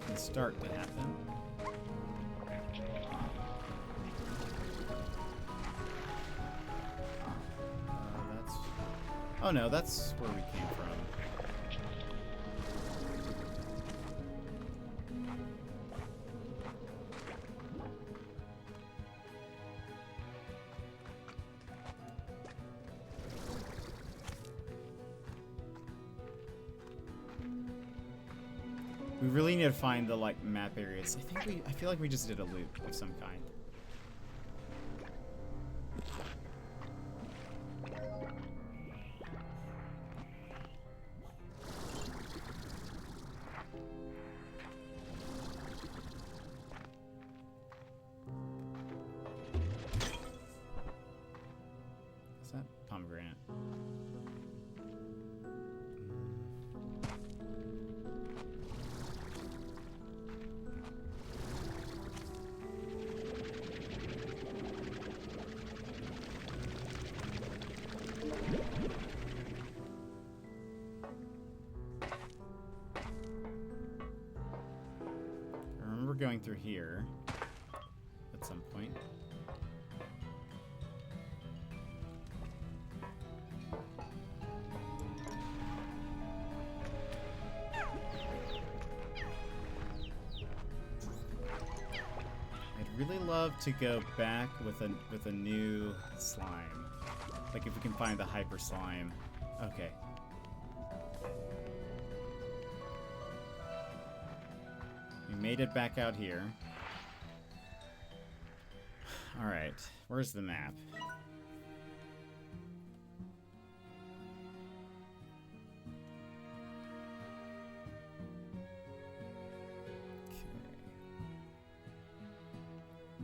Can start to happen. That's... Oh no, that's where we came from. We really need to find the, like, map areas. I feel like we just did a loop of some kind. Is that pomegranate? I remember going through here at some point. I'd really love to go back with a new slime. Like if we can find the hyper slime. Okay. We made it back out here. Alright, where's the map?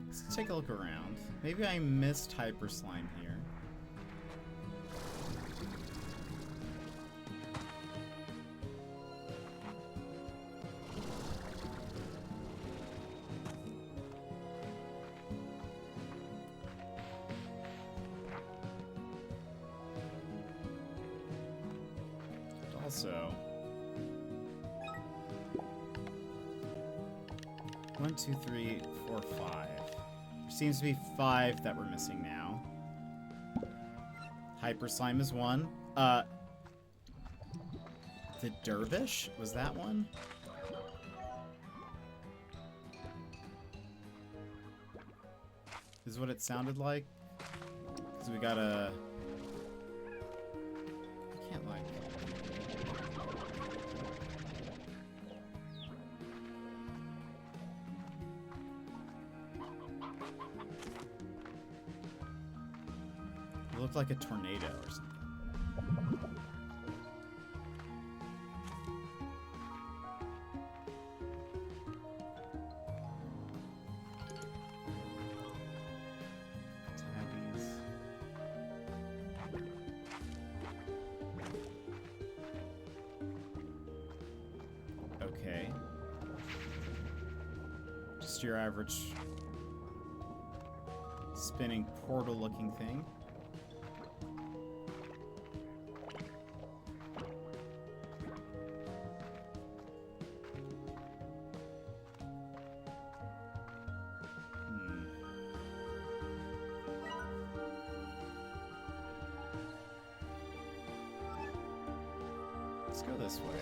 Let's take a look around. Maybe I missed hyper slime here. Also, 1, 2, 3, 4, 5. There seems to be 5 that we're missing now. Hyper slime is 1. The dervish? Was that one? Is what it sounded like? Because we got a... I can't like... It looked like a tornado or something. Tabbies. just your average spinning portal-looking thing. Let's go this way.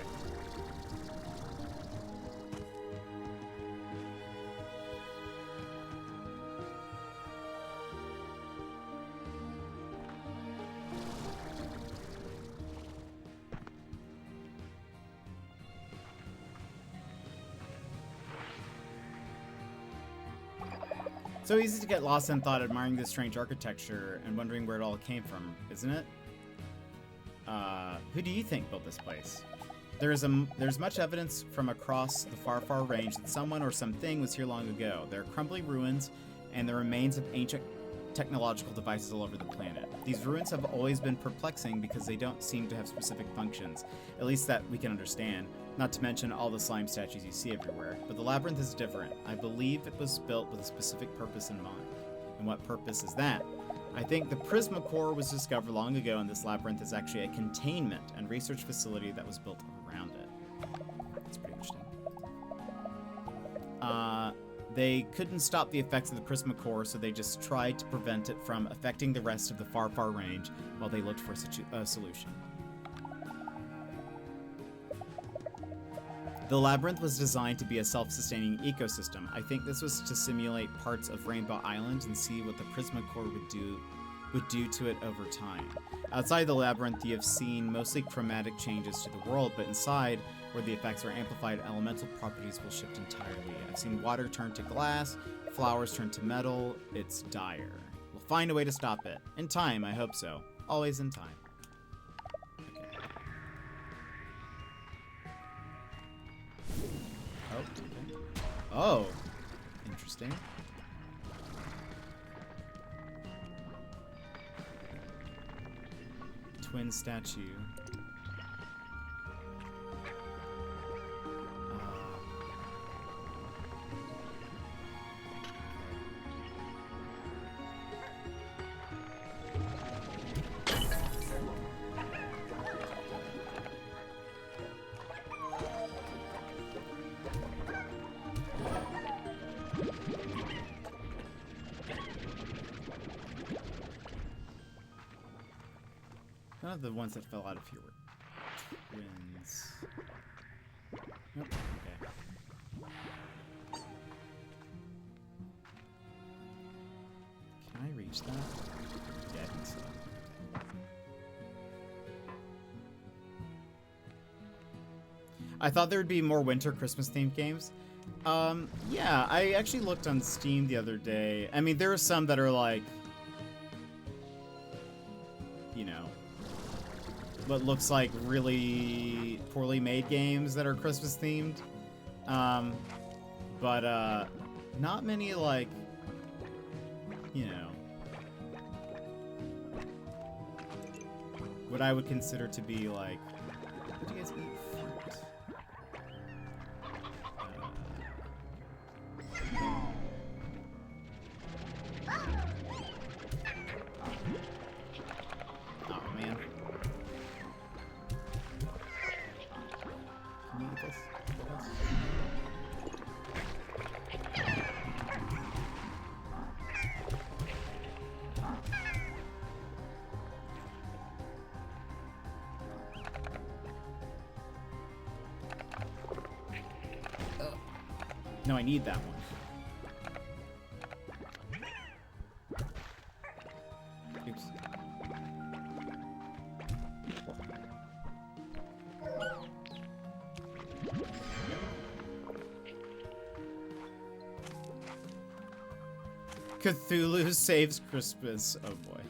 So easy to get lost in thought admiring this strange architecture and wondering where it all came from, isn't it? Who do you think built this place? There's much evidence from across the far, far range that someone or something was here long ago. There are crumbly ruins and the remains of ancient technological devices all over the planet. These ruins have always been perplexing because they don't seem to have specific functions, at least that we can understand, not to mention all the slime statues you see everywhere. But the Labyrinth is different. I believe it was built with a specific purpose in mind. And what purpose is that? I think the Prisma Core was discovered long ago, and this labyrinth is actually a containment and research facility that was built around it. That's pretty interesting. They couldn't stop the effects of the Prisma Core, so they just tried to prevent it from affecting the rest of the far, far range while they looked for a solution. The Labyrinth was designed to be a self-sustaining ecosystem. I think this was to simulate parts of Rainbow Island and see what the Prisma Core would do to it over time. Outside the Labyrinth, you have seen mostly chromatic changes to the world, but inside, where the effects are amplified, elemental properties will shift entirely. I've seen water turn to glass, flowers turn to metal. It's dire. We'll find a way to stop it. In time, I hope so. Always in time. Okay. Oh, interesting. Twin statue. None of the ones that fell out of here were twins. Nope. Okay. Can I reach that? Yeah, I think so. I thought there would be more winter Christmas themed games. Yeah, I actually looked on Steam the other day. I mean, there are some that are like, you know, what looks like really poorly made games that are Christmas themed. But not many like, you know, what I would consider to be like, what do you guys eat fruit? Oh man. Can you eat this? No, I need that one. Oops. Cthulhu saves Christmas. Oh boy.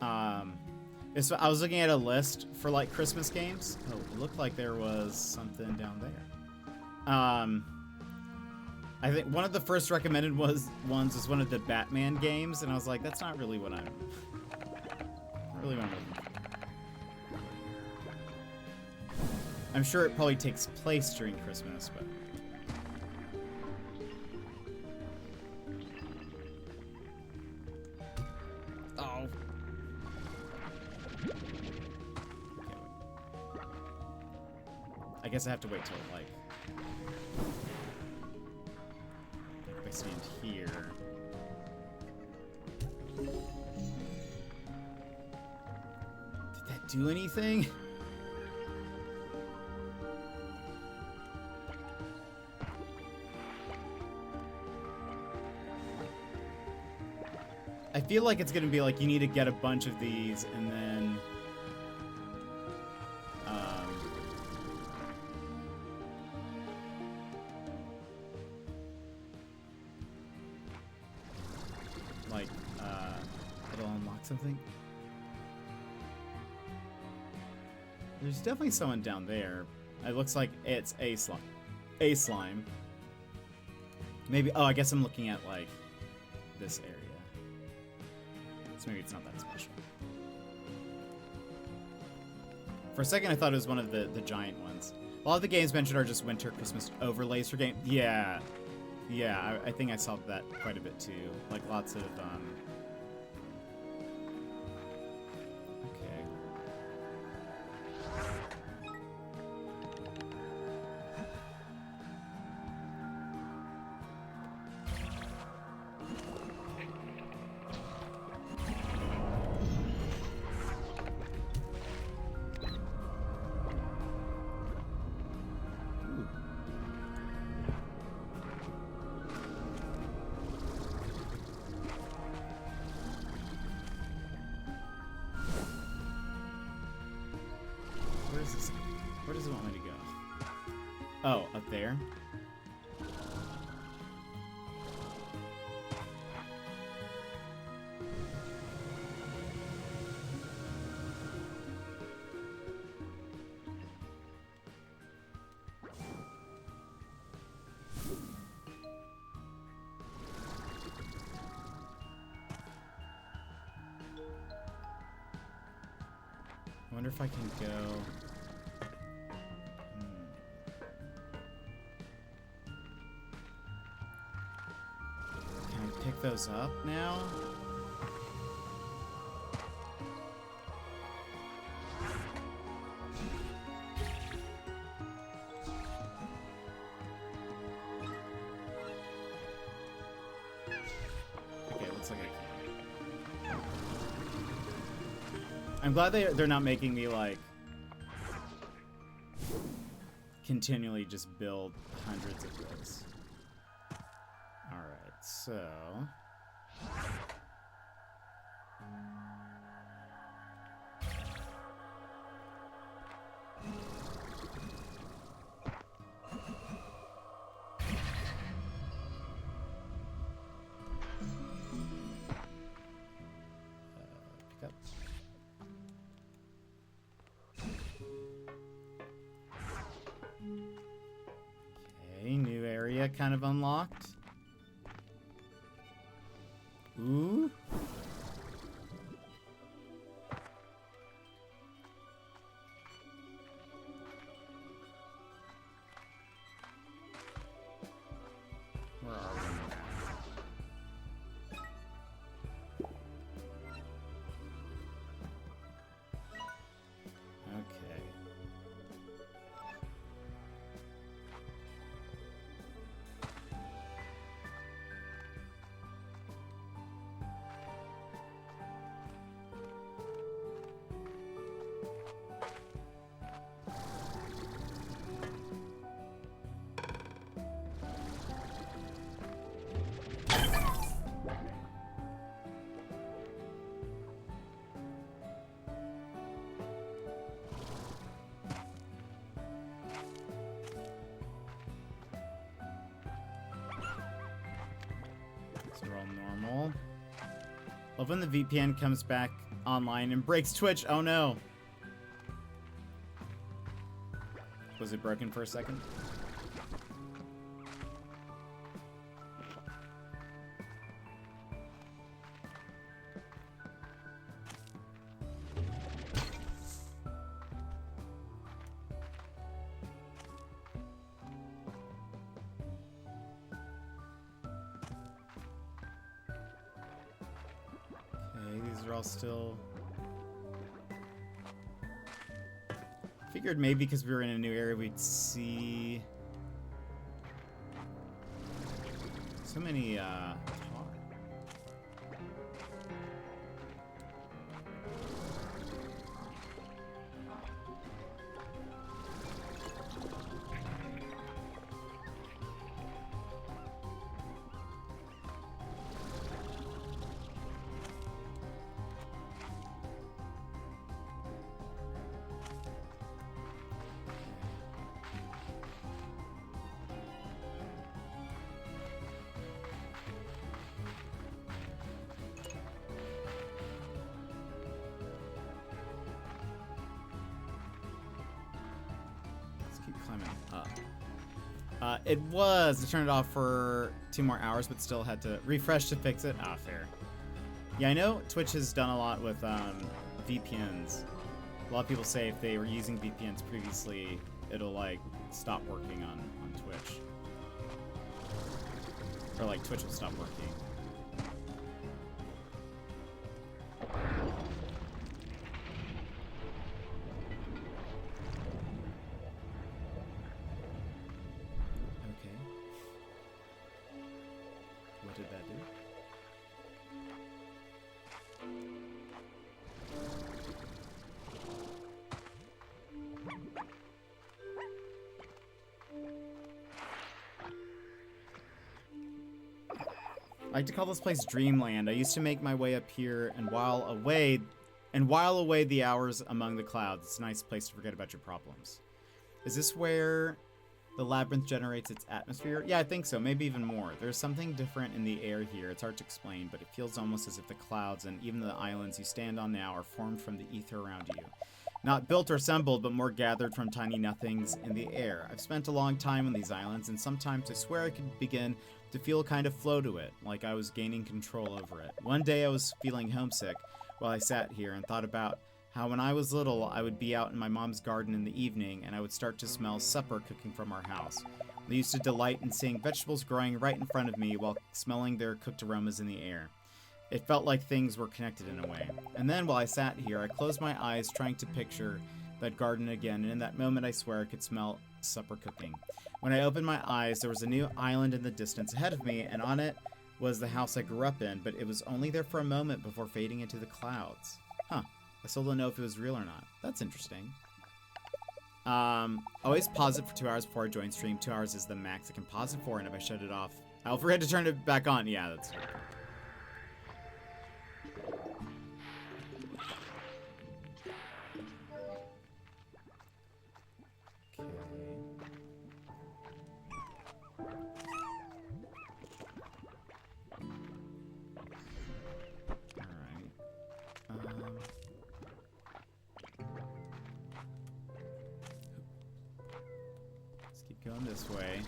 I was looking at a list for like Christmas games. Oh, it looked like there was something down there. I think one of the first recommended ones was one of the Batman games, and I was like, that's not really what I'm looking for. I'm sure it probably takes place during Christmas, but I guess I have to wait till, like, if I stand here. Did that do anything? I feel like it's gonna be like you need to get a bunch of these and then like it'll unlock something. There's definitely someone down there. It looks like it's a slime. A slime. Maybe, oh, I guess I'm looking at like this area. So maybe it's not that special. For a second, I thought it was one of the giant ones. A lot of the games mentioned are just winter Christmas overlays for game. Yeah, yeah. I think I saw that quite a bit too. Like lots of okay. Where does it want me to go? Oh, up there? I wonder if I can go... Pick those up now? Okay, looks like I can. I'm glad they're not making me like continually just build hundreds of those. So... pick up. Okay, new area kind of unlocked. Ooh. Where are we now? Okay. So we're all normal. Love when the VPN comes back online and breaks Twitch. Oh no. Was it broken for a second? These are all still... I Figured maybe because we were in a new area we'd see so many climbing up. It was. I turned it off for 2 more hours, but still had to refresh to fix it. Ah, fair. Yeah, I know Twitch has done a lot with VPNs. A lot of people say if they were using VPNs previously, it'll like stop working on Twitch. Or like Twitch will stop working. I like to call this place Dreamland. I used to make my way up here and while away the hours among the clouds. It's a nice place to forget about your problems. Is this where the labyrinth generates its atmosphere? Yeah, I think so. Maybe even more. There's something different in the air here. It's hard to explain, but it feels almost as if the clouds and even the islands you stand on now are formed from the ether around you. Not built or assembled, but more gathered from tiny nothings in the air. I've spent a long time on these islands, and sometimes I swear I could begin to feel a kind of flow to it, like I was gaining control over it. One day I was feeling homesick while I sat here and thought about how when I was little, I would be out in my mom's garden in the evening, and I would start to smell supper cooking from our house. I used to delight in seeing vegetables growing right in front of me while smelling their cooked aromas in the air. It felt like things were connected in a way. And then while I sat here, I closed my eyes trying to picture that garden again, and in that moment I swear I could smell supper cooking. When I opened my eyes, there was a new island in the distance ahead of me, and on it was the house I grew up in, but it was only there for a moment before fading into the clouds. Huh. I still don't know if it was real or not. That's interesting. Always pause it for 2 hours before I join stream. 2 hours is the max I can pause it for, and if I shut it off, I'll forget to turn it back on. Yeah, that's true. Going this way.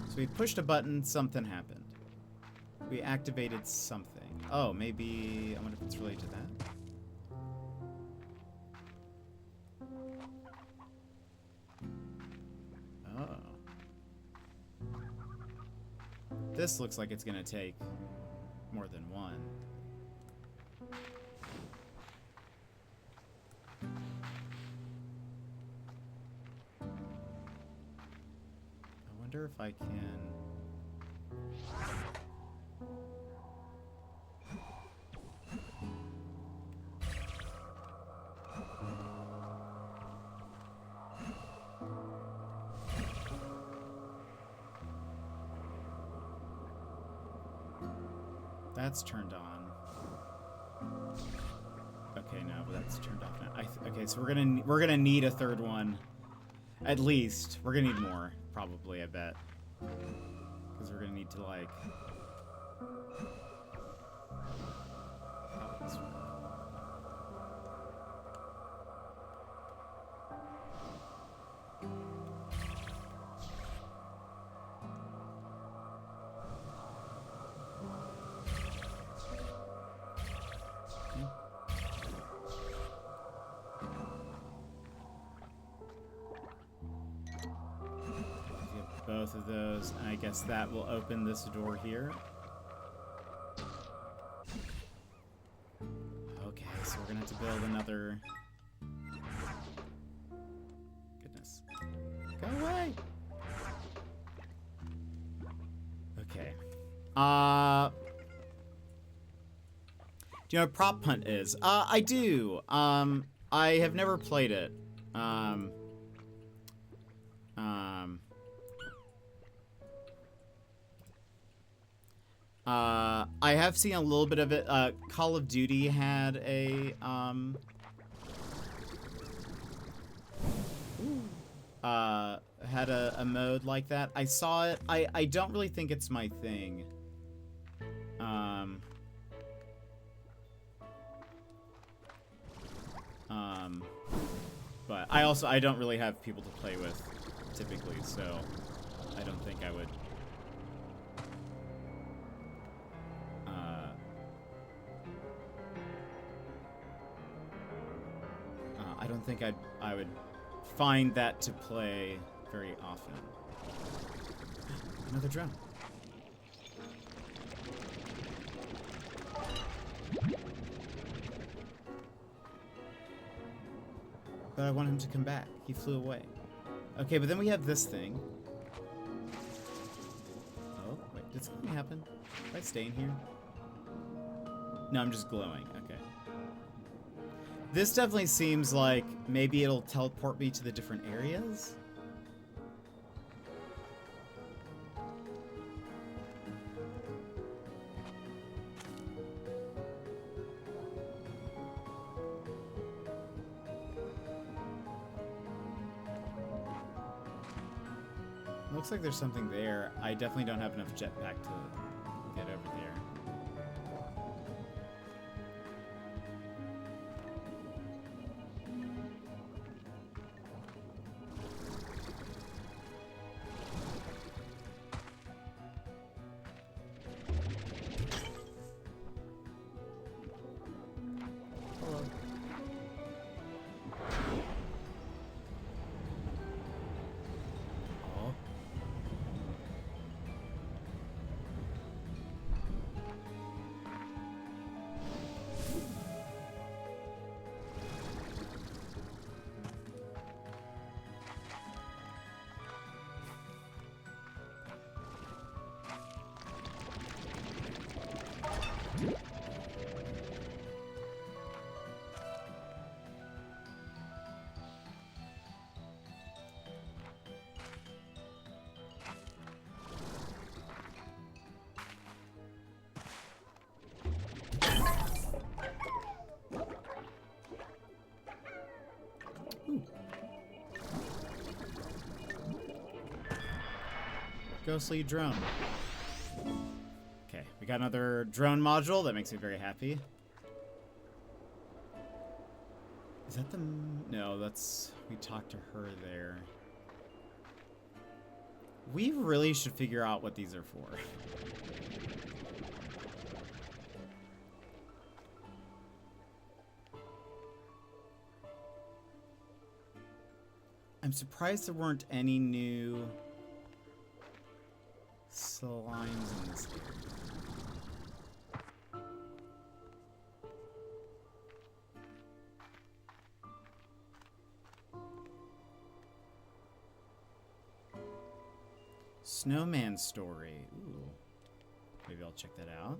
So we pushed a button, something happened. We activated something. Oh, maybe... I wonder if it's related to that. Oh. This looks like it's gonna take more than one. I wonder if I can... That's turned on. Okay, no, but that's turned off now. Okay, so we're gonna need a third one, at least. We're gonna need more, probably. I bet, because we're gonna need to like. Probably this one. Both of those, and I guess that will open this door here. Okay, so we're gonna have to build another Go away. Okay. Do you know what Prop Hunt is? I do. I have never played it. I have seen a little bit of it. Call of Duty had a, had a mode like that. I saw it. I don't really think it's my thing. But I don't really have people to play with typically, so I don't think I would. I don't think I would find that to play very often. Another drone. But I want him to come back. He flew away. Okay, but then we have this thing. Oh, wait, did something happen? Did I stay in here? No, I'm just glowing. Okay. This definitely seems like maybe it'll teleport me to the different areas. Looks like there's something there. I definitely don't have enough jetpack to get over there. Hello. Oh. Ghostly drone. Okay, we got another drone module. That makes me very happy. Is that the... No, that's... We talked to her there. We really should figure out what these are for. I'm surprised there weren't any new slimes in this area. Snowman story. Ooh. Maybe I'll check that out.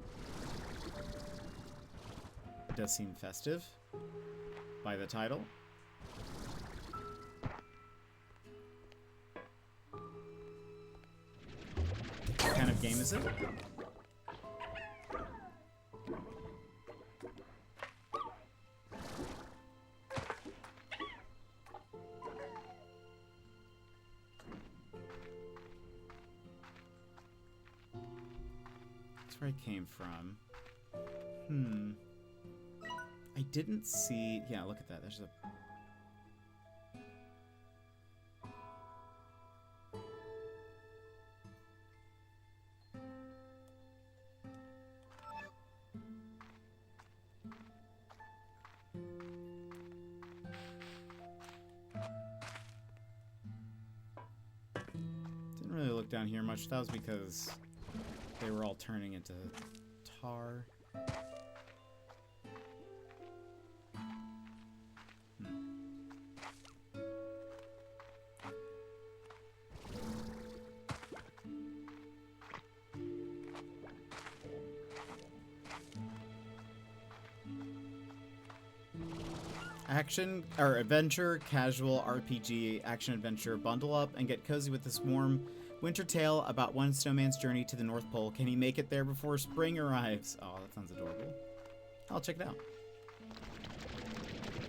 It does seem festive by the title. What kind of game is it? That's where I came from. I didn't see... Yeah, look at that. There's a... Didn't really look down here much. That was because they were all turning into tar. Action or adventure, casual, RPG, action adventure. Bundle up and get cozy with this warm winter tale about one snowman's journey to the North Pole. Can he make it there before spring arrives? Oh, that sounds adorable. I'll check it out.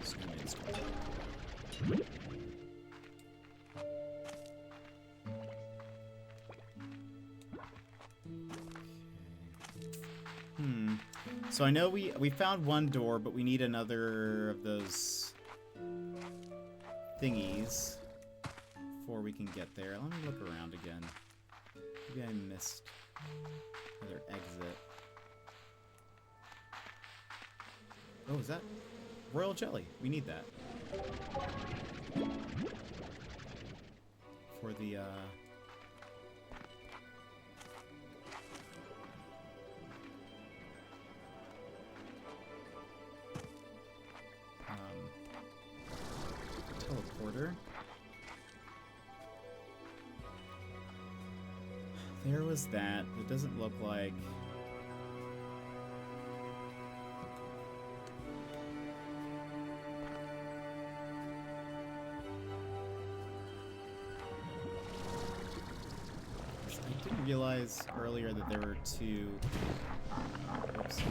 Snowman's journey. So I know we found one door, but we need another of those thingies before we can get there. Let me look around again. Maybe I missed another exit. Oh, is that royal jelly? We need that. For the, teleporter. There was that. It doesn't look like... I didn't realize earlier that there were two... Oops.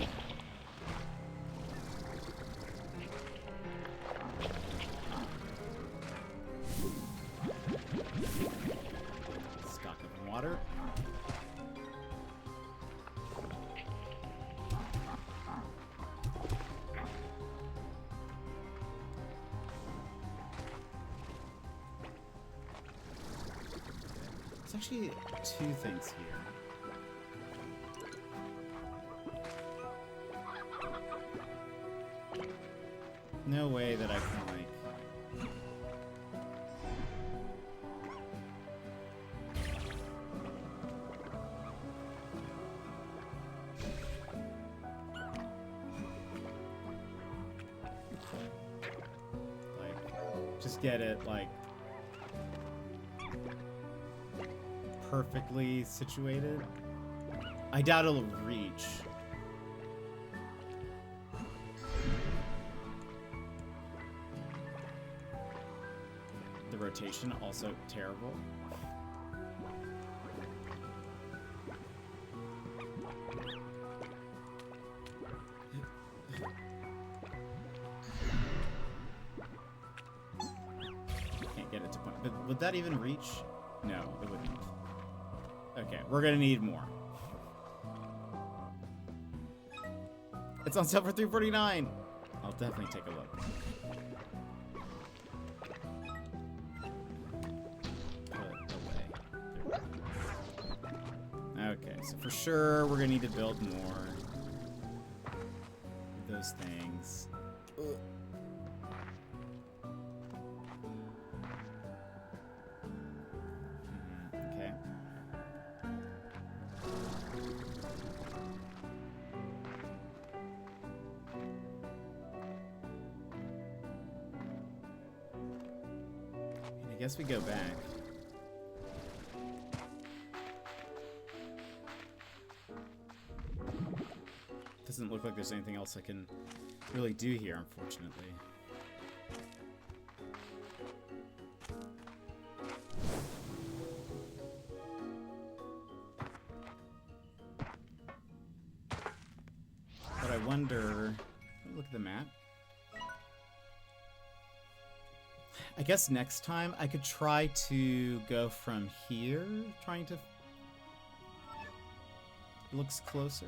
Stock up in water. There's actually two things here. No way that I can, like... just get it, like... perfectly situated. I doubt it'll reach. The rotation also terrible. Can't get it to point. But would that even reach? No, it wouldn't. Okay, we're gonna need more. It's on sale for $3.49. I'll definitely take a look. Put away. Okay, so for sure we're gonna need to build more of those things. Ugh. Okay. I guess we go back. Doesn't look like there's anything else I can really do here, unfortunately. But I wonder... Look at the map. I guess next time I could try to go from here, trying to... Looks closer.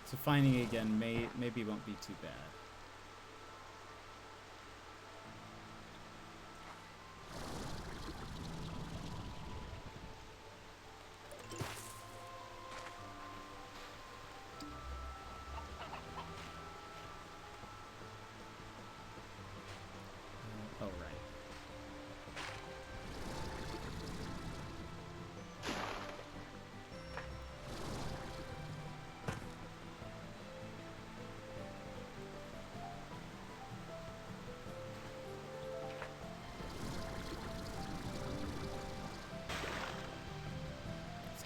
So finding it again maybe won't be too bad. Oh, right.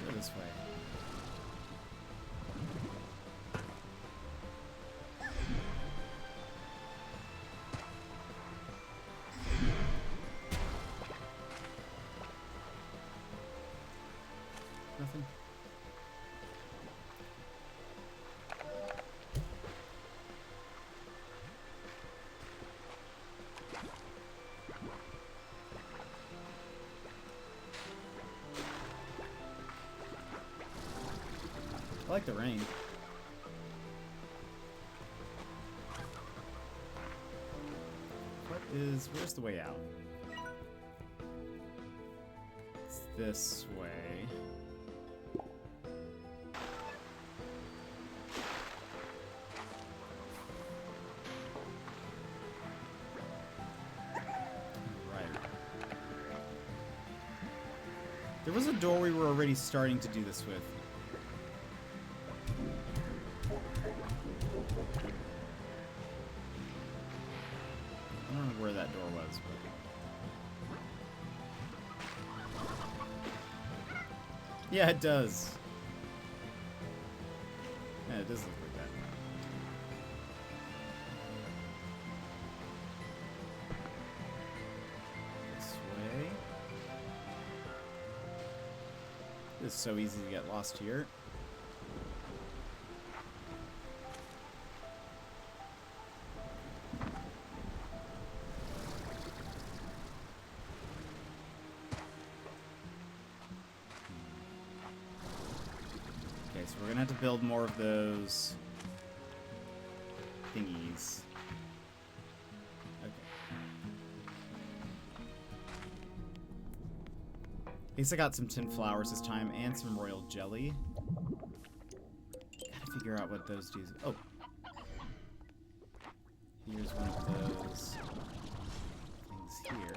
Go this way. Nothing. I like the rain. Where's the way out? It's this way. Right. There was a door we were already starting to do this with. I don't know where that door was, but... Yeah, it does. Yeah, it does look like that. This way. It's so easy to get lost here. So we're gonna have to build more of those thingies. Okay. At least I got some tin flowers this time and some royal jelly. Gotta figure out what those do. Oh. Here's one of those things here.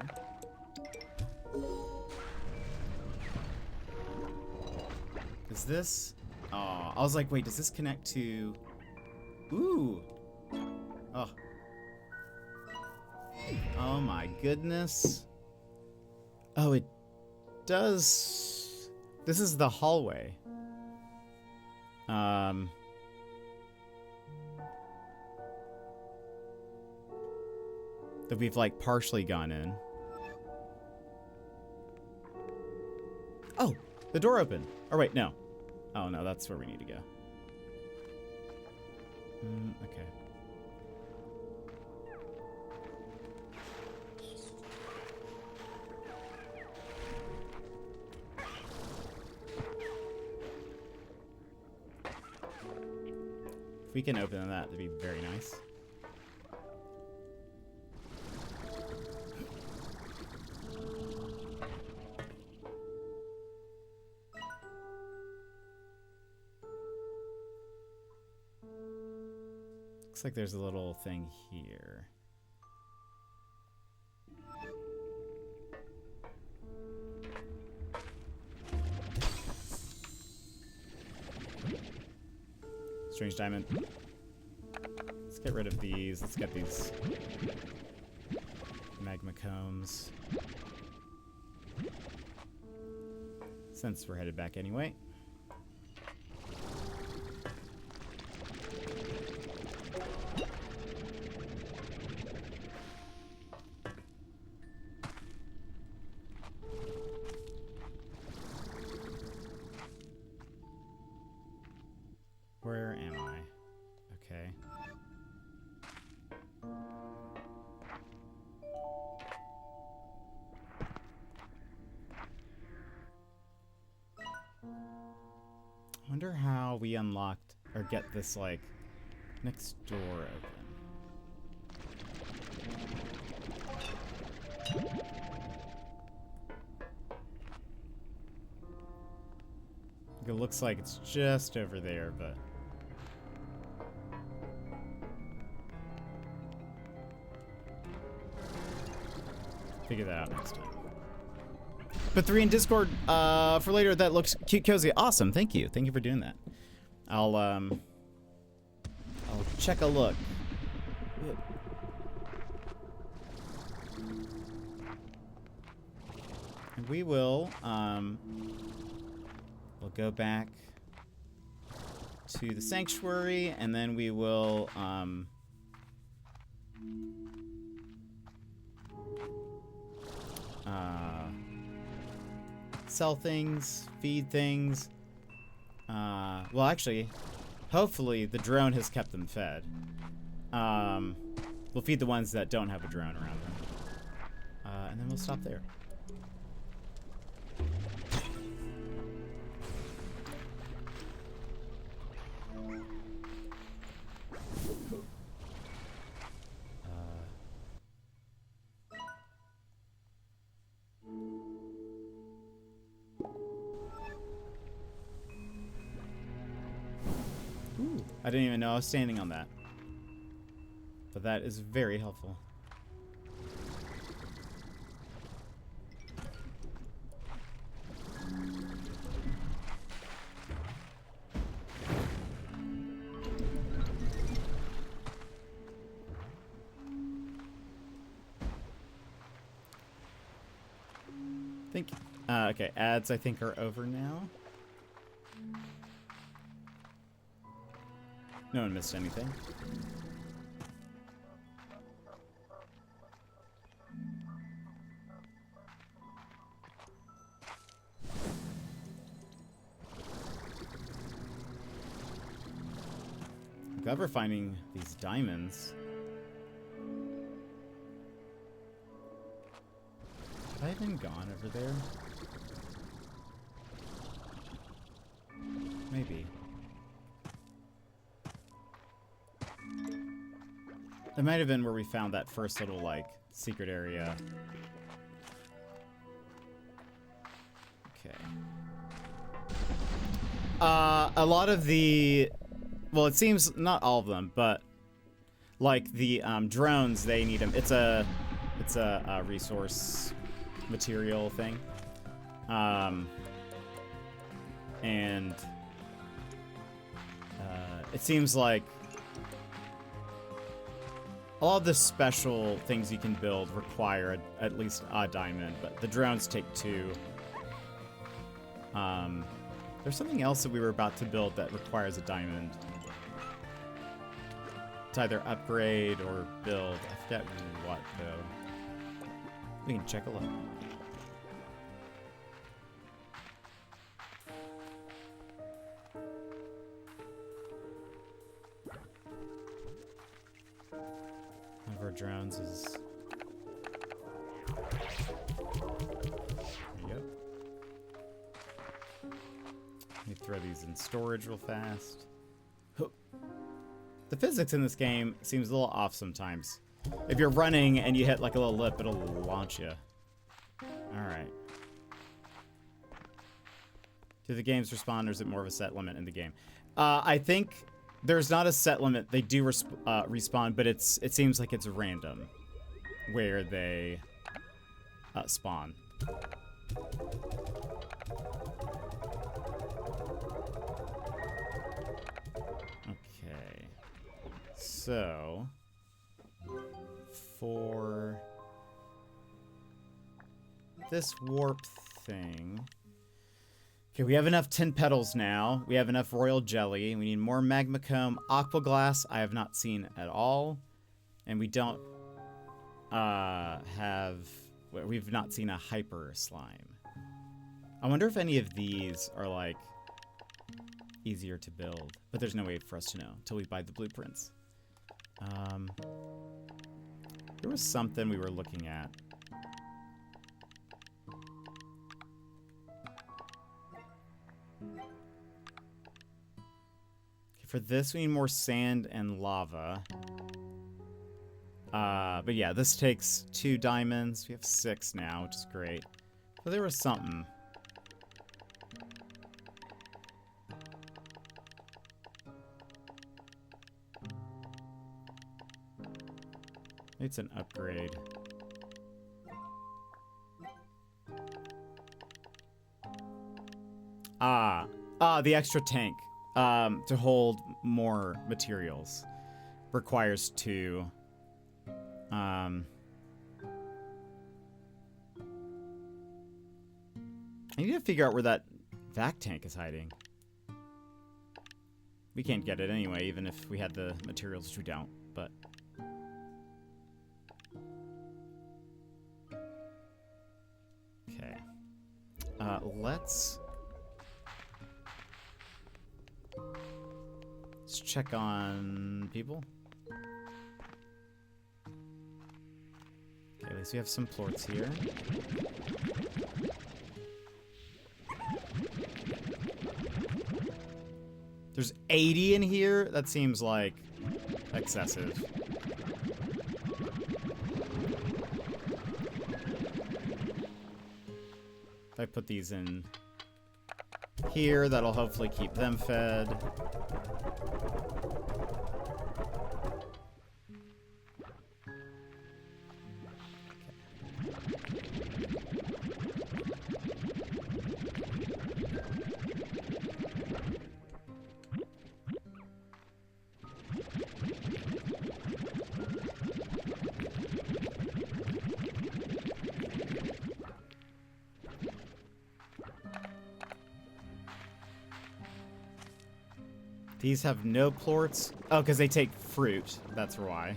Is this... Oh, I was like, wait, does this connect to... Ooh! Oh. Oh my goodness. Oh, it does... This is the hallway. That we've, like, partially gone in. Oh! The door opened. Or wait, no. Oh, no, that's where we need to go. Okay. If we can open that, that'd be very nice. Looks like there's a little thing here. Strange diamond. Let's get rid of these. Let's get these magma combs. Since we're headed back anyway. Where am I? Okay. I wonder how we unlocked or get this, like, next door open. It looks like it's just over there, but... Figure that out next time. But 3 in Discord for later. That looks cute, cozy, awesome. Thank you. Thank you for doing that. I'll check a look. And we will We'll go back to the sanctuary, and then we will sell things, feed things. Well, actually, hopefully the drone has kept them fed. We'll feed the ones that don't have a drone around them. And then we'll stop there. Ooh, I didn't even know I was standing on that. But that is very helpful. Okay, ads I think are over now. No one missed anything. I'm glad we're finding these diamonds. Have I been gone over there? Maybe. That might have been where we found that first little, like, secret area. Okay. A lot of the... Well, it seems not all of them, but like the drones, they need them. It's a resource material thing. And it seems like a lot of the special things you can build require at least a diamond, but the drones take 2. There's something else that we were about to build that requires a diamond. To either upgrade or build. I forget what, though. We can check a look. One of our drones is... There you go. Let me throw these in storage real fast. The physics in this game seems a little off sometimes. If you're running and you hit like a little lip, it'll launch you. Alright. Do the games respawn, or is it more of a set limit in the game? I think there's not a set limit. They do respawn, but it seems like it's random where they spawn. Okay. So, for this warp thing... Okay, we have enough tin petals now. We have enough royal jelly. We need more magma comb. Aqua glass I have not seen at all. And we don't we've not seen a hyper slime. I wonder if any of these are like easier to build. But there's no way for us to know until we buy the blueprints. There was something we were looking at. For this, we need more sand and lava. But yeah, this takes 2 diamonds. We have 6 now, which is great. But there was something. It's an upgrade. The extra tank. To hold more materials requires 2. I need to figure out where that Vac tank is hiding. We can't get it anyway, even if we had the materials, which we don't, but... Okay. Let's check on people. Okay, at least we have some plorts here. There's 80 in here? That seems like excessive. If I put these in here, that'll hopefully keep them fed. These have no plorts. Oh, because they take fruit. That's why.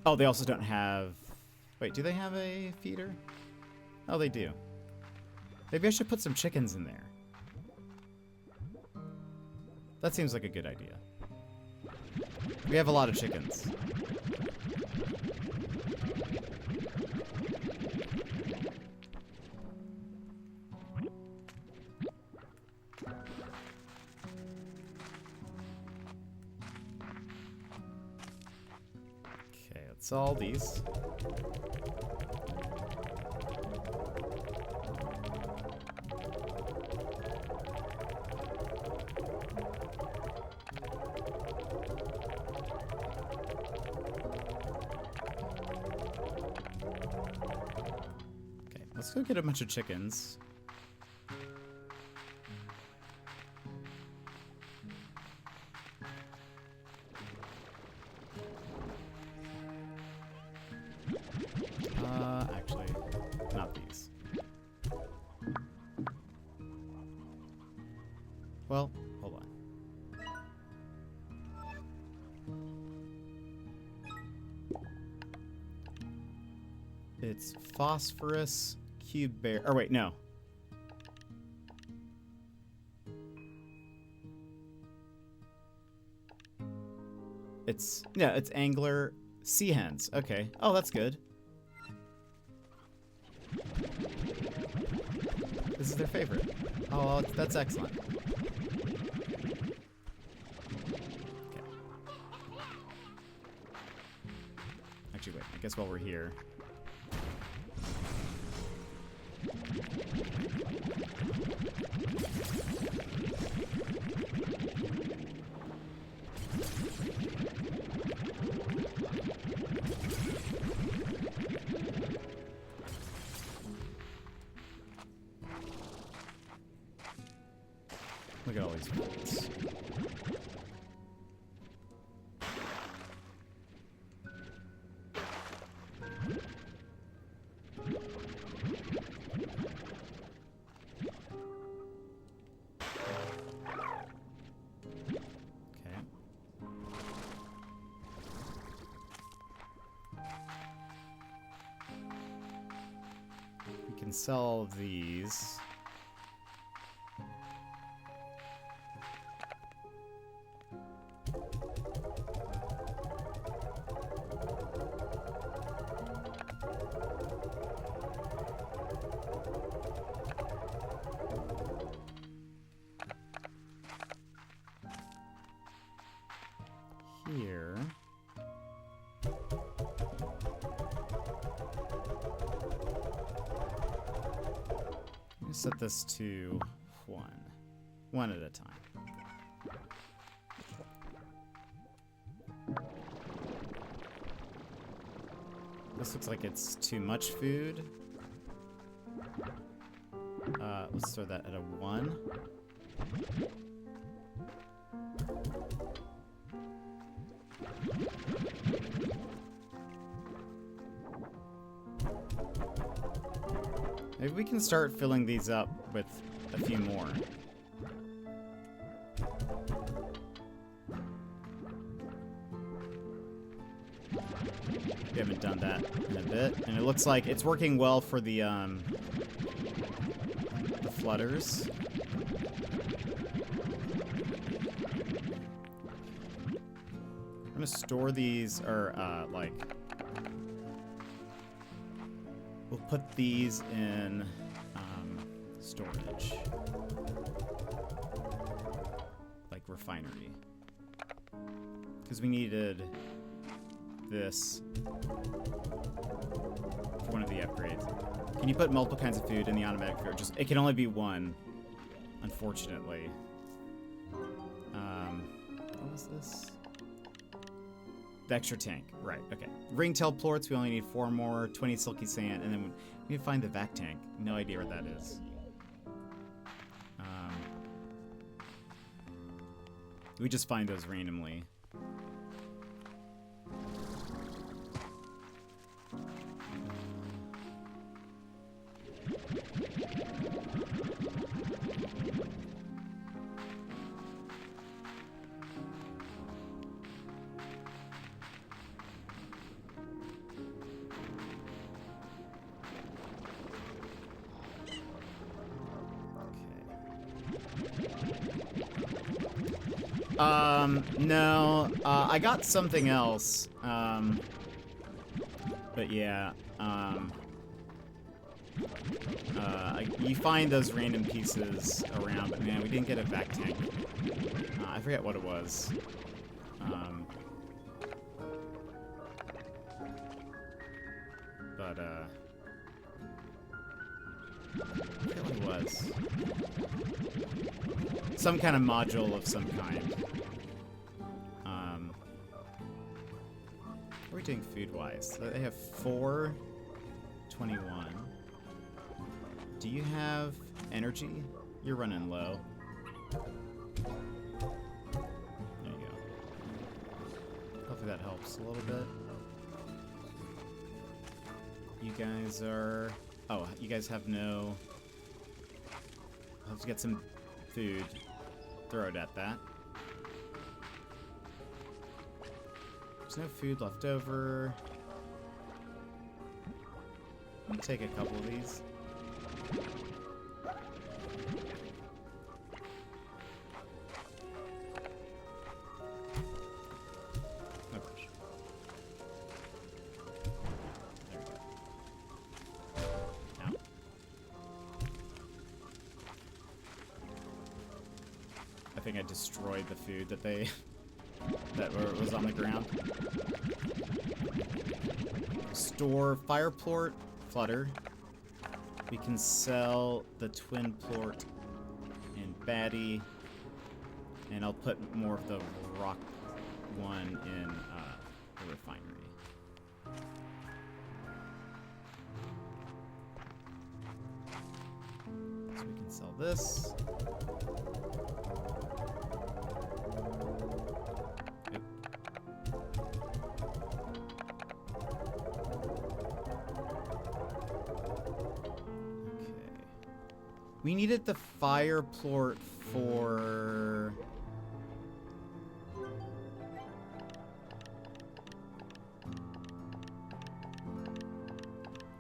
Oh, they also don't have... Wait, do they have a feeder? Oh, they do. Maybe I should put some chickens in there. That seems like a good idea. We have a lot of chickens. It's all these. Okay, let's go get a bunch of chickens. Actually, not these. Well, hold on. It's phosphorus, cube bear. Or wait, no. It's angler sea hens. Okay. Oh, that's good. This is their favorite. Oh, that's excellent. Okay. Actually, wait. I guess while we're here. Look at all these points. Okay. We can sell these. Here. Let me set this to one at a time. This looks like it's too much food. Let's throw that at a 1. Maybe we can start filling these up with a few more. We haven't done that in a bit, and it looks like it's working well for the flutters. I'm gonna store these, or like, we'll put these in storage, like refinery, because we needed this for one of the upgrades. Can you put multiple kinds of food in the automatic food? Just, it can only be one, unfortunately. What was this? The extra tank, right? Okay. Ringtail plorts. We only need 4 more. 20 silky sand, and then we need to find the vac tank. No idea where that is. We just find those randomly. No, I got something else, but yeah, you find those random pieces around, but man, we didn't get a vac tank. I forget what it was. But, I forget what it was. Some kind of module of some kind. What are we doing food-wise? So they have 421. Do you have energy? You're running low. There you go. Hopefully that helps a little bit. You guys are... Oh, you guys have no... I'll have to get some food. Throw it at that. There's no food left over. Let me take a couple of these. No pressure. There we go. Now. I think I destroyed the food that they... that was on the ground. Store fire plort, flutter. We can sell the twin plort and baddie, and I'll put more of the rock one in the refinery. So we can sell this. We needed the fire plort for...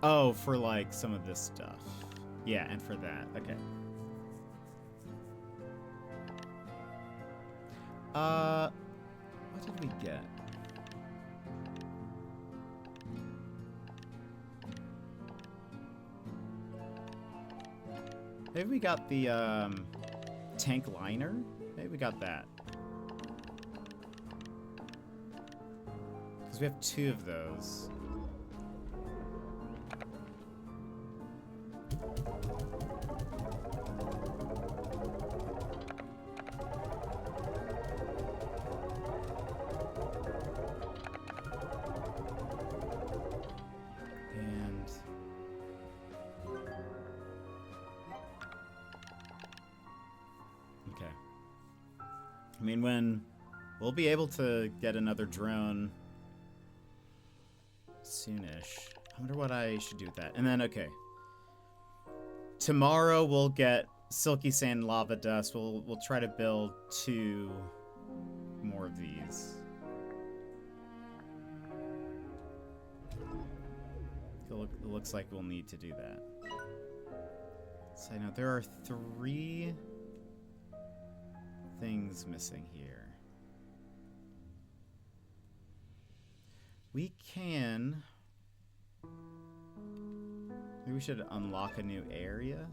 Oh, for like some of this stuff. Yeah, and for that. Okay. What did we get? Maybe we got the tank liner? Maybe we got that. Because we have 2 of those. I mean, when we'll be able to get another drone soonish. I wonder what I should do with that. And then, okay. tomorrow we'll get Silky Sand Lava Dust. We'll try to build 2 more of these. It looks like we'll need to do that. So I know there are 3 things missing here. We can... Maybe we should unlock a new area.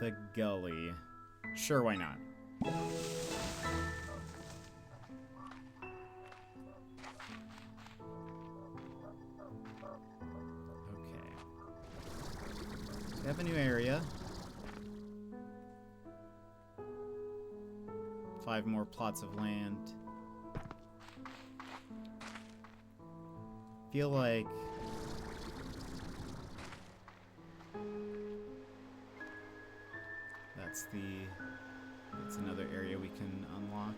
The gully. Sure, why not? Okay. We have a new area. 5 more plots of land. Feel like that's another area we can unlock.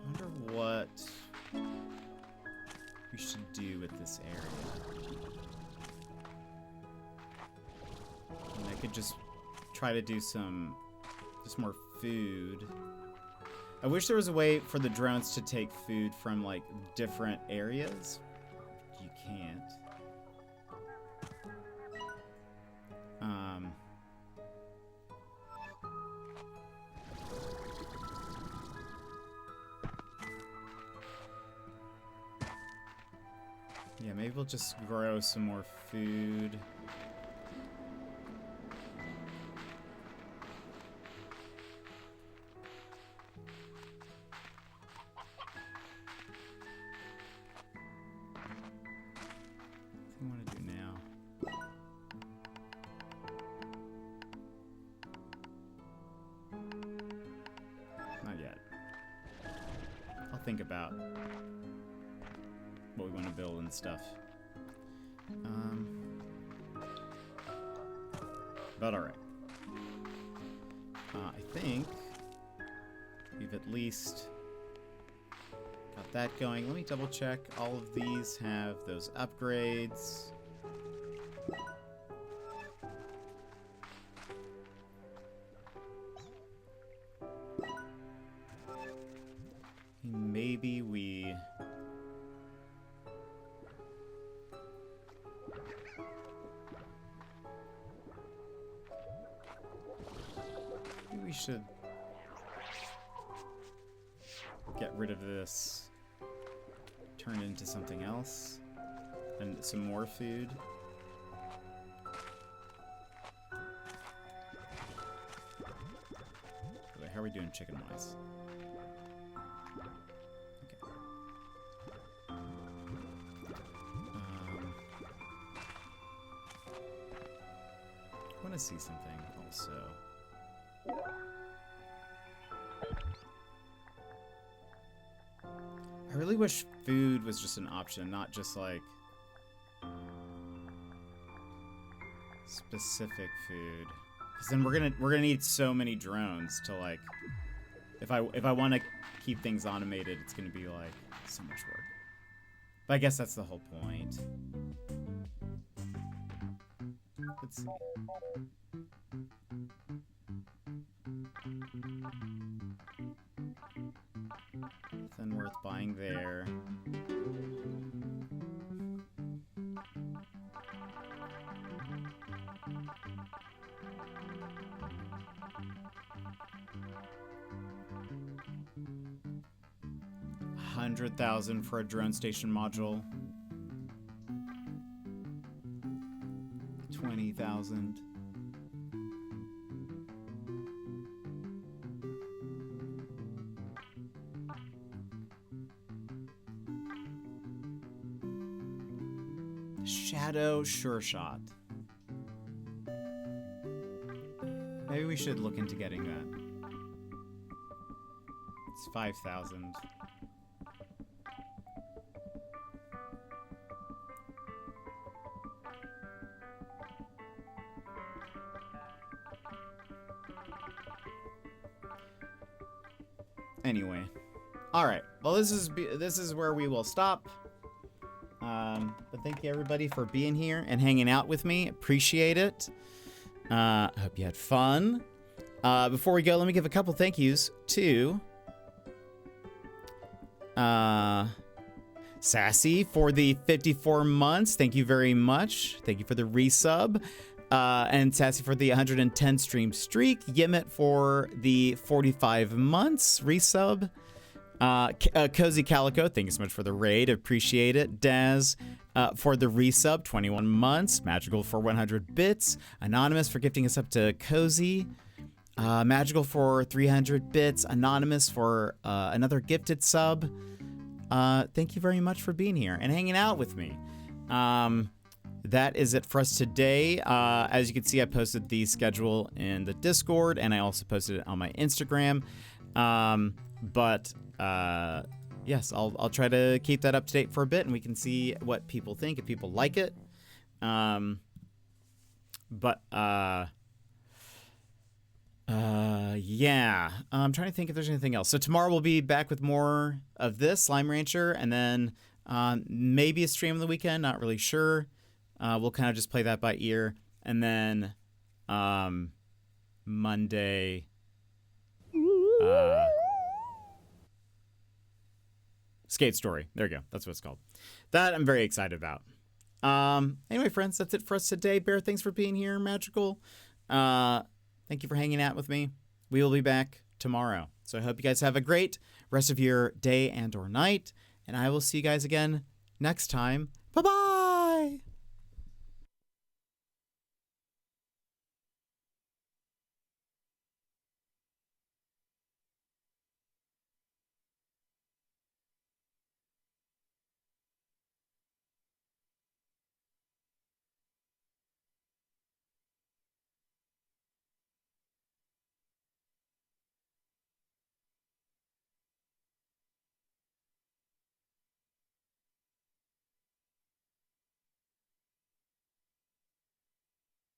I wonder what we should do with this area. And I could just try to do just more food. I wish there was a way for the drones to take food from like different areas. You can't. Yeah, maybe we'll just grow some more food. What do I want to do now? Not yet. I'll think about what we want to build and stuff. But alright. I think we've at least got that going. Let me double check. All of these have those upgrades. Maybe we... Maybe we should get rid of this, turn it into something else, and some more food. Wait, how are we doing chicken-wise? I want to see something also. I really wish food was just an option, not just like specific food. Because then we're gonna need so many drones to like. If I want to keep things automated, it's gonna be like so much work. But I guess that's the whole point. Let's see. Nothing worth buying there. $100,000 for a drone station module. 20,000. Shadow Sure Shot. Maybe we should look into getting that. It's 5,000. Anyway, all right. Well, this is where we will stop. But thank you everybody for being here and hanging out with me. Appreciate it. I hope you had fun. Before we go, let me give a couple thank yous to Sassy for the 54 months. Thank you very much. Thank you for the resub. And Sassy for the 110 stream streak. Yimit for the 45 months resub. Cozy Calico, thank you so much for the raid. Appreciate it. Daz for the resub, 21 months. Magical for 100 bits. Anonymous for gifting us up to Cozy. Magical for 300 bits. Anonymous for another gifted sub. Thank you very much for being here and hanging out with me. That is it for us today. As you can see, I posted the schedule in the Discord, and I also posted it on my Instagram. Yes, I'll try to keep that up to date for a bit, and we can see what people think, if people like it. Yeah. I'm trying to think if there's anything else. So tomorrow we'll be back with more of this, Slime Rancher, and then maybe a stream on the weekend, not really sure. We'll kind of just play that by ear. And then Monday... Skate Story. There you go. That's what it's called. That I'm very excited about. Anyway, friends, that's it for us today. Bear, thanks for being here. Magical. Thank you for hanging out with me. We will be back tomorrow. So I hope you guys have a great rest of your day and or night. And I will see you guys again next time. Bye-bye.